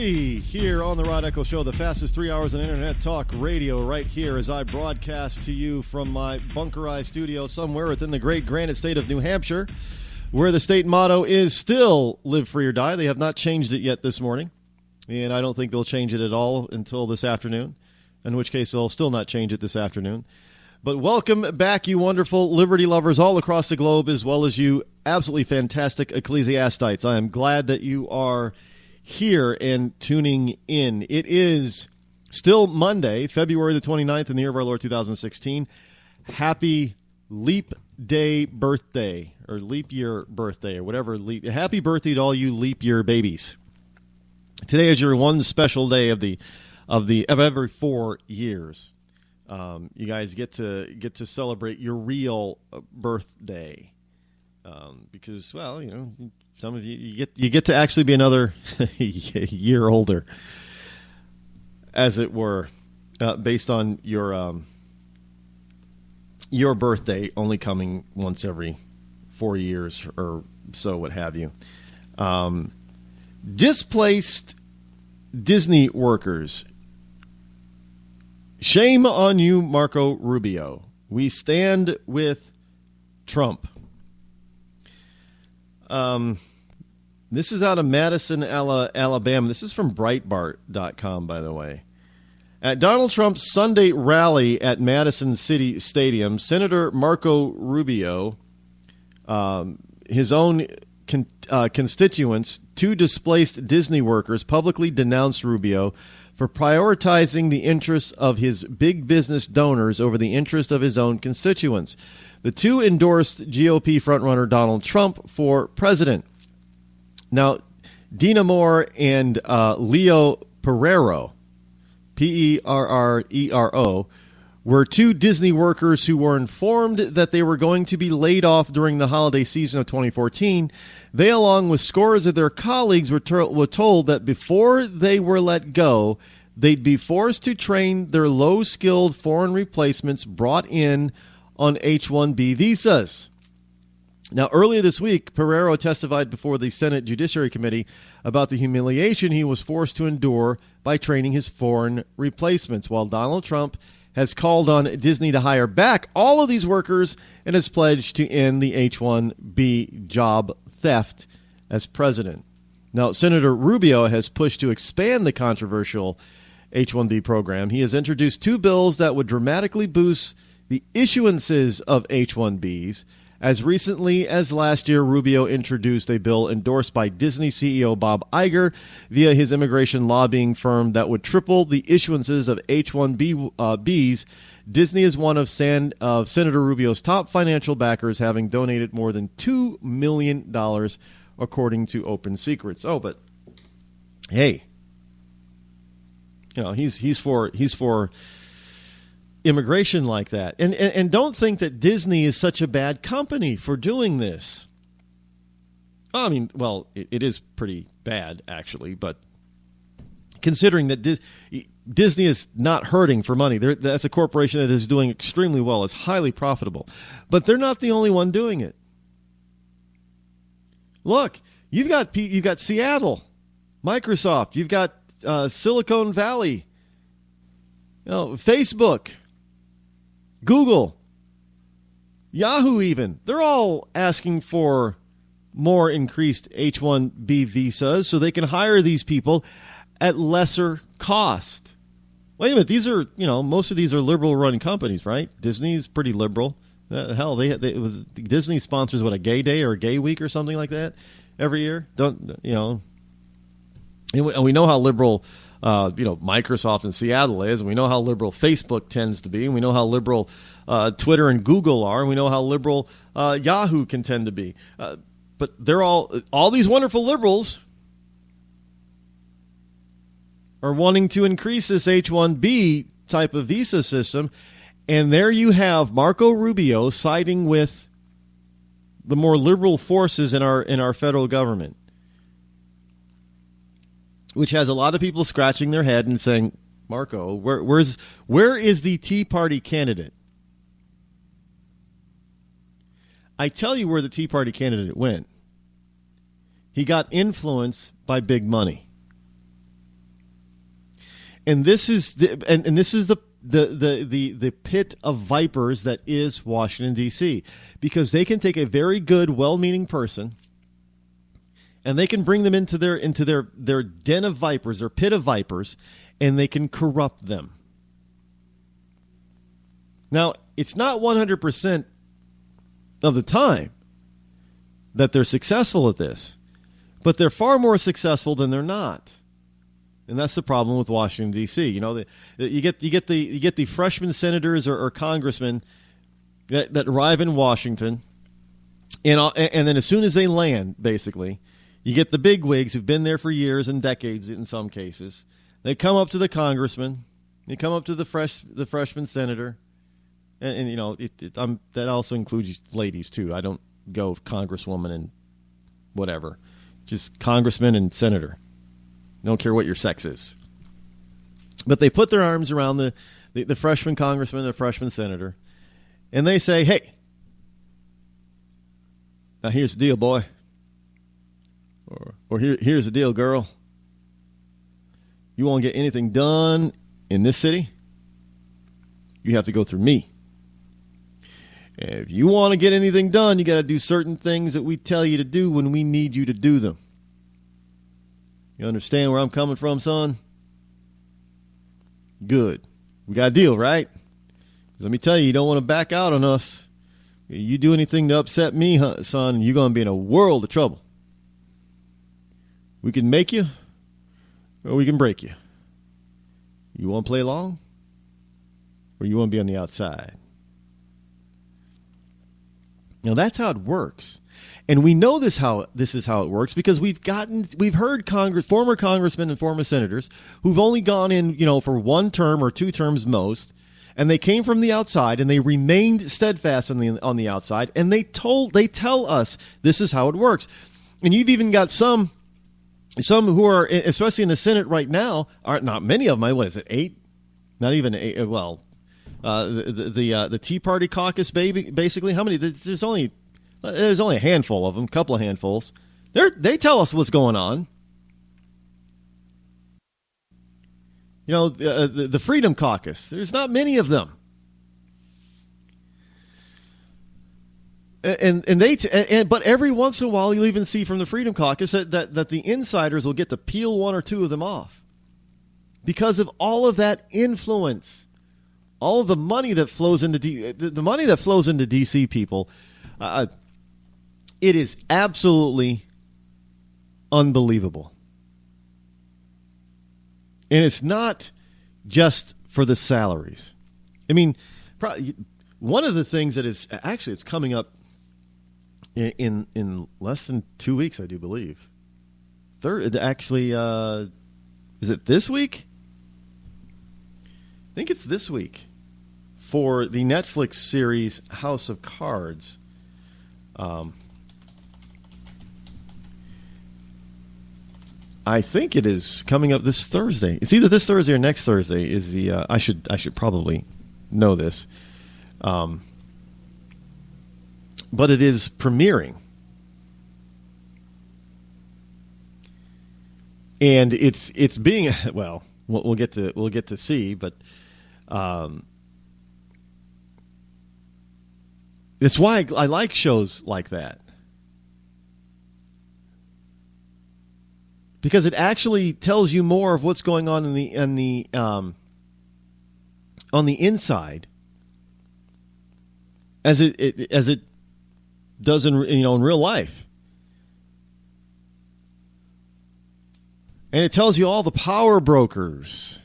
Here on the Rod Eccles Show, the fastest 3 hours in Internet Talk Radio, right here as I broadcast to you from my bunkerized studio somewhere within the great granite state of New Hampshire, where the state motto is still live free or die. They have not changed it yet this morning, and I don't think they'll change it at all until this afternoon, in which case they'll still not change it this afternoon. But welcome back, you wonderful liberty lovers all across the globe, as well as you absolutely fantastic ecclesiastites. I am glad that you are here and tuning in. It is still Monday, February the 29th in the year of our Lord 2016. Happy Leap Day birthday, or leap year birthday, or whatever. Happy birthday to all you leap year babies. Today is your one special day of every 4 years. You guys get to celebrate your real birthday, because, well, you know, some of you get to actually be another year older, as it were, based on your birthday only coming once every 4 years or so, what have you. Displaced Disney workers. Shame on you, Marco Rubio. We stand with Trump. This is out of Madison, Alabama. This is from Breitbart.com, by the way. At Donald Trump's Sunday rally at Madison City Stadium, Senator Marco Rubio, his own constituents, two displaced Disney workers, publicly denounced Rubio for prioritizing the interests of his big business donors over the interest of his own constituents. The two endorsed GOP frontrunner Donald Trump for president. Now, Dina Moore and Leo Perrero, Perrero, were two Disney workers who were informed that they were going to be laid off during the holiday season of 2014. They, along with scores of their colleagues, were told that before they were let go, they'd be forced to train their low-skilled foreign replacements brought in on H-1B visas. Now, earlier this week, Perrero testified before the Senate Judiciary Committee about the humiliation he was forced to endure by training his foreign replacements, while Donald Trump has called on Disney to hire back all of these workers and has pledged to end the H-1B job theft as president. Now, Senator Rubio has pushed to expand the controversial H-1B program. He has introduced two bills that would dramatically boost the issuances of H-1Bs. As recently as last year, Rubio introduced a bill endorsed by Disney CEO Bob Iger via his immigration lobbying firm that would triple the issuances of H-1Bs. Disney is one of Senator Rubio's top financial backers, having donated more than $2 million, according to Open Secrets. Oh, but hey, you know, he's for immigration like that. And don't think that Disney is such a bad company for doing this. I mean, well, it is pretty bad, actually, but considering that Disney is not hurting for money. That's a corporation that is doing extremely well. It's highly profitable. But they're not the only one doing it. Look, you've got Seattle, Microsoft. You've got Silicon Valley, Facebook, Google, Yahoo even. They're all asking for more increased H-1B visas so they can hire these people at lesser cost. Wait a minute, these are, most of these are liberal-run companies, right? Disney's pretty liberal. Hell, Disney sponsors, a gay day or a gay week or something like that every year? And we know how liberal, Microsoft in Seattle is, and we know how liberal Facebook tends to be, and we know how liberal Twitter and Google are, and we know how liberal Yahoo can tend to be. But they're all these wonderful liberals are wanting to increase this H-1B type of visa system, and there you have Marco Rubio siding with the more liberal forces in our federal government, which has a lot of people scratching their head and saying, Marco, where is the Tea Party candidate? I tell you where the Tea Party candidate went. He got influence by big money. And this is the pit of vipers that is Washington, D.C., because they can take a very good, well-meaning person and they can bring them into their den of vipers, their pit of vipers, and they can corrupt them. Now, it's not 100% of the time that they're successful at this, but they're far more successful than they're not. And that's the problem with Washington, D.C. You get the freshman senators or congressmen that arrive in Washington, and then as soon as they land, basically, you get the bigwigs who've been there for years and decades in some cases. They come up to the congressman, they come up to the freshman senator, and that also includes ladies too. I don't go congresswoman and whatever, just congressman and senator. Don't care what your sex is. But they put their arms around the freshman congressman, the freshman senator, and they say, hey, now here's the deal, boy. Or here's the deal, girl. You want to get anything done in this city, you have to go through me. If you want to get anything done, you got to do certain things that we tell you to do when we need you to do them. You understand where I'm coming from, son? Good. We got a deal, right? 'Cause let me tell you, you don't want to back out on us. You do anything to upset me, son, and you're going to be in a world of trouble. We can make you, or we can break you. You want to play along, or you want to be on the outside? Now, that's how it works. And we know this is how it works because we've heard former congressmen and former senators who've only gone in, for one term or two terms most, and they came from the outside and they remained steadfast on the outside, and they tell us this is how it works. And you've even got some who are, especially in the Senate right now, are not many of them. What is it? 8? Not even 8. Well, the Tea Party caucus, basically. How many? There's only a handful of them, a couple of handfuls. They tell us what's going on. The Freedom Caucus. There's not many of them, but every once in a while you'll even see from the Freedom Caucus that the insiders will get to peel one or two of them off because of all of that influence, all of the money that flows into the money that flows into DC people. It is absolutely unbelievable. And it's not just for the salaries. I mean, one of the things that is actually it's coming up in less than 2 weeks, I do believe. Is it this week? I think it's this week for the Netflix series House of Cards. I think it is coming up this Thursday. It's either this Thursday or next Thursday. Is the I should probably know this, but it is premiering, and it's being well. We'll get to see, but it's why I like shows like that. Because it actually tells you more of what's going on on the inside, as it does in real life, and it tells you all the power brokers,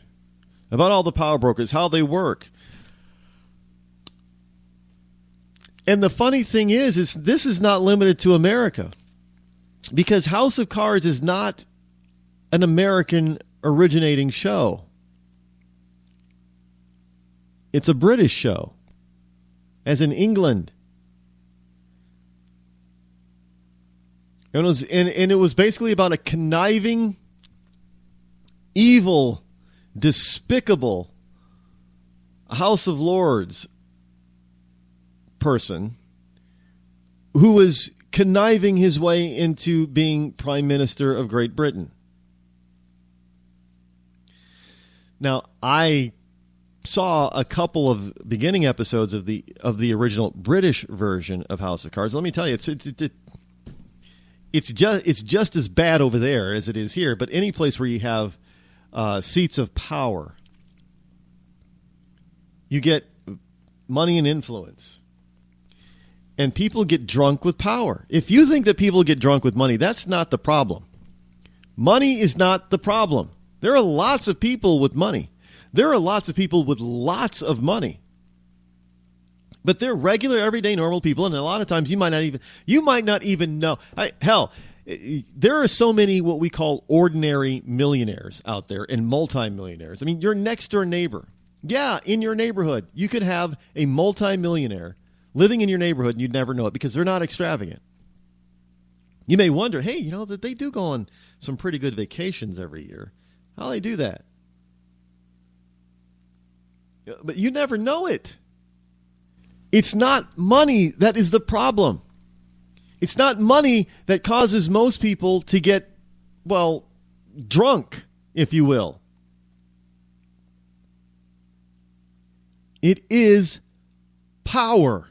how they work. And the funny thing is this is not limited to America, because House of Cards is not an American originating show. It's a British show, as in England. And it was basically about a conniving, evil, despicable House of Lords person who was conniving his way into being Prime Minister of Great Britain. Now, I saw a couple of beginning episodes of the original British version of House of Cards. Let me tell you, it's just as bad over there as it is here. But any place where you have seats of power, you get money and influence, and people get drunk with power. If you think that people get drunk with money, that's not the problem. Money is not the problem. There are lots of people with money. There are lots of people with lots of money. But they're regular, everyday, normal people, and a lot of times you might not even know. Hell, there are so many what we call ordinary millionaires out there and multimillionaires. I mean, your next door neighbor. Yeah, in your neighborhood, you could have a multimillionaire living in your neighborhood and you'd never know it because they're not extravagant. You may wonder, hey, that they do go on some pretty good vacations every year. How do they do that? But you never know it. It's not money that is the problem. It's not money that causes most people to get, drunk, if you will. It is power.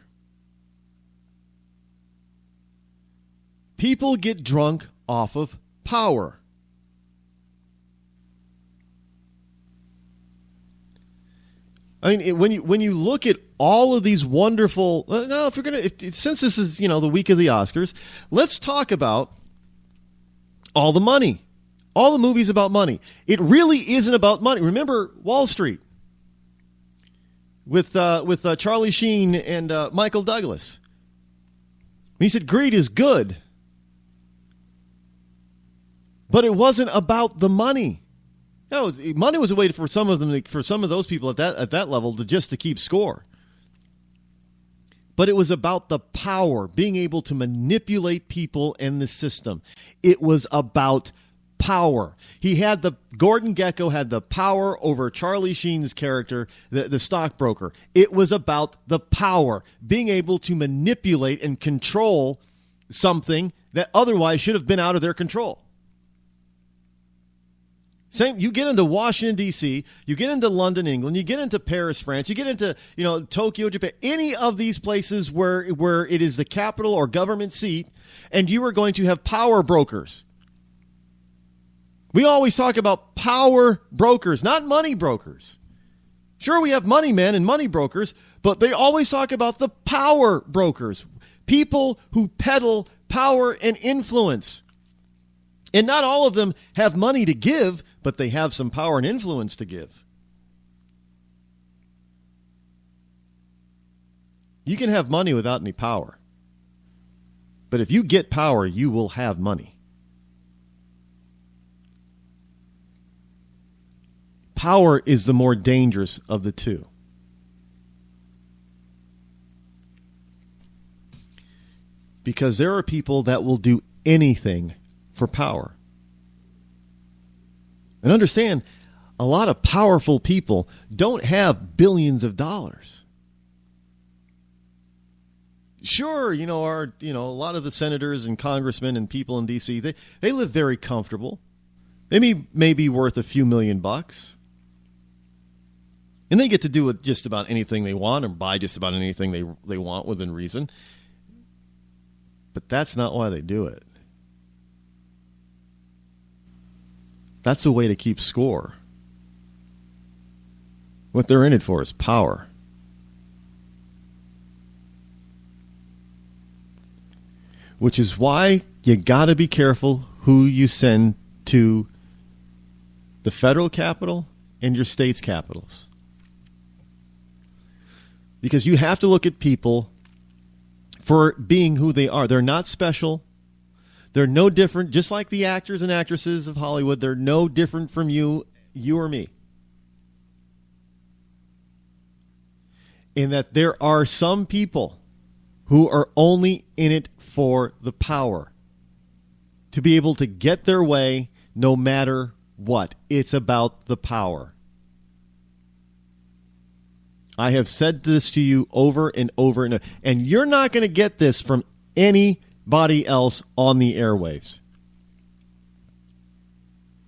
People get drunk off of power. I mean, when you look at all of these wonderful, since this is the week of the Oscars, let's talk about all the money, all the movies about money. It really isn't about money. Remember Wall Street with Charlie Sheen and Michael Douglas. He said greed is good, but it wasn't about the money. No, money was a way for some of those people at that level to keep score. But it was about the power, being able to manipulate people in the system. It was about power. Gordon Gekko had the power over Charlie Sheen's character, the stockbroker. It was about the power, being able to manipulate and control something that otherwise should have been out of their control. Same, you get into Washington, D.C., you get into London, England, you get into Paris, France, you get into Tokyo, Japan, any of these places where it is the capital or government seat, and you are going to have power brokers. We always talk about power brokers, not money brokers. Sure, we have money men and money brokers, but they always talk about the power brokers, people who peddle power and influence. And not all of them have money to give, but they have some power and influence to give. You can have money without any power. But if you get power, you will have money. Power is the more dangerous of the two. Because there are people that will do anything for power. And understand, a lot of powerful people don't have billions of dollars. Sure, a lot of the senators and congressmen and people in D.C., they live very comfortable. They may be worth a few $1,000,000. And they get to do just about anything they want or buy just about anything they want within reason. But that's not why they do it. That's a way to keep score. What they're in it for is power. Which is why you got to be careful who you send to the federal capital and your state's capitals. Because you have to look at people for being who they are. They're not special. They're no different, just like the actors and actresses of Hollywood. They're no different from you or me. In that there are some people who are only in it for the power. To be able to get their way no matter what. It's about the power. I have said this to you over and over and over. And you're not going to get this from anybody else on the airwaves.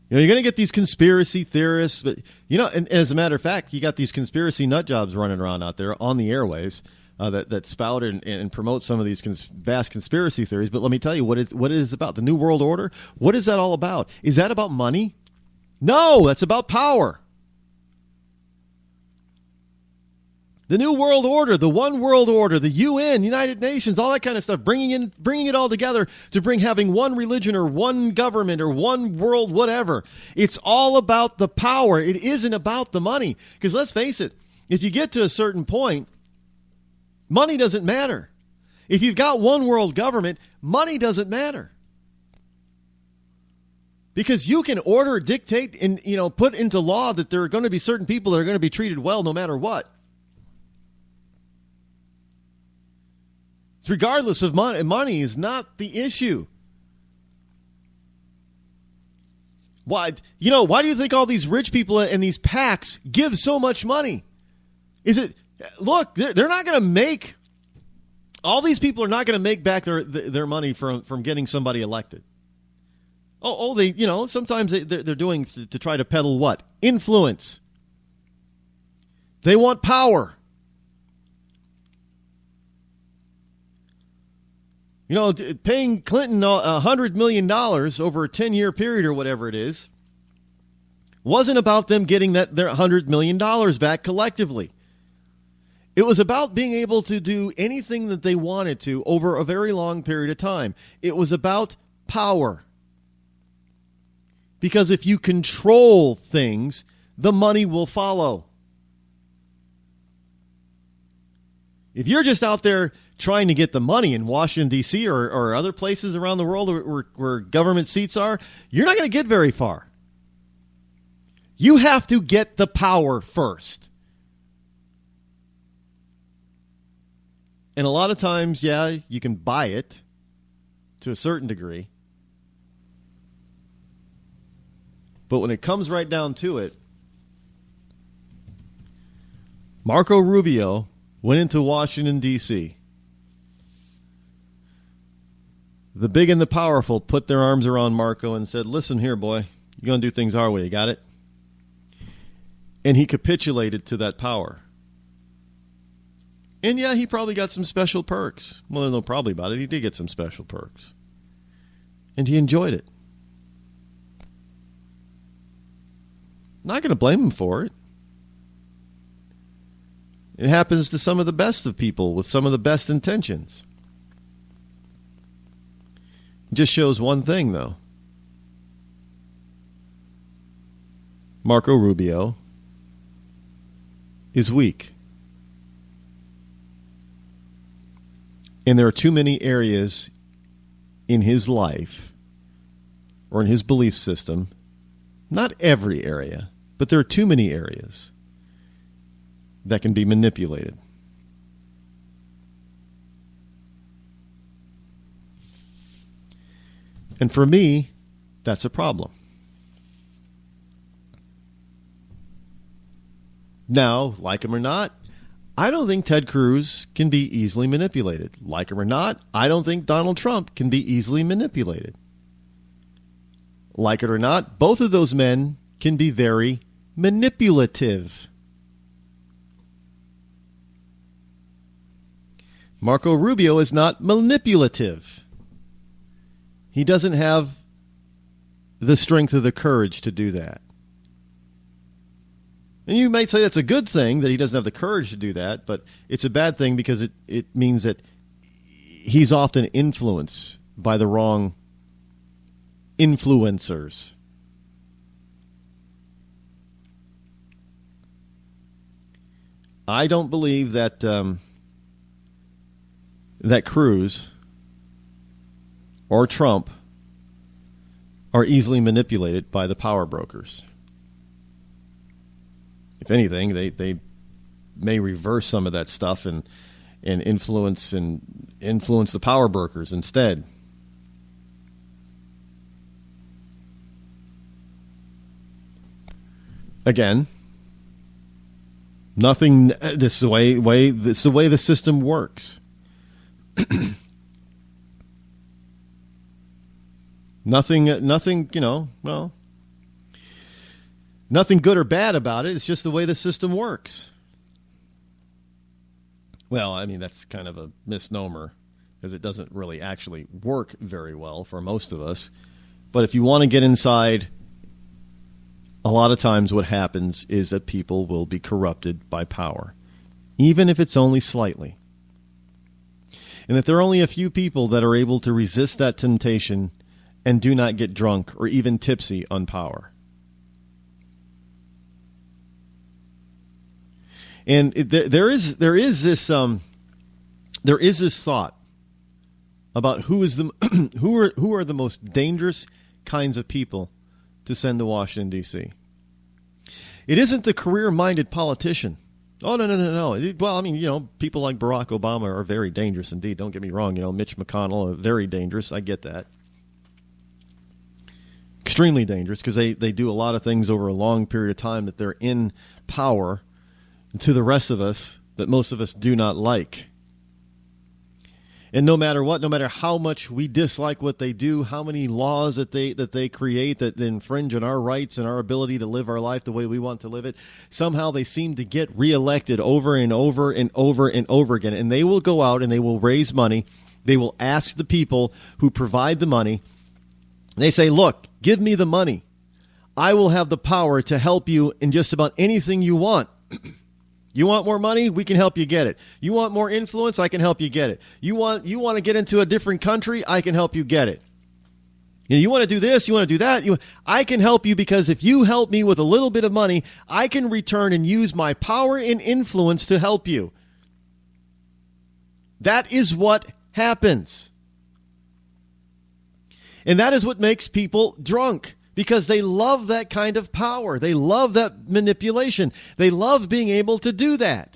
You're going to get these conspiracy theorists, but and as a matter of fact, you got these conspiracy nut jobs running around out there on the airwaves that spout and promote some of these vast conspiracy theories. But let me tell you what it is about. The New World Order, what is that all about? Is that about money? No, that's about power. The New World Order, the One World Order, the UN, United Nations, all that kind of stuff, bringing it all together to having one religion or one government or one world, whatever. It's all about the power. It isn't about the money. Because let's face it, if you get to a certain point, money doesn't matter. If you've got one world government, money doesn't matter. Because you can order, dictate, and put into law that there are going to be certain people that are going to be treated well no matter what. Regardless of money, money is not the issue. Why do you think all these rich people and these PACs give so much money? Look, they're not going to make, all these people are not going to make back their money from getting somebody elected. They sometimes they're doing to try to peddle what? Influence. They want power. Paying Clinton $100 million over a 10-year period or whatever it is wasn't about them getting their $100 million back collectively. It was about being able to do anything that they wanted to over a very long period of time. It was about power. Because if you control things, the money will follow. If you're just out there trying to get the money in Washington, D.C. or other places around the world where government seats are, you're not going to get very far. You have to get the power first. And a lot of times, you can buy it to a certain degree. But when it comes right down to it, Marco Rubio went into Washington, D.C. The big and the powerful put their arms around Marco and said, listen here, boy, you're going to do things our way, you got it? And he capitulated to that power. And he probably got some special perks. Well, there's no probably about it. He did get some special perks. And he enjoyed it. Not going to blame him for it. It happens to some of the best of people with some of the best intentions. It just shows one thing, though. Marco Rubio is weak. And there are too many areas in his life or in his belief system, not every area, but there are too many areas that can be manipulated. And for me, that's a problem. Now, like him or not, I don't think Ted Cruz can be easily manipulated. Like him or not, I don't think Donald Trump can be easily manipulated. Like it or not, both of those men can be very manipulative. Marco Rubio is not manipulative. He doesn't have the strength of the courage to do that. And you might say that's a good thing that he doesn't have the courage to do that, but it's a bad thing because it means that he's often influenced by the wrong influencers. I don't believe that that Cruz or Trump are easily manipulated by the power brokers. If anything, they may reverse some of that stuff and influence the power brokers instead. Again, nothing. This is the way the system works. Nothing. Nothing good or bad about it. It's just the way the system works. Well, I mean, that's kind of a misnomer because it doesn't really actually work very well for most of us. But if you want to get inside, a lot of times what happens is that people will be corrupted by power, even if it's only slightly. And if there are only a few people that are able to resist that temptation and do not get drunk or even tipsy on power. And there is this thought about who are the most dangerous kinds of people to send to Washington, D.C. It isn't the career-minded politician. Oh, no. Well, I mean, people like Barack Obama are very dangerous indeed. Don't get me wrong. Mitch McConnell are very dangerous. I get that. Extremely dangerous because they do a lot of things over a long period of time that they're in power to the rest of us that most of us do not like. And no matter what, no matter how much we dislike what they do, how many laws that they create that infringe on our rights and our ability to live our life the way we want to live it, somehow they seem to get reelected over and over and over and over again. And they will go out and they will raise money. They will ask the people who provide the money. They say, look, give me the money. I will have the power to help you in just about anything you want. You want more money? We can help you get it. You want more influence? I can help you get it. You want to get into a different country? I can help you get it. You want to do this? You want to do that? I can help you because if you help me with a little bit of money, I can return and use my power and influence to help you. That is what happens. And that is what makes people drunk. Because they love that kind of power. They love that manipulation. They love being able to do that.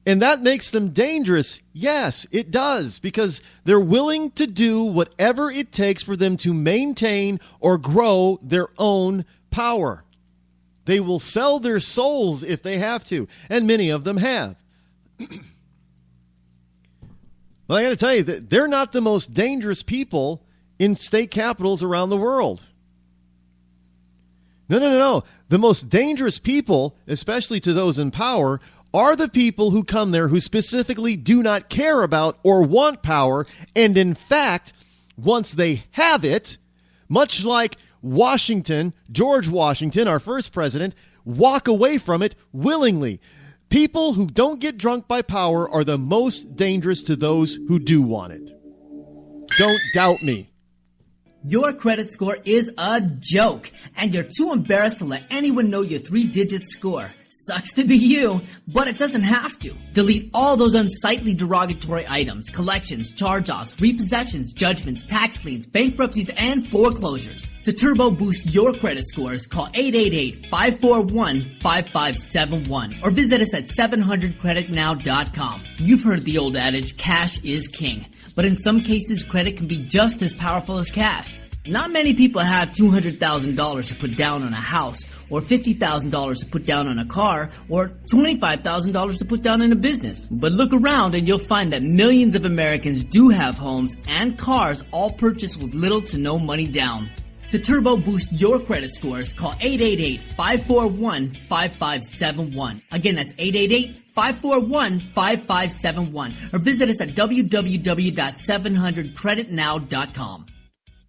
And that makes them dangerous. Yes, it does. Because they're willing to do whatever it takes for them to maintain or grow their own power. They will sell their souls if they have to. And many of them have. Well, I got to tell you that they're not the most dangerous people in state capitals around the world. No. The most dangerous people, especially to those in power, are the people who come there who specifically do not care about or want power, and in fact, once they have it, much like George Washington, our first president, walk away from it willingly. People who don't get drunk by power are the most dangerous to those who do want it. Don't doubt me. Your credit score is a joke, and you're too embarrassed to let anyone know your 3-digit score. Sucks to be you, but it doesn't have to. Delete all those unsightly derogatory items, collections, charge-offs, repossessions, judgments, tax liens, bankruptcies, and foreclosures. To turbo boost your credit scores, call 888-541-5571 or visit us at 700creditnow.com. You've heard the old adage, cash is king. But in some cases, credit can be just as powerful as cash. Not many people have $200,000 to put down on a house, or $50,000 to put down on a car, or $25,000 to put down in a business. But look around and you'll find that millions of Americans do have homes and cars all purchased with little to no money down. To turbo boost your credit scores, call 888-541-5571. Again, that's 888-541-5571. Or visit us at www.700creditnow.com.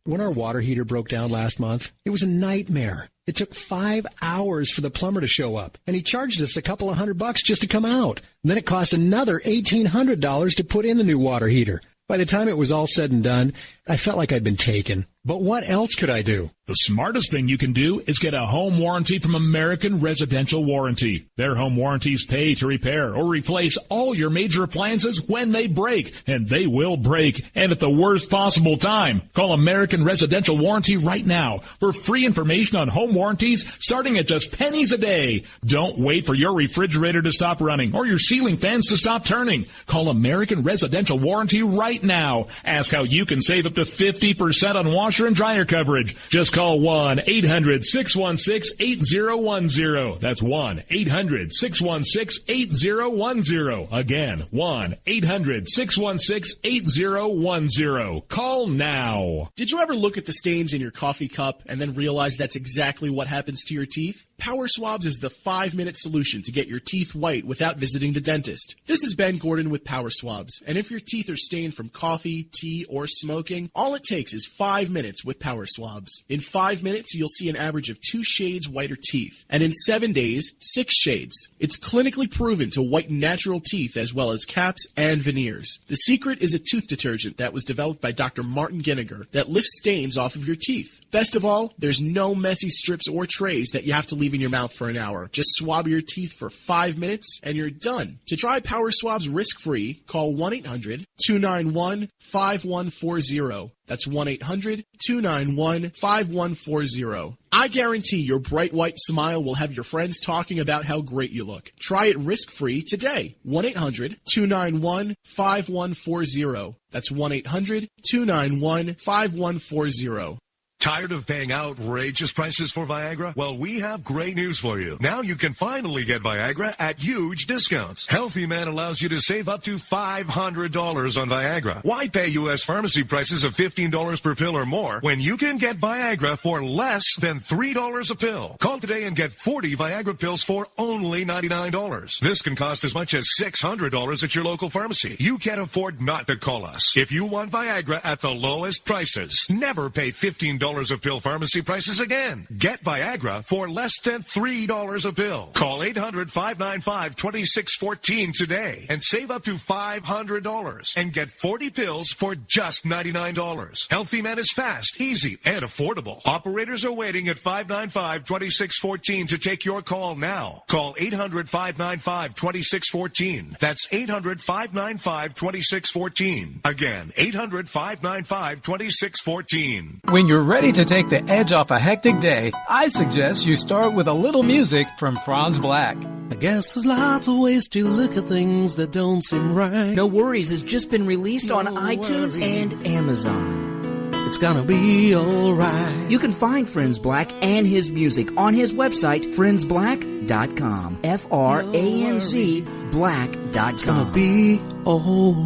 When our water heater broke down last month, it was a nightmare. It took 5 hours for the plumber to show up, and he charged us a couple of $100 just to come out. And then it cost another $1,800 to put in the new water heater. By the time it was all said and done, I felt like I'd been taken. But what else could I do? The smartest thing you can do is get a home warranty from American Residential Warranty. Their home warranties pay to repair or replace all your major appliances when they break, and they will break, and at the worst possible time. Call American Residential Warranty right now for free information on home warranties starting at just pennies a day. Don't wait for your refrigerator to stop running or your ceiling fans to stop turning. Call American Residential Warranty right now. Ask how you can save up to 50% on washer and dryer coverage. Just call 1-800-616-8010. That's 1-800-616-8010. Again, 1-800-616-8010. Call now. Did you ever look at the stains in your coffee cup and then realize that's exactly what happens to your teeth? Power Swabs is the 5-minute solution to get your teeth white without visiting the dentist. This is Ben Gordon with Power Swabs, and if your teeth are stained from coffee, tea, or smoking, all it takes is 5 minutes with Power Swabs. In 5 minutes, you'll see an average of 2 shades whiter teeth, and in 7 days, 6 shades. It's clinically proven to whiten natural teeth as well as caps and veneers. The secret is a tooth detergent that was developed by Dr. Martin Ginniger that lifts stains off of your teeth. Best of all, there's no messy strips or trays that you have to leave in your mouth for an hour. Just swab your teeth for 5 minutes and you're done. To try Power Swabs risk-free, call 1-800-291-5140. That's 1-800-291-5140. I guarantee your bright white smile will have your friends talking about how great you look. Try it risk-free today. 1-800-291-5140. That's 1-800-291-5140. Tired of paying outrageous prices for Viagra? Well, we have great news for you. Now you can finally get Viagra at huge discounts. Healthy Man allows you to save up to $500 on Viagra. Why pay U.S. pharmacy prices of $15 per pill or more when you can get Viagra for less than $3 a pill? Call today and get 40 Viagra pills for only $99. This can cost as much as $600 at your local pharmacy. You can't afford not to call us. If you want Viagra at the lowest prices, never pay $15 a pill pharmacy prices again. Get Viagra for less than $3 a pill. Call 800-595-2614 today and save up to $500 and get 40 pills for just $99. Healthy Man is fast, easy, and affordable. Operators are waiting at 595-2614 to take your call now. Call 800-595-2614. That's 800-595-2614. Again, 800-595-2614. When you're ready to take the edge off a hectic day, I suggest you start with a little music from Franz Black. I guess there's lots of ways to look at things that don't seem right. No Worries has just been released on iTunes and Amazon. It's gonna be alright. You can find Franz Black and his music on his website, franzblack.com. F-R-A-N-Z black.com. It's gonna be alright.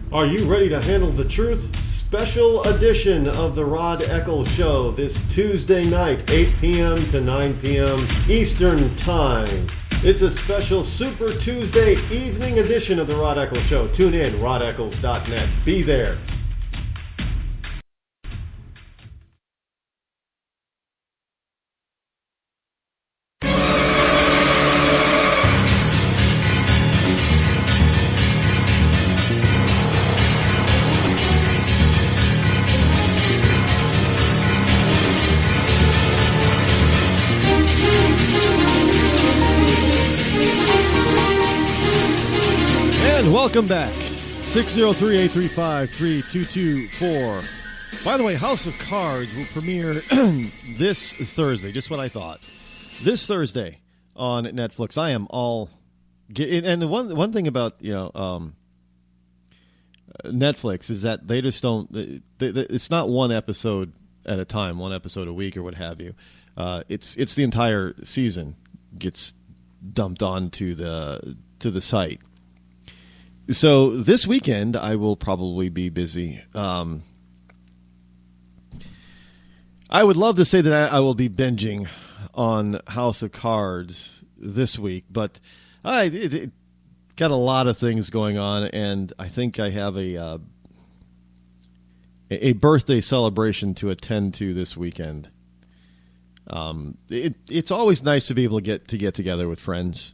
Are you ready to handle the truth? Special edition of the Rod Eccles Show this Tuesday night, 8 p.m. to 9 p.m. Eastern Time. It's a special Super Tuesday evening edition of the Rod Eccles Show. Tune in, rodeccles.net. Be there. Welcome back. 603-835-3224. By the way, House of Cards will premiere this Thursday. Just what I thought. This Thursday on Netflix. I am all... And the one thing about, Netflix is that they just don't. It's not one episode at a time, one episode a week or what have you. It's the entire season gets dumped onto the site. So this weekend I will probably be busy. I would love to say that I will be binging on House of Cards this week, but I got a lot of things going on, and I think I have a birthday celebration to attend to this weekend. It's always nice to be able to get together with friends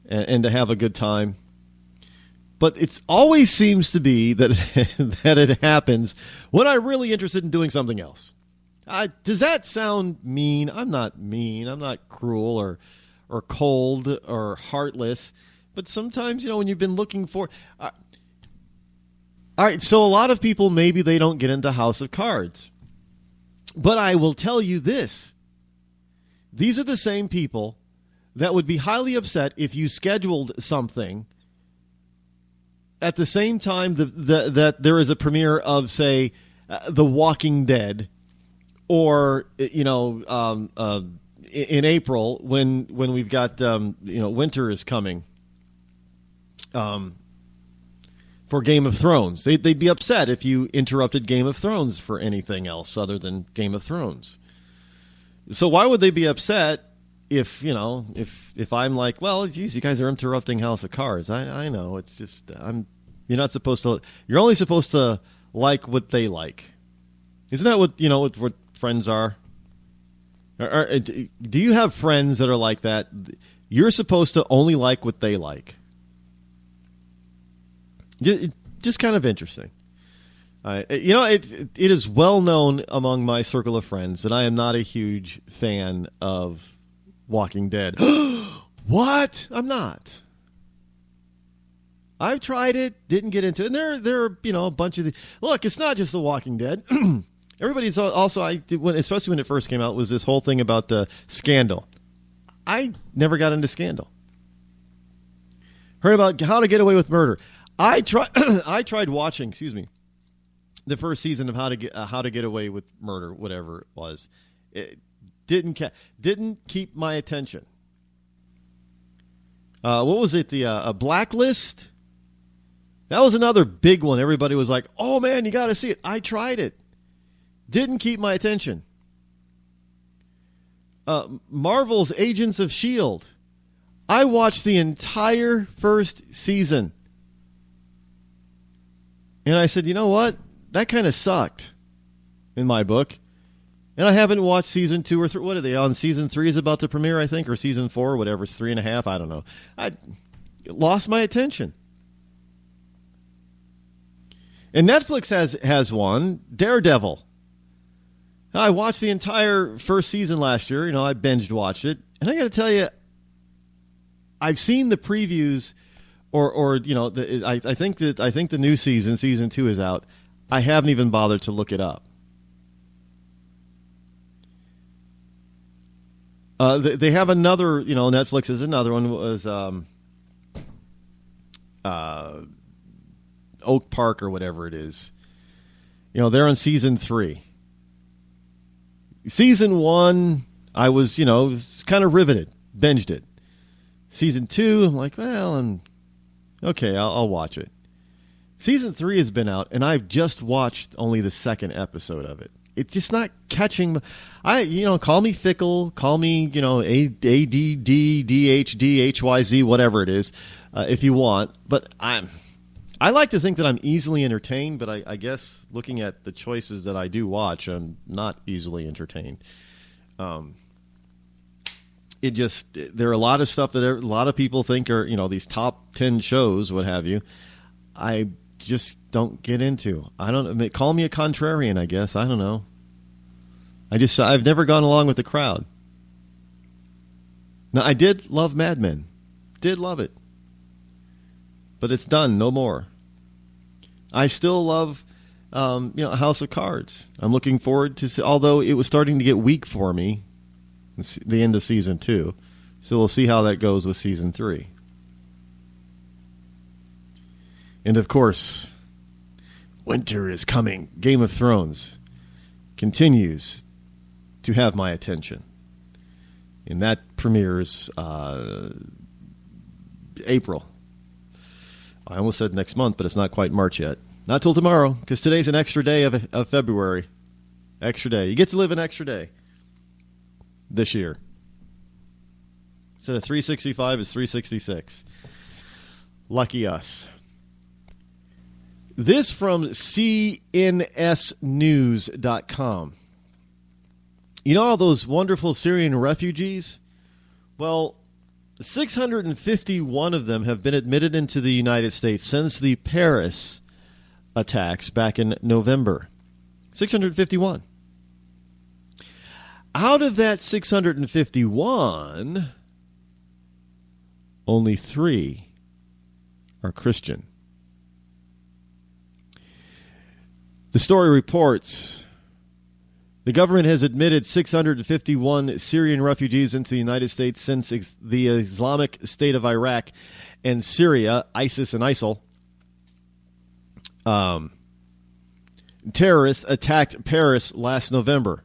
and to have a good time. But it always seems to be that that it happens when I'm really interested in doing something else. Does that sound mean? I'm not mean. I'm not cruel or cold or heartless. But sometimes, when you've been looking for... all right, so a lot of people, maybe they don't get into House of Cards. But I will tell you this. These are the same people that would be highly upset if you scheduled something at the same time that there is a premiere of, say, The Walking Dead, or in April when we've got winter is coming for Game of Thrones. They'd be upset if you interrupted Game of Thrones for anything else other than Game of Thrones. So why would they be upset if I'm like, well, geez, you guys are interrupting House of Cards? I know, it's just you're not supposed to. You're only supposed to like what they like. Isn't that what friends are? Do you have friends that are like that? You're supposed to only like what they like. Just kind of interesting. It is well known among my circle of friends that I am not a huge fan of Walking Dead. What? I'm not. I've tried it, didn't get into it. And there are a bunch of look, it's not just The Walking Dead. Everybody's also, especially when it first came out, was this whole thing about Scandal. I never got into Scandal. Heard about How to Get Away with Murder. I tried watching, the first season of How to Get Away with Murder, whatever it was. It didn't keep my attention. What was it? A Blacklist? That was another big one. Everybody was like, "Oh man, you got to see it." I tried it. Didn't keep my attention. Marvel's Agents of S.H.I.E.L.D. I watched the entire first season. And I said, you know what? That kind of sucked in my book. And I haven't watched season 2 or 3. What are they on? Season 3 is about to premiere, I think, or season 4, whatever. It's 3.5. I don't know. I lost my attention. And Netflix has one, Daredevil. I watched the entire first season last year. I binge watched it. And I got to tell you, I've seen the previews, I think the new season 2 is out. I haven't even bothered to look it up. They have another, Netflix is another one, was Oak Park or whatever it is. They're on season 3. Season 1, I was, kind of riveted, binged it. Season 2, I'm like, well, okay, I'll watch it. Season 3 has been out, and I've just watched only the second episode of it. It's just not catching. Call me fickle, call me, ADD, DHD, HYZ, whatever it is, if you want. But I like to think that I'm easily entertained, but I guess looking at the choices that I do watch, I'm not easily entertained. There are a lot of stuff that a lot of people think are, these top 10 shows, what have you. I just don't get into. I don't. Call me a contrarian, I guess. I don't know. I've never gone along with the crowd. Now, I did love Mad Men. Did love it. But it's done. No more. I still love, House of Cards. I'm looking forward to, although it was starting to get weak for me, the end of season 2. So we'll see how that goes with season 3. And of course, winter is coming. Game of Thrones continues to have my attention. And that premieres April. I almost said next month, but it's not quite March yet. Not till tomorrow, because today's an extra day of February. Extra day. You get to live an extra day this year. Instead of 365, it's 366. Lucky us. This from cnsnews.com. You know all those wonderful Syrian refugees? Well, 651 of them have been admitted into the United States since the Paris attacks back in November. 651. Out of that 651, only 3 are Christian. The story reports the government has admitted 651 Syrian refugees into the United States since the Islamic State of Iraq and Syria, ISIS and ISIL, terrorists attacked Paris last November.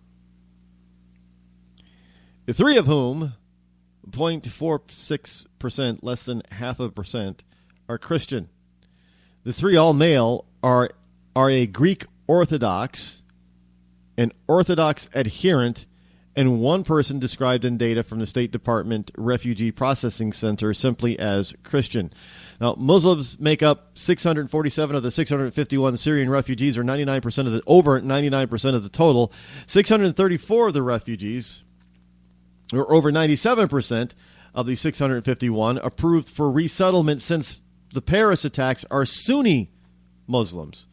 The 3 of whom, 0.46%, less than 0.5%, are Christian. The 3, all male, are a Greek Orthodox, an Orthodox adherent, and 1 person described in data from the State Department Refugee Processing Center simply as Christian. Now, Muslims make up 647 of the 651 Syrian refugees, or over 99% of the total. 634 of the refugees, or over 97% of the 651, approved for resettlement since the Paris attacks, are Sunni Muslims.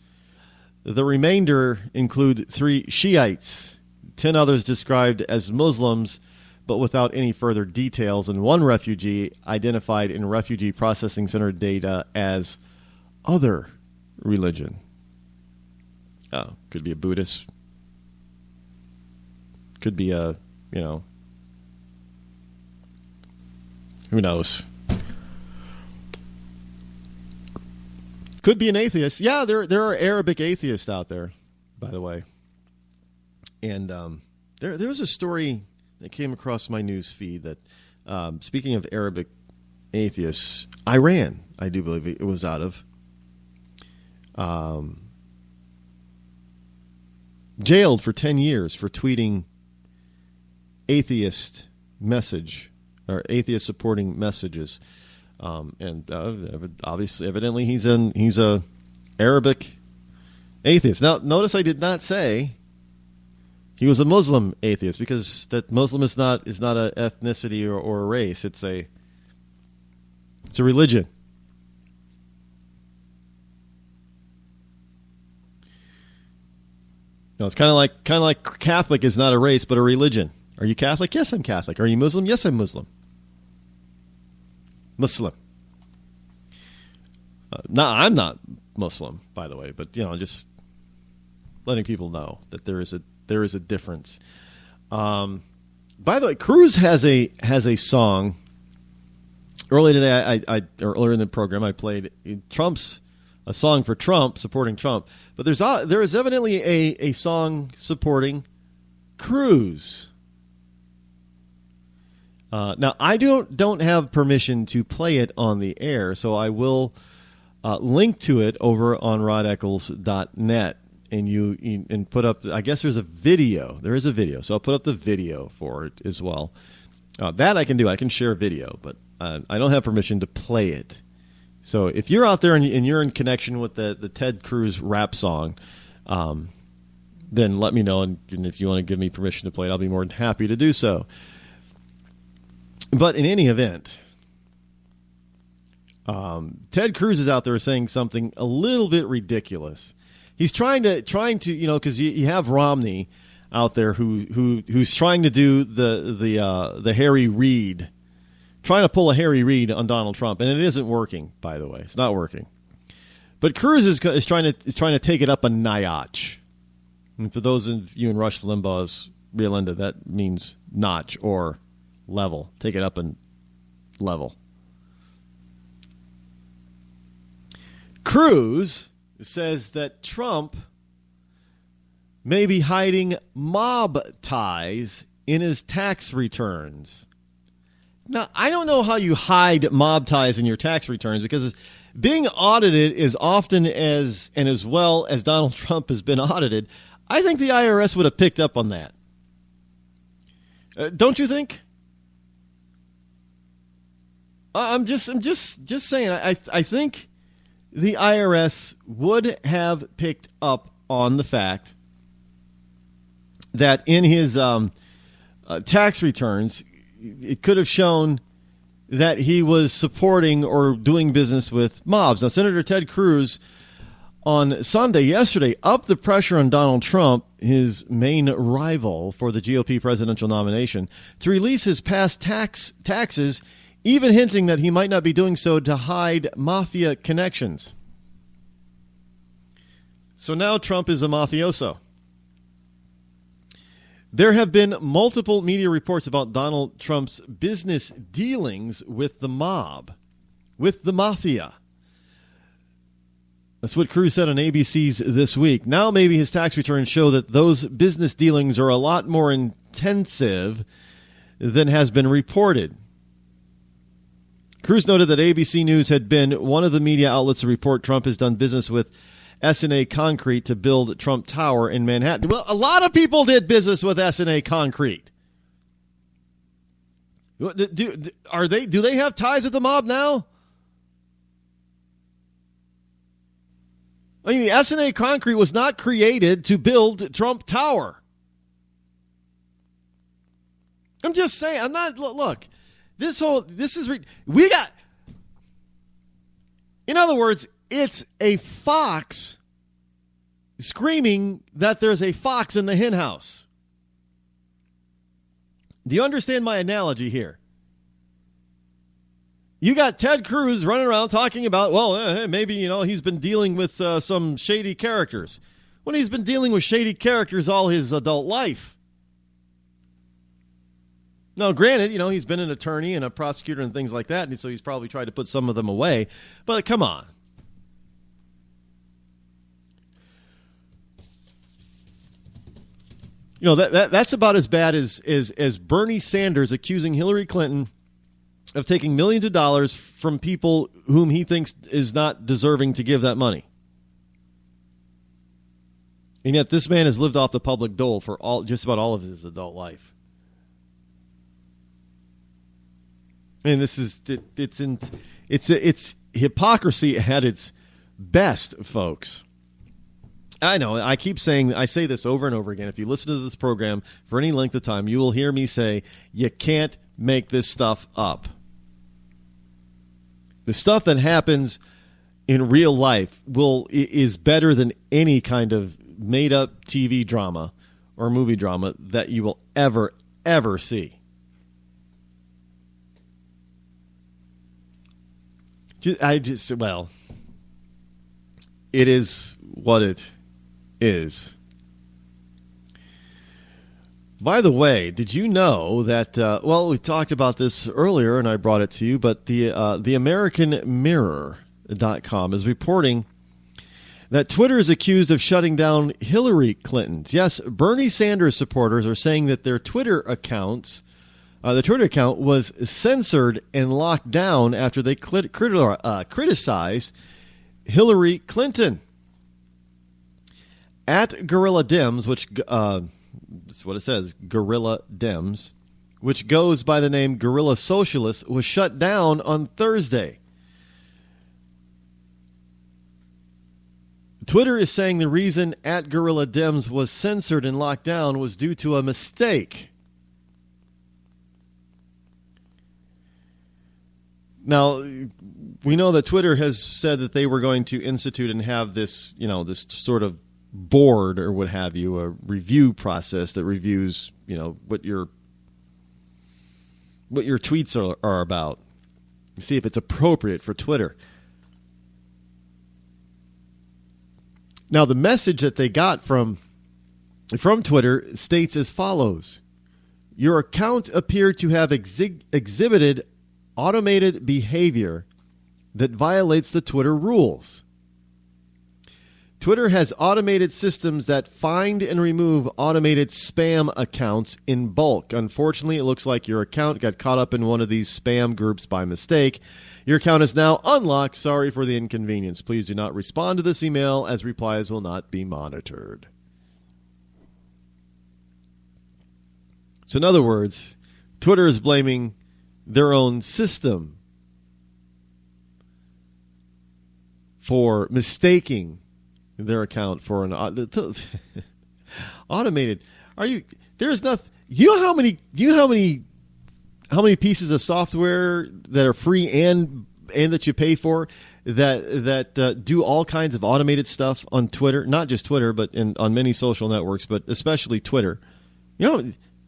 The remainder include 3 Shiites, 10 others described as Muslims, but without any further details, and 1 refugee identified in Refugee Processing Center data as other religion. Could be a Buddhist. Could be a, who knows? Could be an atheist. Yeah, there are Arabic atheists out there, by the way. And there was a story that came across my news feed that, speaking of Arabic atheists, Iran, I do believe it was out of, jailed for 10 years for tweeting atheist message or atheist supporting messages. Evidently he's a Arabic atheist. Now, notice I did not say he was a Muslim atheist, because that Muslim is not an ethnicity or a race. It's a religion. No, it's kind of like Catholic is not a race but a religion. Are you Catholic? Yes, I'm Catholic. Are you Muslim? Yes, I'm Muslim. Muslim. No, I'm not Muslim, by the way, but just letting people know that there is a difference. By the way, Cruz has a song. Earlier today, or earlier in the program, I played a song for Trump, supporting Trump. But there is evidently a song supporting Cruz. Now, I don't have permission to play it on the air, so I will link to it over on rodeccles.net, and put up. I guess there's a video. There is a video, so I'll put up the video for it as well. That I can do. I can share video, but I don't have permission to play it. So if you're out there and you're in connection with the Ted Cruz rap song, then let me know, and if you want to give me permission to play it, I'll be more than happy to do so. But in any event, Ted Cruz is out there saying something a little bit ridiculous. He's trying to because you have Romney out there who's trying to do the Harry Reid, trying to pull a Harry Reid on Donald Trump, and it isn't working. By the way, it's not working. But Cruz is trying to take it up a notch. And for those of you in Rush Limbaugh's Real Enda, that means notch or level. Take it up a level. Cruz says that Trump may be hiding mob ties in his tax returns. Now, I don't know how you hide mob ties in your tax returns, because being audited as often as and as well as Donald Trump has been audited, I think the IRS would have picked up on that. Don't you think? I'm just saying. I think the IRS would have picked up on the fact that in his tax returns, it could have shown that he was supporting or doing business with mobs. Now, Senator Ted Cruz on Sunday, yesterday, upped the pressure on Donald Trump, his main rival for the GOP presidential nomination, to release his past taxes, even hinting that he might not be doing so to hide mafia connections. So now Trump is a mafioso. There have been multiple media reports about Donald Trump's business dealings with the mob, with the mafia. That's what Cruz said on ABC's This Week. Now maybe his tax returns show that those business dealings are a lot more intensive than has been reported. Cruz noted that ABC News had been one of the media outlets to report Trump has done business with S&A Concrete to build Trump Tower in Manhattan. Well, a lot of people did business with S&A Concrete. Do they have ties with the mob now? I mean, the S&A Concrete was not created to build Trump Tower. I'm just saying. I'm not. Look, we got. In other words, it's a fox screaming that there's a fox in the hen house. Do you understand my analogy here? You got Ted Cruz running around talking about, maybe, he's been dealing with some shady characters. When he's been dealing with shady characters all his adult life. Now, granted, he's been an attorney and a prosecutor and things like that, and so he's probably tried to put some of them away. But come on. That's about as bad as Bernie Sanders accusing Hillary Clinton of taking millions of dollars from people whom he thinks is not deserving to give that money. And yet this man has lived off the public dole for just about all of his adult life. And this is it's hypocrisy at its best, folks. I know. I say this over and over again. If you listen to this program for any length of time, you will hear me say, you can't make this stuff up. The stuff that happens in real life is better than any kind of made-up TV drama or movie drama that you will ever see. It is what it is. By the way, did you know that, we talked about this earlier and I brought it to you, but the AmericanMirror.com is reporting that Twitter is accused of shutting down Hillary Clinton's. Yes, Bernie Sanders supporters are saying that their Twitter account was censored and locked down after they criticized Hillary Clinton. At Guerrilla Dems, which that's what it says, Guerrilla Dems, which goes by the name Guerrilla Socialist, was shut down on Thursday. Twitter is saying the reason at Guerrilla Dems was censored and locked down was due to a mistake. Now, we know that Twitter has said that they were going to institute and have this, this sort of board or what have you, a review process that reviews, what your tweets are about. See if it's appropriate for Twitter. Now, the message that they got from Twitter states as follows: your account appeared to have exhibited automated behavior that violates the Twitter rules. Twitter has automated systems that find and remove automated spam accounts in bulk. Unfortunately, it looks like your account got caught up in one of these spam groups by mistake. Your account is now unlocked. Sorry for the inconvenience. Please do not respond to this email as replies will not be monitored. So in other words, Twitter is blaming their own system for mistaking their account for an automated. There's nothing. You know how many pieces of software that are free and that you pay for that do all kinds of automated stuff on Twitter, not just Twitter, but on many social networks, but especially Twitter.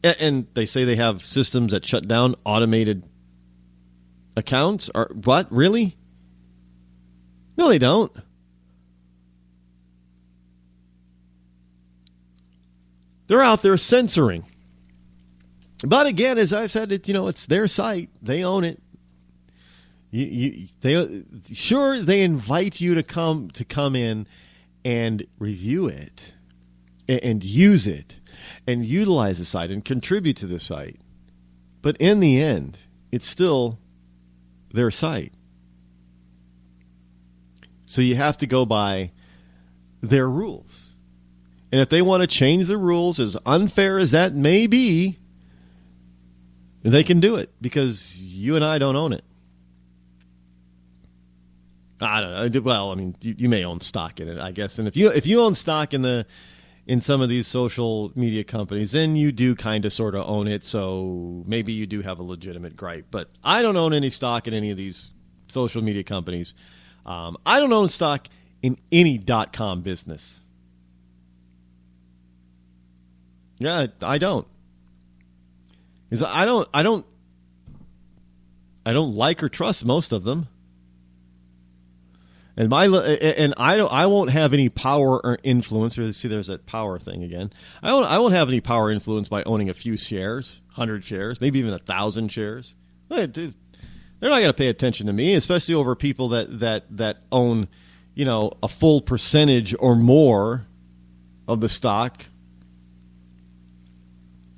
And they say they have systems that shut down automated accounts. Or what? Really? No, they don't. They're out there censoring. But again, as I've said, it's their site. They own it. They invite you to come in and review it and use it and utilize the site and contribute to the site. But in the end, it's still their site. So you have to go by their rules. And if they want to change the rules, as unfair as that may be, they can do it because you and I don't own it. I don't know. Well, I mean, you may own stock in it, I guess. And if you own stock in some of these social media companies, then you do kind of sort of own it. So maybe you do have a legitimate gripe. But I don't own any stock in any of these social media companies. I don't own stock in any .com business. Yeah, I don't. Because I don't like or trust most of them. And I won't have any power or influence. Or see, there's that power thing again. I won't have any power or influence by owning a few shares, 100 shares, maybe even 1,000 shares. They're not going to pay attention to me, especially over people that own, a full percentage or more of the stock.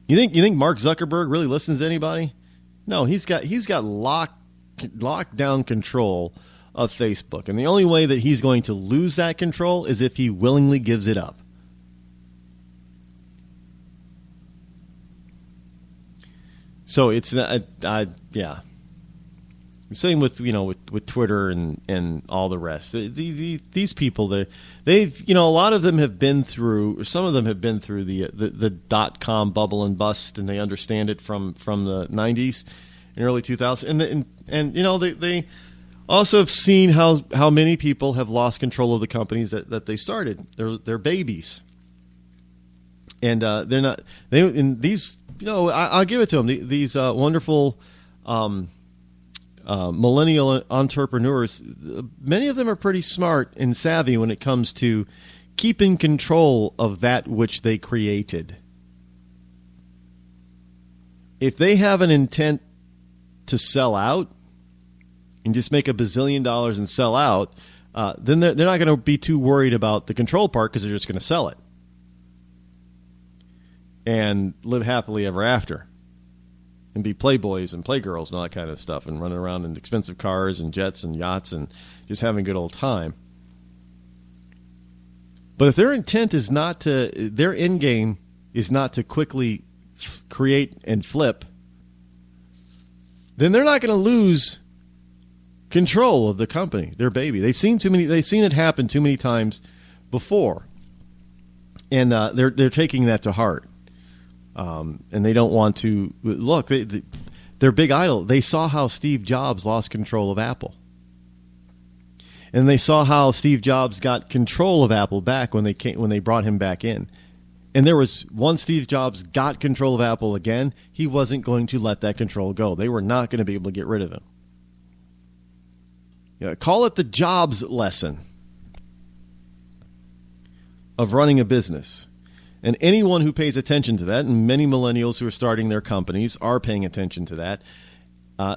You think Mark Zuckerberg really listens to anybody? No, he's got lockdown control of Facebook, and the only way that he's going to lose that control is if he willingly gives it up. So it's yeah. Same with with Twitter and all the rest. These people, they've a lot of them have been through. Some of them have been through the .com bubble and bust, and they understand it from the 90s and early 2000s. And they also have seen how many people have lost control of the companies that they started. They're babies, and they're not. These I'll give it to them. These wonderful. Millennial entrepreneurs, many of them are pretty smart and savvy when it comes to keeping control of that which they created. If they have an intent to sell out and just make $1 bazillion and sell out, then they're not going to be too worried about the control part because they're just going to sell it and live happily ever after. And be playboys and playgirls and all that kind of stuff and running around in expensive cars and jets and yachts and just having a good old time. But if their intent is their end game is not to quickly create and flip, then they're not going to lose control of the company, their baby. They've seen it happen too many times before. And they're taking that to heart. And they don't want to look. Their big idol. They saw how Steve Jobs lost control of Apple, and they saw how Steve Jobs got control of Apple back when they brought him back in. And there was once Steve Jobs got control of Apple again, he wasn't going to let that control go. They were not going to be able to get rid of him. Call it the Jobs lesson of running a business. And anyone who pays attention to that, and many millennials who are starting their companies are paying attention to that,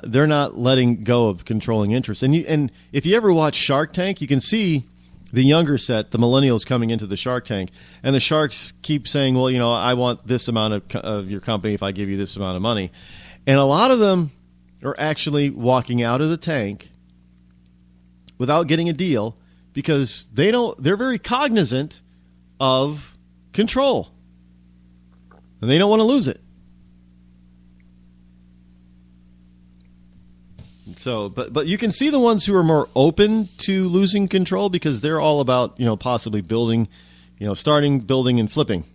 they're not letting go of controlling interest. And if you ever watch Shark Tank, you can see the younger set, the millennials coming into the Shark Tank, and the sharks keep saying, well, I want this amount of your company if I give you this amount of money. And a lot of them are actually walking out of the tank without getting a deal because they're very cognizant of control. And they don't want to lose it. So, but you can see the ones who are more open to losing control because they're all about, possibly building, starting, building, and flipping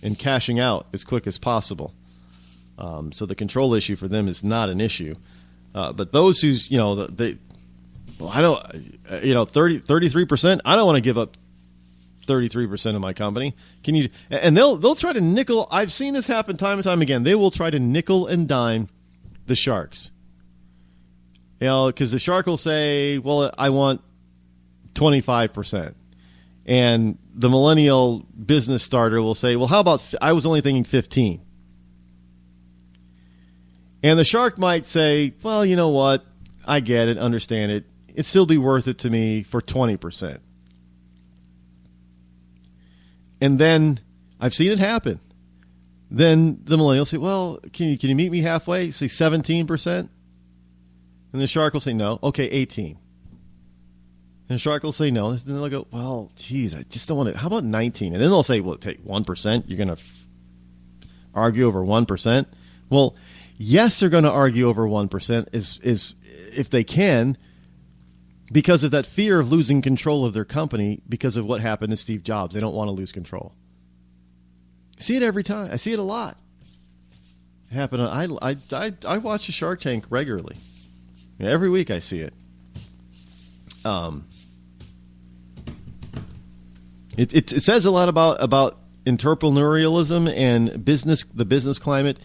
and cashing out as quick as possible. So the control issue for them is not an issue. But those who's, 33%, I don't want to give up 33% of my company. Can you? And they'll try to nickel. I've seen this happen time and time again. They will try to nickel and dime the sharks. Because the shark will say, well, I want 25%. And the millennial business starter will say, well, how about, I was only thinking 15. And the shark might say, well, you know what? I get it, understand it. It'd still be worth it to me for 20%. And then, I've seen it happen. Then the millennial will say, well, can you meet me halfway? Say 17%? And the shark will say, no. Okay, 18. And the shark will say, no. And then they'll go, well, geez, I just don't want to. How about 19? And then they'll say, well, take 1%. You're going to argue over 1%? Well, yes, they're going to argue over 1% is if they can, because of that fear of losing control of their company because of what happened to Steve Jobs. They don't want to lose control. I see it every time. I see it a lot. It happened. I watch the Shark Tank regularly. Every week I see it. It says a lot about entrepreneurialism and the business climate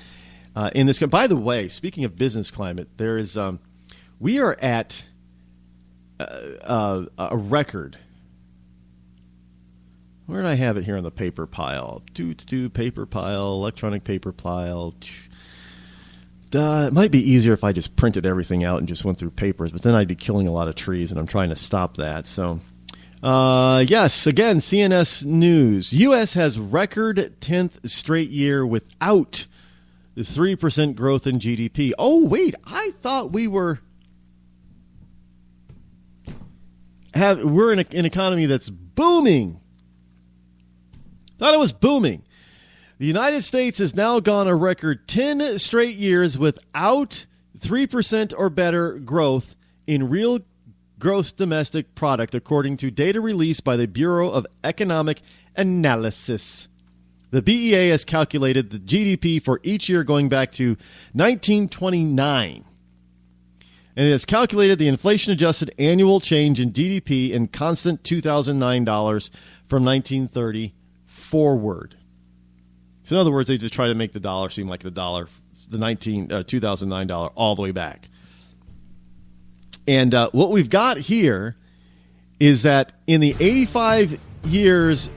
in this. By the way, speaking of business climate, there is we are at a record. Where did I have it here on the paper pile? Paper pile, electronic paper pile. It might be easier if I just printed everything out and just went through papers, but then I'd be killing a lot of trees, and I'm trying to stop that. So, yes, again, CNS News. U.S. has record 10th straight year without the 3% growth in GDP. Oh, wait, I thought we're in an economy that's booming. Thought it was booming. The United States has now gone a record 10 straight years without 3% or better growth in real gross domestic product, according to data released by the Bureau of Economic Analysis. The BEA has calculated the GDP for each year going back to 1929. And it has calculated the inflation-adjusted annual change in GDP in constant $2009 from 1930 forward. So in other words, they just try to make the dollar seem like the $2009 all the way back. And what we've got here is that in the 85 years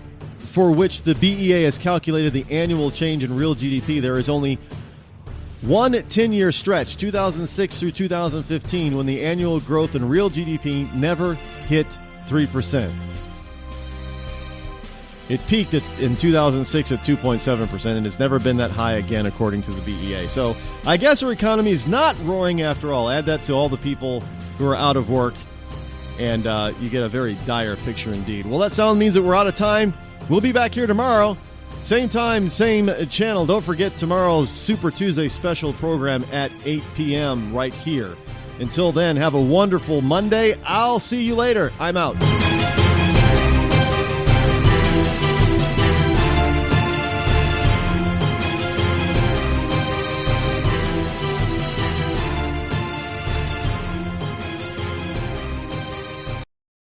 for which the BEA has calculated the annual change in real GDP, there is only one 10-year stretch, 2006 through 2015, when the annual growth in real GDP never hit 3%. It peaked in 2006 at 2.7%, and it's never been that high again, according to the BEA. So I guess our economy is not roaring after all. Add that to all the people who are out of work, and you get a very dire picture indeed. Well, that sound means that we're out of time. We'll be back here tomorrow. Same time, same channel. Don't forget tomorrow's Super Tuesday special program at 8 p.m. right here. Until then, have a wonderful Monday. I'll see you later. I'm out.